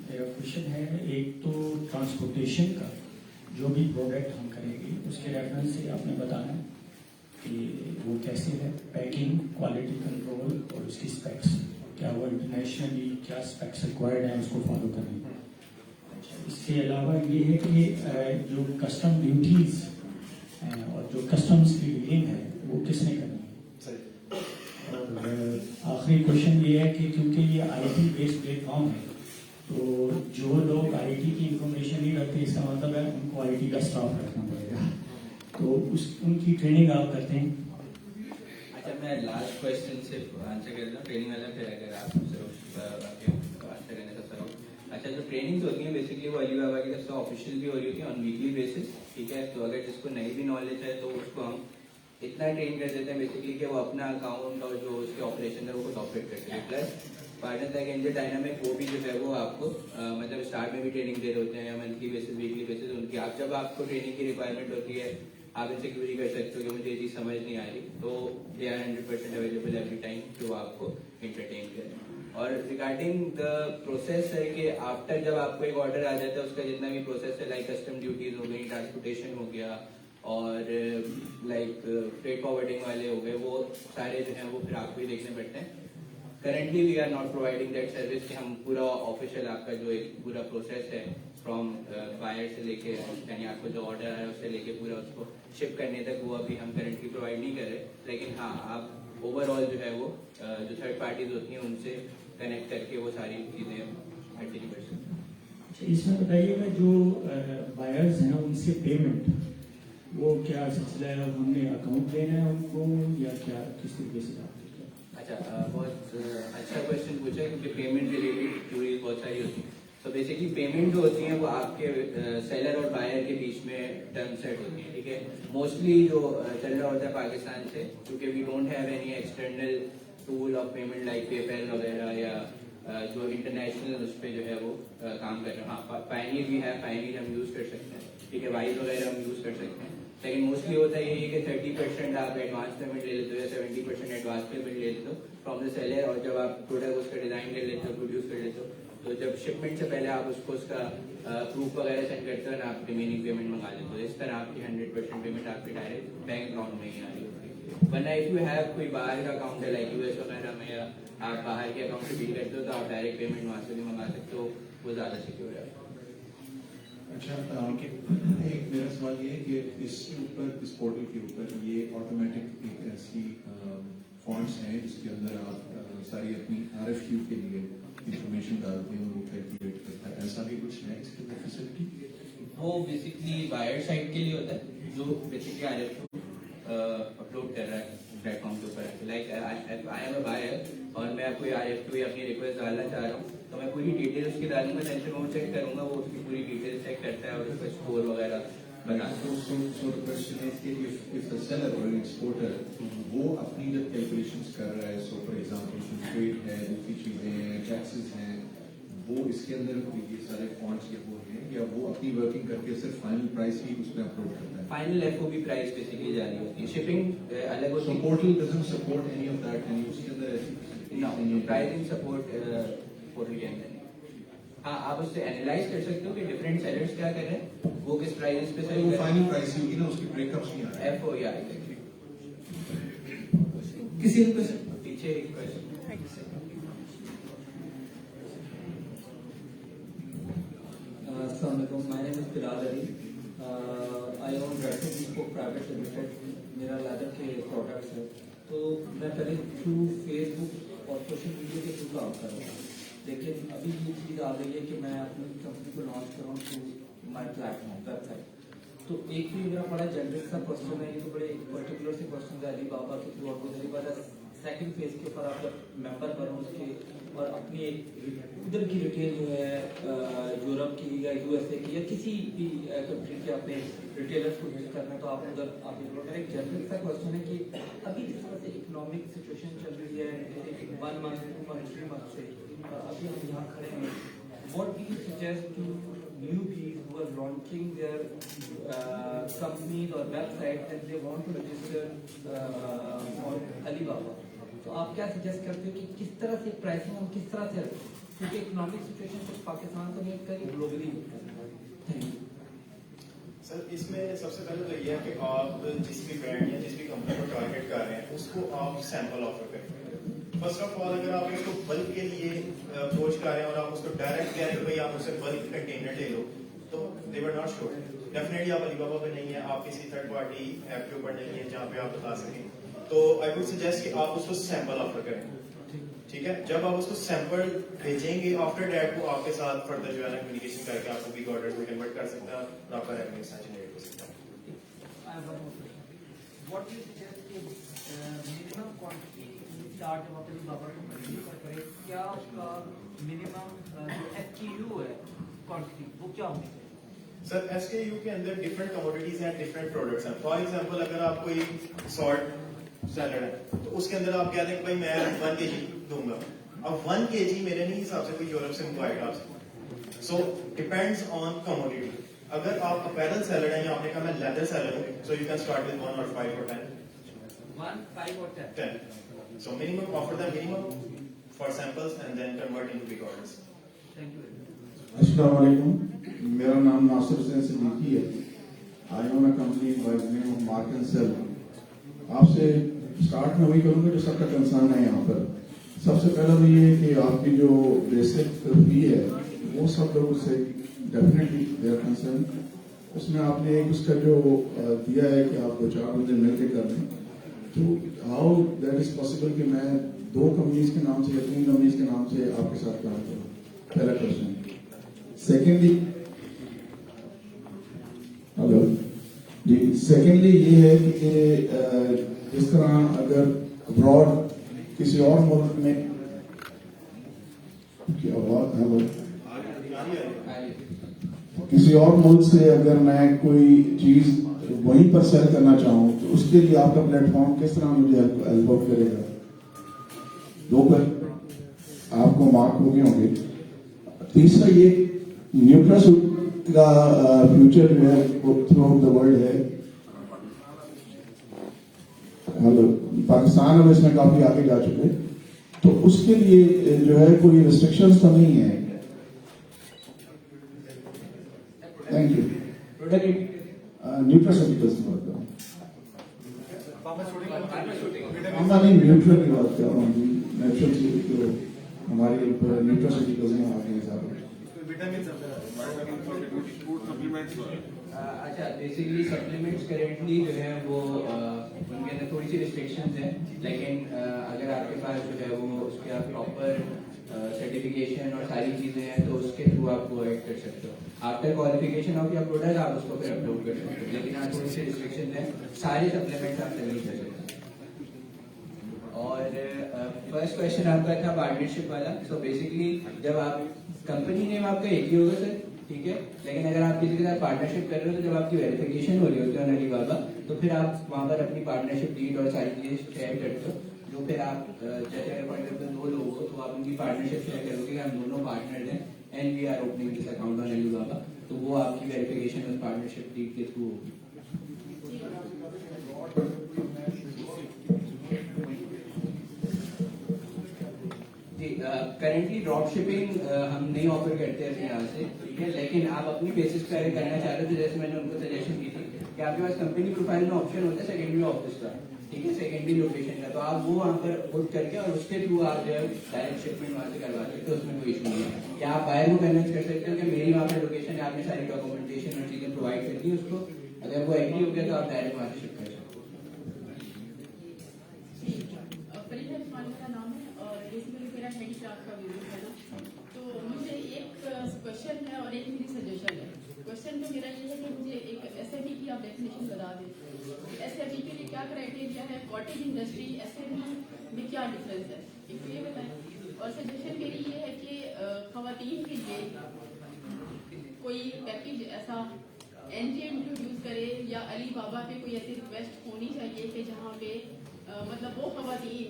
मेरा क्वेश्चन है, एक तो ट्रांसपोर्टेशन का जो भी प्रोडक्ट हम करेंगे उसके रेफरेंस से आपने बताना कि वो कैसे है, पैकिंग, क्वालिटी कंट्रोल और उसकी स्पेक्स, क्या वो इंटरनेशनली क्या स्पेक्स रिक्वायर्ड है उसको फॉलो करने। इसके अलावा ये है कि जो कस्टम ड्यूटीज़ और जो कस्टम्स की डीलिंग है वो किसने करनी है। और आखिरी क्वेश्चन ये है कि क्योंकि ये IT बेस्ड प्लेटफॉर्म है, तो जो लोग IT की इंफॉर्मेशन नहीं रखते, इसका मतलब है उनको IT का स्टाफ रखना पड़ेगा, तो उनकी ट्रेनिंग आप करते हैं। अच्छा, मैं लास्ट क्वेश्चन से आंसर कर दूँ, ट्रेनिंग वाला, फिर अगर आप आंसर करने का सर। अच्छा, जो ट्रेनिंग होती है बेसिकली वो अलीबाबा की तरफ से ऑफिशियल भी हो रही होती है ऑन वीकली बेसिस, ठीक है। तो अगर जिसको नई भी नॉलेज है तो उसको हम इतना ट्रेन कर देते हैं बेसिकली कि वो अपना अकाउंट और जो उसके ऑपरेशन है वो खुद ऑपरेट कर सके। Plus partner like angel dynamic वो भी जो है वो आपको मतलब स्टार्ट में भी ट्रेनिंग दे रहे होते हैं या मंथली बेसिस, वीकली बेसिस उनकी। आप जब आपको ट्रेनिंग की रिक्वायरमेंट होती है आप इनसे क्वेरी कर सकते हो कि मुझे ये चीज़ समझ नहीं आ रही, तो they are 100% available every time जो आपको इंटरटेन करें। और रिगार्डिंग द प्रोसेस है कि आफ्टर जब आपको एक ऑर्डर आ जाता है उसका जितना भी प्रोसेस है, लाइक कस्टम ड्यूटीज हो गई, ट्रांसपोर्टेशन हो गया और लाइक फ्रेट फॉरवर्डिंग वाले हो गए, वो सारे जो हैं वो फिर आपको ही देखने पड़ते हैं। Currently we are not providing that service कि हम पूरा ऑफिशियल आपका जो एक पूरा प्रोसेस है फ्रॉम बायर से लेके यानी आपको जो ऑर्डर है उससे लेके पूरा उसको शिप करने तक वो अभी हम करंटली प्रोवाइड नहीं कर रहे, लेकिन हाँ आप ओवरऑल जो है वो जो थर्ड पार्टीज होती हैं उनसे कनेक्ट करके वो सारी चीजें कंटिन्यू कर सकते हैं। इसमें बताइएगा जो बायर्स हैं उनसे पेमेंट वो क्या सिलसिला है, हमने अकाउंट देना है उनको या क्या किस तरीके से? अच्छा, बहुत अच्छा क्वेश्चन पूछा है क्योंकि पेमेंट रिलेटेड क्यूरीज बहुत सारी होती हैं। तो बेसिकली पेमेंट जो होती है वो आपके सेलर और बायर के बीच में टर्म सेट होती है, ठीक है। मोस्टली जो चल रहा होता है पाकिस्तान से, क्योंकि we don't have any external tool of payment like PayPal वगैरह या जो इंटरनेशनल उस पर जो है वो काम कर रहे हैं। हाँ, पायनियर भी है, पायनियर हम यूज कर सकते हैं, ठीक है, वाइज वगैरह हम यूज कर सकते हैं। लेकिन मोस्टली होता है ये कि 30% आप एडवांस पेमेंट ले लेते हो या 70% एडवांस पेमेंट ले लेते हो फ्रॉम द सेलर, और जब आप प्रोडक्ट उसका डिजाइन कर लेते हो, प्रोड्यूस कर लेते हो, तो जब शिपमेंट से पहले आप उसको उसका प्रूफ वगैरह सेंड करते हो ना, आप रिमेनिंग पेमेंट मंगा लेते हो। इस तरह आपकी 100% पेमेंट आपके डायरेक्ट बैंक अकाउंट में ही आ रही होगी। वरना इफ यू हैव कोई बाहर का अकाउंट है लाइक यूएस वगैरह में, या आप बाहर के अकाउंट से डील करते हो, तो आप डायरेक्ट पेमेंट वहाँ से भी मंगा सकते हो, वो ज्यादा सिक्योर है। अच्छा, एक मेरा सवाल ये है कि इसके ऊपर, इस पोर्टल के ऊपर ये ऑटोमेटिक एक ऐसी फॉन्ट्स हैं जिसके अंदर आप सारी अपनी RFQ के लिए इंफॉर्मेशन डालते हैं और वो कैलकुलेट करता है, ऐसा भी कुछ है इसके अंदर फैसिलिटी? वो बेसिकली बायर साइड के लिए होता है जो बेसिकली RFQ अपलोड कर रहा है प्लेटफॉर्म के ऊपर। Like I am a buyer और मैं कोई RFQ या अपनी रिक्वेस्ट डालना चाह रहा हूँ, तो मैं पूरी डिटेल उसकी डालूंगा, सेंसर मोड चेक करूंगा, वो उसकी पूरी डिटेल चेक करता है और उसका स्कोर वगैरह बना। So the question is कि if the seller or exporter वो अपनी जब कैलकुलेशंस कर रहा है, so for example फ्रेट है, दूसरी चीजें हैं, टैक्सेस हैं, वो इसके अंदर ये सारे फॉन्ट्स या वो हैं, या वो अपनी वर्किंग करके सिर्फ फाइनल प्राइस ही उसमें अपलोड करता है? फाइनल FOB प्राइस बेसिकली जारी होती है, शिपिंग अलग होती है। So portal doesn't support any of that, and उसके अंदर ऐसी प्राइसिंग सपोर्ट पोर्टल के अंदर नहीं। हाँ, आप उससे एनालाइज कर सकते हो कि डिफरेंट सेलर्स क्या कर रहे हैं, वो किस प्राइस पे सेल कर रहे हैं। फाइनल प्राइस ही होगी ना, उसकी ब्रेकअप्स नहीं आ रहे। FO या किसी ने पीछे एक question. Assalamualaikum, my name is Bilal Ali. I own Redfin Bespoke Private Limited. मेरा लेदर के प्रोडक्ट्स है, तो मैं पहले थ्रू फेसबुक और सोशल मीडिया के थ्रू काम कर रहा हूँ, लेकिन अभी ये चीज़ आ गई है कि मैं अपनी कंपनी को लॉन्च कर रहा हूँ थ्रू माई प्लेटफॉर्म वेबसाइट। तो एक भी मेरा बड़ा जनरल सा क्वेश्चन है, ये तो बड़े पर्टिकुलर से क्वेश्चन है अलीबाबा के थ्रू, और मुझे पता सेकंड फेज के ऊपर आप जब मेंबर बनो उसके और अपनी एक उधर की रिटेल जो है यूरोप की या USA की या किसी भी कंट्री के अपने रिटेलर्स को यूज करना है, तो आप उधर आप मेरा एक जनरल सा क्वेश्चन है कि अभी जिस तरह से इकोनॉमिक सिचुएशन चल रही है 1 month 2 month 3 month से अभी हम यहाँ खड़े हैं, what do you suggest to newbies who are launching their companies or websites and they want to register on Alibaba? तो आप क्या सजेस्ट करते हो कि किस तरह से प्राइसिंग हम किस तरह से रखें, क्योंकि इकोनॉमिक सिचुएशन सिर्फ पाकिस्तान का नहीं कहीं ग्लोबली थैंक यू सर। इसमें सबसे पहले तो ये है कि आप जिस भी ब्रांड या जिस भी कंपनी को टारगेट कर रहे हैं उसको आप सैंपल ऑफर करें। फर्स्ट ऑफ ऑल अगर आप उसको बल्क के लिए अप्रोच कर रहे हैं और आप उसको डायरेक्ट कह रहे हो भाई आप उससे बल्क कंटेनर ले लो, तो दे वर नॉट श्योर। डेफिनेटली आप अलीबाबा पे नहीं है, आप किसी थर्ड पार्टी ऐप के ऊपर नहीं है जहाँ पे आप बता सकें, तो आई वुड सजेस्ट कि आप उसको सैंपल ऑफर करें, ठीक है। जब आप उसको सैंपल भेजेंगे, आफ्टर दैट वो आपके साथ फर्दर जो है ना कम्युनिकेशन करके आपको बिग ऑर्डर में कन्वर्ट कर सकता है और आपका रेवेन्यू जनरेट हो सकता है। What do you suggest कि minimum quantity start जब आप Alibaba को produce करें, क्या उसका minimum जो SKU है quantity वो क्या होनी चाहिए? सर SKU के अंदर डिफरेंट कमोडिटीज हैं, डिफरेंट प्रोडक्ट्स हैं। फॉर एग्जांपल अगर आप कोई सॉल्ट सैलड है तो उसके अंदर आप कहते हैं भाई मैं 1 kg दूंगा, अब 1 kg मेरे नहीं हिसाब से कोई यूरोप से मंगवाएगा आपसे। So depends on commodity. अगर आप अपैरल सैलड है या आपने कहा मैं लेदर सैलड हूँ, so you can start with 1 or 5 or 10। 1, 5 or 10। So minimum, offer the minimum for samples and then convert into big orders. Thank you. अस्सलाम वालेकुम, मेरा नाम नासिर हुसैन सिद्दीकी है। I own a company by the name of Mark and Sell. आपसे start में वही करूंगा जो सबका कंसर्न है यहाँ पर। सबसे सबसे पहला तो ये कि आपकी जो बेसिक फी है वो सब लोग उससे डेफिनेटली देयर कंसर्न, उसमें आपने एक उसका जो दिया है कि आप 2-4 बंदे मिलकर कर लें, तो हाउ दैट इज पॉसिबल कि मैं 2 कंपनीज के नाम से या 3 कंपनीज के नाम से आपके साथ काम करूं? पहला क्वेश्चन। सेकेंडली, हेलो जी, सेकेंडली ये है कि जिस तरह अगर अब्रॉड किसी और मुल्क में की आवाज है, किसी और मुल्क से अगर मैं कोई चीज वहीं पर सेल करना चाहूँ तो उसके लिए आपका प्लेटफॉर्म किस तरह मुझे हेल्प आउट करेगा? 2 पर आपको मार्क हो गए होंगे। तीसरा ये न्यूट्रासूट का फ्यूचर जो है वो थ्रू आउट द वर्ल्ड है। हेलो, पाकिस्तान अब इसमें काफी आगे जा चुके, तो उसके लिए जो है कोई रिस्ट्रिक्शंस तो नहीं है? Thank you. न्यूट्रास्यूटिकल्स की बात कर रहा हूँ, नहीं न्यूट्रल की बात कर रहा हूँ, नेचुरल चीज जो हमारे न्यूट्रास्यूटिकल्स में आगे हैं सारे। अच्छा, बेसिकली सप्लीमेंट्स करेंटली जो है वो उनके अंदर थोड़ी सी रिस्ट्रिक्शंस हैं, लेकिन अगर आपके पास जो है वो उसके आप प्रॉपर सर्टिफिकेशन और सारी चीजें हैं तो उसके थ्रू आप वो ऐड कर सकते हो। After qualification of your product आप उसको फिर अपलोड कर सकते हो, लेकिन आप थोड़ी सी रिस्ट्रिक्शन है, सारे सप्लीमेंट्स आप नहीं कर सकते। और फर्स्ट क्वेश्चन आपका था पार्टनरशिप वाला। सो बेसिकली जब आप कंपनी नेम आपका एक ही होगा सर, ठीक है, लेकिन अगर आप किसी के साथ पार्टनरशिप कर रहे हो तो जब आपकी वेरिफिकेशन हो रही होती है ऑन अलीबाबा, तो फिर आप वहाँ पर अपनी पार्टनरशिप डीड और सारी चीजें शेयर करते हो, जो फिर आप जैसे अगर फॉर एग्जाम्पल 2 लोग हो तो आप उनकी पार्टनरशिप शेयर करोगे कि हम दोनों पार्टनर हैं and we are opening this account on Alibaba, तो वो आपकी वेरिफिकेशन उस पार्टनरशिप डीड के थ्रू होगी। करेंटली ड्रॉप शिपिंग हम नहीं ऑफर करते हैं यहाँ से, ठीक है, लेकिन आप अपनी बेसिस पे अगर करना चाहते हो तो जैसे मैंने उनको सजेशन की थी कि आपके पास कंपनी प्रोफाइल में ऑप्शन होता है सेकेंडरी ऑफिस का, ठीक है, सेकेंडरी लोकेशन का, तो आप वो वहाँ पर बुक करके और उसके थ्रू आप जो है डायरेक्ट शिपमेंट वहाँ से करवा सकते हो, उसमें कोई इशू नहीं है। या आप बायर को कन्विंस कर सकते हो कि मेरी वहाँ पर लोकेशन है, आपने सारी डॉक्यूमेंटेशन और चीजें प्रोवाइड कर दी उसको, अगर वो एग्री हो गया तो आप डायरेक्ट वहाँ से शिप कर सकते हो। तो मुझे एक क्वेश्चन है और एक मेरी सजेशन है। क्वेश्चन तो मेरा ये है कि मुझे एक एसएमई की आप डेफिनेशन बता दें। एसएमई के लिए क्या क्राइटेरिया है, कॉटेज इंडस्ट्री एसएमई में क्या डिफरेंस है, एक तो ये बताएं। और सजेशन मेरी ये है कि खवातीन के लिए कोई पैकेज ऐसा एनजीओ इंट्रोड्यूस करे या अलीबाबा पे कोई ऐसी रिक्वेस्ट होनी चाहिए कि जहाँ पे मतलब वो खवातीन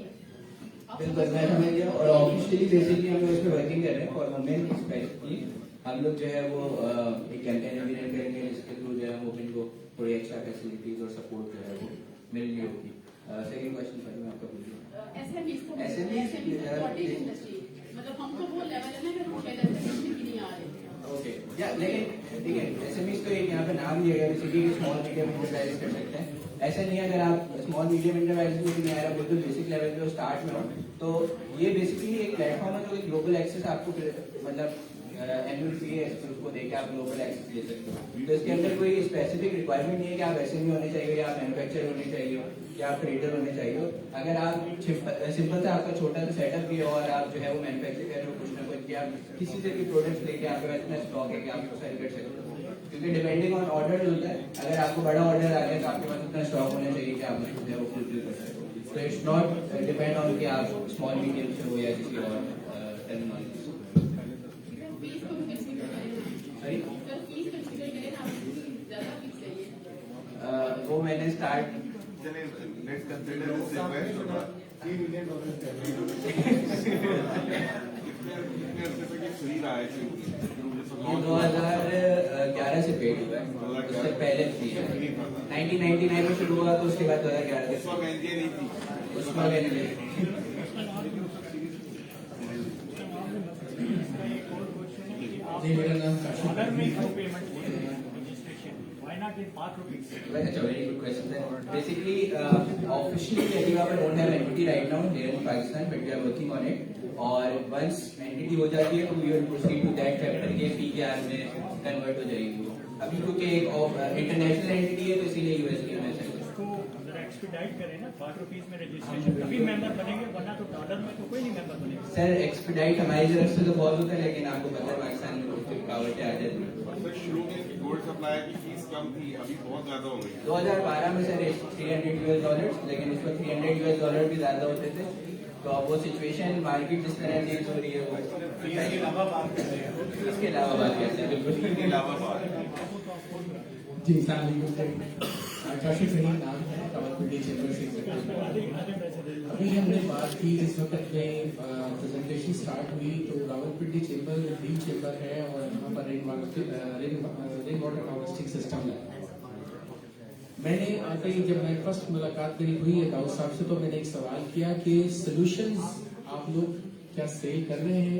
बिल्कुल मैं समझ गया। और ऑफिशियली बेसिकली हम लोग इस पर वर्किंग कर रहे हैं फॉर वुमेन स्पेशली। हम लोग जो है वो एक कैंपेन अभी रन करेंगे जिसके थ्रू जो है वो इनको थोड़ी एक्स्ट्रा फैसिलिटीज और सपोर्ट जो है वो मिल रही होगी। सेकंड क्वेश्चन पर मैं आपका पूछूंगा कॉटेज इंडस्ट्री मतलब हम तो वो लेवल है ना कि शायद एसएमई की नहीं आ रहे। ओके या लेकिन ठीक है, एसएमई तो एक यहाँ पे नाम दिया गया बेसिकली स्मॉल मीडियम एंटरप्राइज कर सकते हैं। ऐसा नहीं है अगर आप स्मॉल मीडियम एंटरप्राइज में नहीं आ रहा, बिल्कुल बेसिक लेवल पे स्टार्ट में हो, तो ये बेसिकली एक प्लेटफॉर्म है जो एक ग्लोबल एक्सेस आपको मतलब एनुअल फी है उसको देके आप ग्लोबल एक्सेस ले सकते हो। तो इसके अंदर कोई स्पेसिफिक रिक्वायरमेंट नहीं है कि आप एसएमई होने चाहिए या आप मैन्युफैक्चरर होने चाहिए या आप ट्रेडर होने चाहिए। अगर आप सिंपल सा आपका छोटा सा सेटअप भी है और आप जो है वो मैन्युफैक्चर कर रहे हो कुछ ना कुछ, कि आप किसी से भी प्रोडक्ट्स लेके आपके पास इतना स्टॉक है कि आप उसको सेल कर सकते हो, क्योंकि डिपेंडिंग ऑन ऑर्डर होता है। अगर आपको बड़ा ऑर्डर आ गया तो आपके पास इतना स्टॉक होना चाहिए कि आप उसको जो है वो फुलफिल कर सको। तो इट्स नॉट डिपेंड ऑन कि आप स्मॉल मीडियम से हो या किसी और टर्मिनोलॉजी से। वो मैंने start let's consider this request $3 million ये 2011 से पेड हुआ है, उससे पहले थी 1999 में शुरू हुआ, तो उसके बाद 2011 उस वक्त एनजीए नहीं थी, उस वक्त एनजीए जी मेरा नाम Kashif. in 5 rupees? That's a very good question. Basically, officially, Alibaba don't have entity right now here in Pakistan, but we are working on it. और once entity हो जाती है तो we will proceed to that factor के PKR में convert हो जाएगी वो. अभी क्योंकि एक international entity है तो इसीलिए USD में चल रहा है. उसको जरा एक्सपीडाइट करें ना, 5 रुपीस में रजिस्ट्रेशन, तभी मेंबर बनेंगे, वरना तो डॉलर में तो कोई नहीं मेंबर बनेगा. सर एक्सपीडाइट हमारी तरफ से तो बहुत होता है, लेकिन आपको पता है पाकिस्तान में कुछ रुकावटें आ जाती हैं. शुरू में गोल्ड सप्लाई की फीस कम थी, अभी बहुत ज्यादा हो गई. 2012 में सर $300, लेकिन उस पर $300 भी ज्यादा होते थे. तो अब वो सिचुएशन मार्केट जिस तरह चेंज हो रही है वो इसके अलावा बात करते हैं. इसके अलावा बात करते हैं. बिल्कुल इसके अलावा बात जी काशिफ रहीम नाम है, रावलपिंडी चैम्बर से. अभी हमने बात की जिस वक्त में प्रेजेंटेशन स्टार्ट हुई तो रावलपिंडी चैम्बर ड्रीम चैम्बर है और यहाँ पर रेन वाटर हार्वेस्टिंग सिस्टम है. मैंने आते ही जब मैं फर्स्ट मुलाकात मेरी हुई है दाऊद साहब से तो मैंने एक सवाल किया कि सॉल्यूशंस आप लोग क्या सेल कर रहे हैं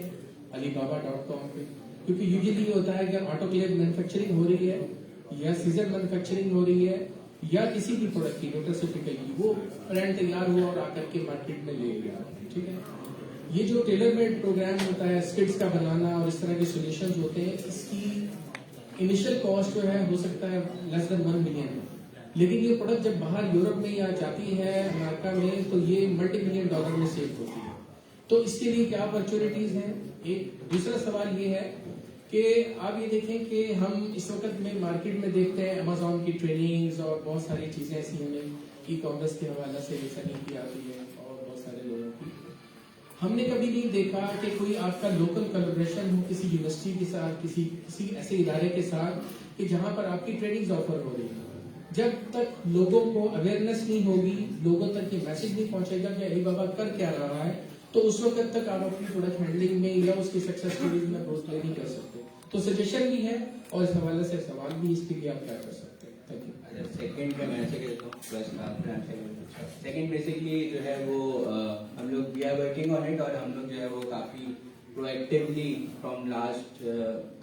alibaba.com पे, क्योंकि यूजुअली ये होता है कि ऑटोक्लेव मैन्युफैक्चरिंग हो रही है या सीजन मैन्युफैक्चरिंग हो रही है या किसी भी प्रोडक्ट की न्यूट्रास्यूटिकल की वो ब्रांड तैयार हुआ और आकर के मार्केट में ले गया. ठीक है, ये जो टेलर मेड प्रोग्राम होता है स्किट्स का बनाना और इस तरह के सोल्यूशंस होते हैं, इसकी इनिशियल कॉस्ट जो है हो सकता है लेस देन 1 मिलियन, लेकिन ये प्रोडक्ट जब बाहर यूरोप में या जाती है अमेरिका में तो ये $multi-million में सेल होती है. तो इसके लिए क्या अपॉर्चुनिटीज हैं. एक दूसरा सवाल ये है कि आप ये देखें कि हम इस वक्त में मार्केट में देखते हैं अमेजोन की ट्रेनिंग्स और बहुत सारी चीजें ऐसी हमें ई-कॉमर्स के हवाले से सनी की आती है और बहुत सारे लोगों की. हमने कभी नहीं देखा कि कोई आपका लोकल कोलैबोरेशन हो किसी यूनिवर्सिटी के साथ, किसी ऐसे इदारे के साथ कि जहां पर आपकी ट्रेनिंग्स ऑफर हो रही है. जब तक लोगों को अवेयरनेस नहीं होगी, लोगों तक ये मैसेज नहीं पहुंचेगा कि अलीबाबा कर क्या रहा है, तो उस वक्त तक आप अपनी प्रोडक्ट हैंडलिंग में या उसकी सक्सेस स्टोरीज में ग्रोथ नहीं कर सकते. तो सजेशन भी है और इस हवाले से सवाल भी, इसके लिए आप क्या कर सकते हैं. Thank you. सेकंड का मैं ऐसे कहता हूँ प्लस सेकंड बेसिकली जो है वो हम लोग we are working on it और हम लोग जो है वो काफी proactively from last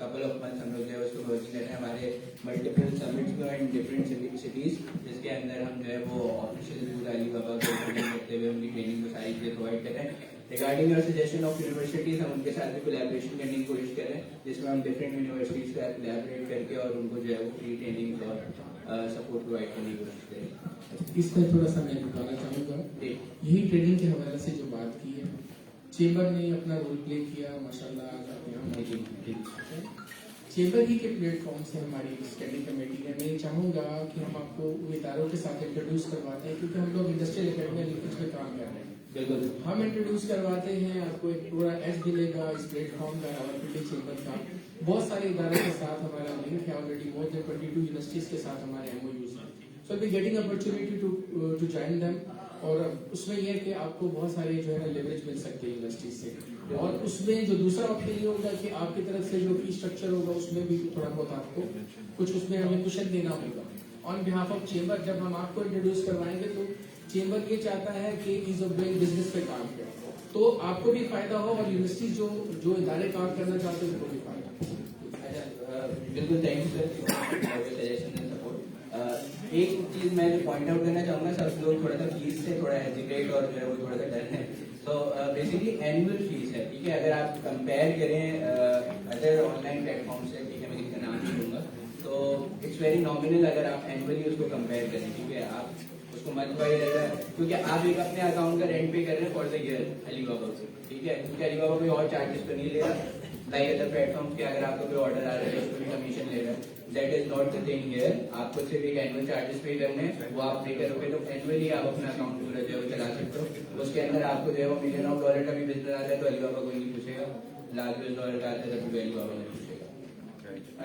couple of months हम लोग जो है उसको वर्किंग कर रहे हैं. हमारे मल्टीपल समिट्स में इन डिफरेंट सिटीज जिसके अंदर हम जो है वो ऑफिशियल यूज अलीबाबा को ट्रेनिंग करते हुए उनकी ट्रेनिंग को सारी चीजें प्रोवाइड कर रहे हैं. Regarding your suggestion of universities, हम उनके साथ भी कोलैबोरेशन करने की कोशिश कर रहे हैं जिसमें हम डिफरेंट यूनिवर्सिटीज से कोलैबोरेट करके और उनको जो है वो फ्री ट्रेनिंग और सपोर्ट प्रोवाइड करने की कोशिश करें. इसमें थोड़ा सा मैं बताना चाहूँगा, यही ट्रेनिंग के हवाले से जो बात की है, चेंबर ने अपना रोल प्ले किया माशाल्लाह. चेंबर ही के प्लेटफॉर्म से हमारी स्टडी कमेटी है. मैं चाहूँगा कि हम आपको इदारों के साथ इंट्रोड्यूस करवाते हैं क्योंकि हम लोग इंडस्ट्रियल एकेडमी लिंकेज पे काम कर रहे हैं. बिल्कुल हम इंट्रोड्यूस करवाते हैं, आपको एक पूरा एज मिलेगा इस प्लेटफॉर्म का. रावलपिंडी चेंबर का बहुत सारे इदारों के साथ हमारा लिंक है ऑलरेडी. मोर देन 22 यूनिवर्सिटीज के साथ हमारे MOUs हैं. So we getting opportunity to join them. और उसमें यह है कि आपको बहुत सारे जो है ना लेवरेज मिल सकते हैं यूनिवर्सिटीज से. और उसमें जो दूसरा ऑप्शन ये होगा कि आपकी तरफ से जो फी स्ट्रक्चर होगा उसमें भी थोड़ा बहुत आपको कुछ उसमें हमें कुशन देना होगा ऑन बिहाफ ऑफ चेंबर. जब हम आपको इंट्रोड्यूस करवाएंगे तो चेंबर ये चाहता है कि ईज ऑफ डूइंग बिजनेस पे काम करें तो आपको भी फायदा हो और यूनिवर्सिटी जो इदारे काम करना चाहते हैं उनको भी फायदा. बिल्कुल thank you sir suggestion and support. एक चीज मैं जो पॉइंट आउट करना चाहूंगा, सब लोग थोड़ा सा फीस से थोड़ा हेजिटेट और जो है वो थोड़ा सा डर है. तो बेसिकली एनुअल फीस है. ठीक है, अगर आप कंपेयर करें अदर ऑनलाइन प्लेटफॉर्म से, ठीक है मैं इसका नाम नहीं लूंगा, तो इट्स वेरी नॉमिनल अगर आप एनुअली उसको कंपेयर करें. ठीक है, आप उसको मंथ वाइज क्योंकि आप एक अपने अकाउंट का रेंट पे कर रहे हैं फॉर द ईयर अलीबाबा से. ठीक है, क्योंकि अलीबाबा कोई और चार्जेस तो नहीं ले रहा लाइक अदर प्लेटफॉर्म के. अगर आपको कोई ऑर्डर आ रहा है उसको भी कमीशन ले रहा है. That is not the thing here. आपको सिर्फ एक एनुअल चार्जेस पे करने हैं, वो आप पे करोगे तो एनुअली आप अपना अकाउंट पूरा जो है वो चला सकते हो. उसके अंदर आपको जो है वो $1 मिलियन का भी बिजनेस आता है तो अलीबाबा कोई नहीं पूछेगा. $1,00,000 का आता है तो अलीबाबा नहीं पूछेगा.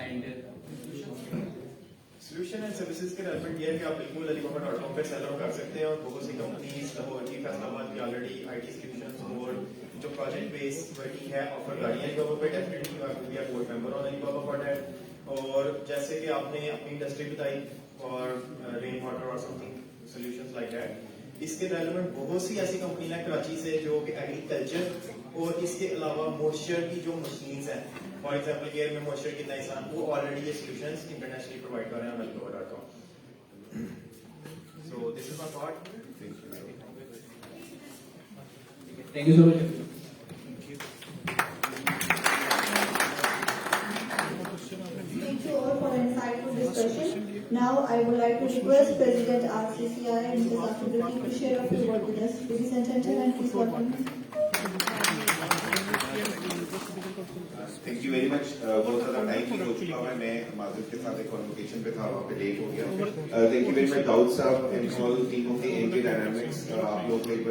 एंड सोल्यूशन एंड सर्विसेज के रेलेवेंट ये है कि आप बिल्कुल alibaba.com पे सेल कर सकते हैं. और बहुत सी कंपनीज लाहौर की, फैसलाबाद की ऑलरेडी IT सॉल्यूशंस और जो प्रोजेक्ट बेस्ड वर्किंग है ऑफर कर रही है Alibaba पे. डेफिनेटली आप be are board member on Alibaba for that. और जैसे कि आपने अपनी इंडस्ट्री बताई और रेन वाटर और समथिंग सॉल्यूशंस लाइक दैट, इसके रेलेवेंट बहुत सी ऐसी कंपनी है कराची से जो कि एग्रीकल्चर और इसके अलावा मॉइस्चर की जो मशीन्स हैं, फॉर एग्जांपल एयर में मॉइस्चर कितना हिस्सा, वो ऑलरेडी ये सॉल्यूशंस इंटरनेशनली प्रोवाइड कर रहे हैं alibaba.com. So this is my thought. Thank you so much. Thank you all for an insightful discussion. Now I would like to request President RCCI, Mr. Safiuddin, to share a few words with us. Ladies and gentlemen, please welcome him. Thank you very much. बहुत ज्यादा time भी हो चुका है, मैं माजिद के साथ एक कॉन्वोकेशन पे था, वहाँ पे लेट हो गया। Thank you very much Daud sahab and all team of the NK Dynamics, आप लोग एक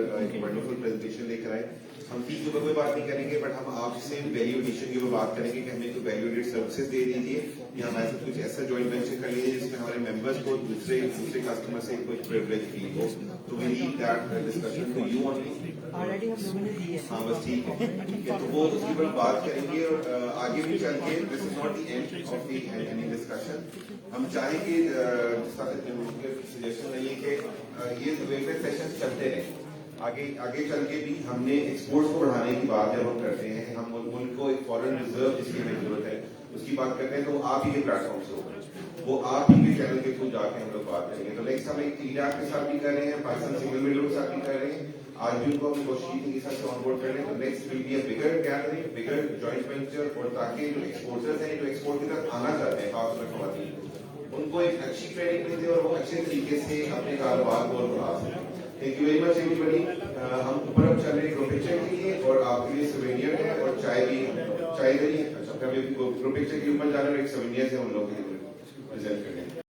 वंडरफुल प्रेजेंटेशन लेकर आए। हम फीस के ऊपर कोई बात नहीं करेंगे, बट हम आपसे वैल्यू एडिशन के ऊपर बात करेंगे कि हमें कोई वैल्यू एडेड सर्विसेज दे दीजिए या हमारे साथ कुछ ऐसा जॉइंट वेंचर कर लीजिए जिसमें हमारे मेंबर्स को दूसरे कस्टमर से कुछ प्रिविलेज फील हो। तो we need that discussion for you only. Already हम लोगों ने दी है। हाँ बस ठीक है, तो वो उसके ऊपर बात करेंगे और आगे भी चल के this is not the end of the any discussion. हम चाहेंगे सजेशन नहीं है कि ये वेलफेयर सेशन चलते रहे, आगे चल के भी हमने एक्सपोर्ट्स को बढ़ाने की बात जब हम करते हैं, हम मुल्क को एक फॉरेन रिजर्व जिसकी हमें जरूरत है उसकी बात करते हैं, तो आप ही के प्लेटफॉर्म से होगा, वो आप ही के चैनल के थ्रू जाके हम लोग बात करेंगे। तो नेक्स्ट हम एक ईराक के साथ भी कर रहे हैं, पाकिस्तान सिंगल विंडो के साथ भी कर रहे हैं, आज भी उनको हम कोशिश के साथ ऑनबोर्ड कर रहे हैं। तो next will be a bigger gathering, bigger joint venture, और ताकि जो एक्सपोर्टर्स हैं, जो एक्सपोर्ट की तरफ आना चाहते हैं, खासकर खवातीन, उनको एक अच्छी ट्रेनिंग मिलती है और वो अच्छे तरीके से अपने कारोबार को बढ़ा सकें। Thank you very much everybody. हम ऊपर अब चल रहे हैं ग्रुप पिक्चर के लिए और आपके लिए सवेनियर है और चाय भी, चाय देनी है। अच्छा, ग्रुप पिक्चर के ऊपर जा रहे हैं, एक सवेनियर है उन लोगों के लिए प्रेजेंट करने।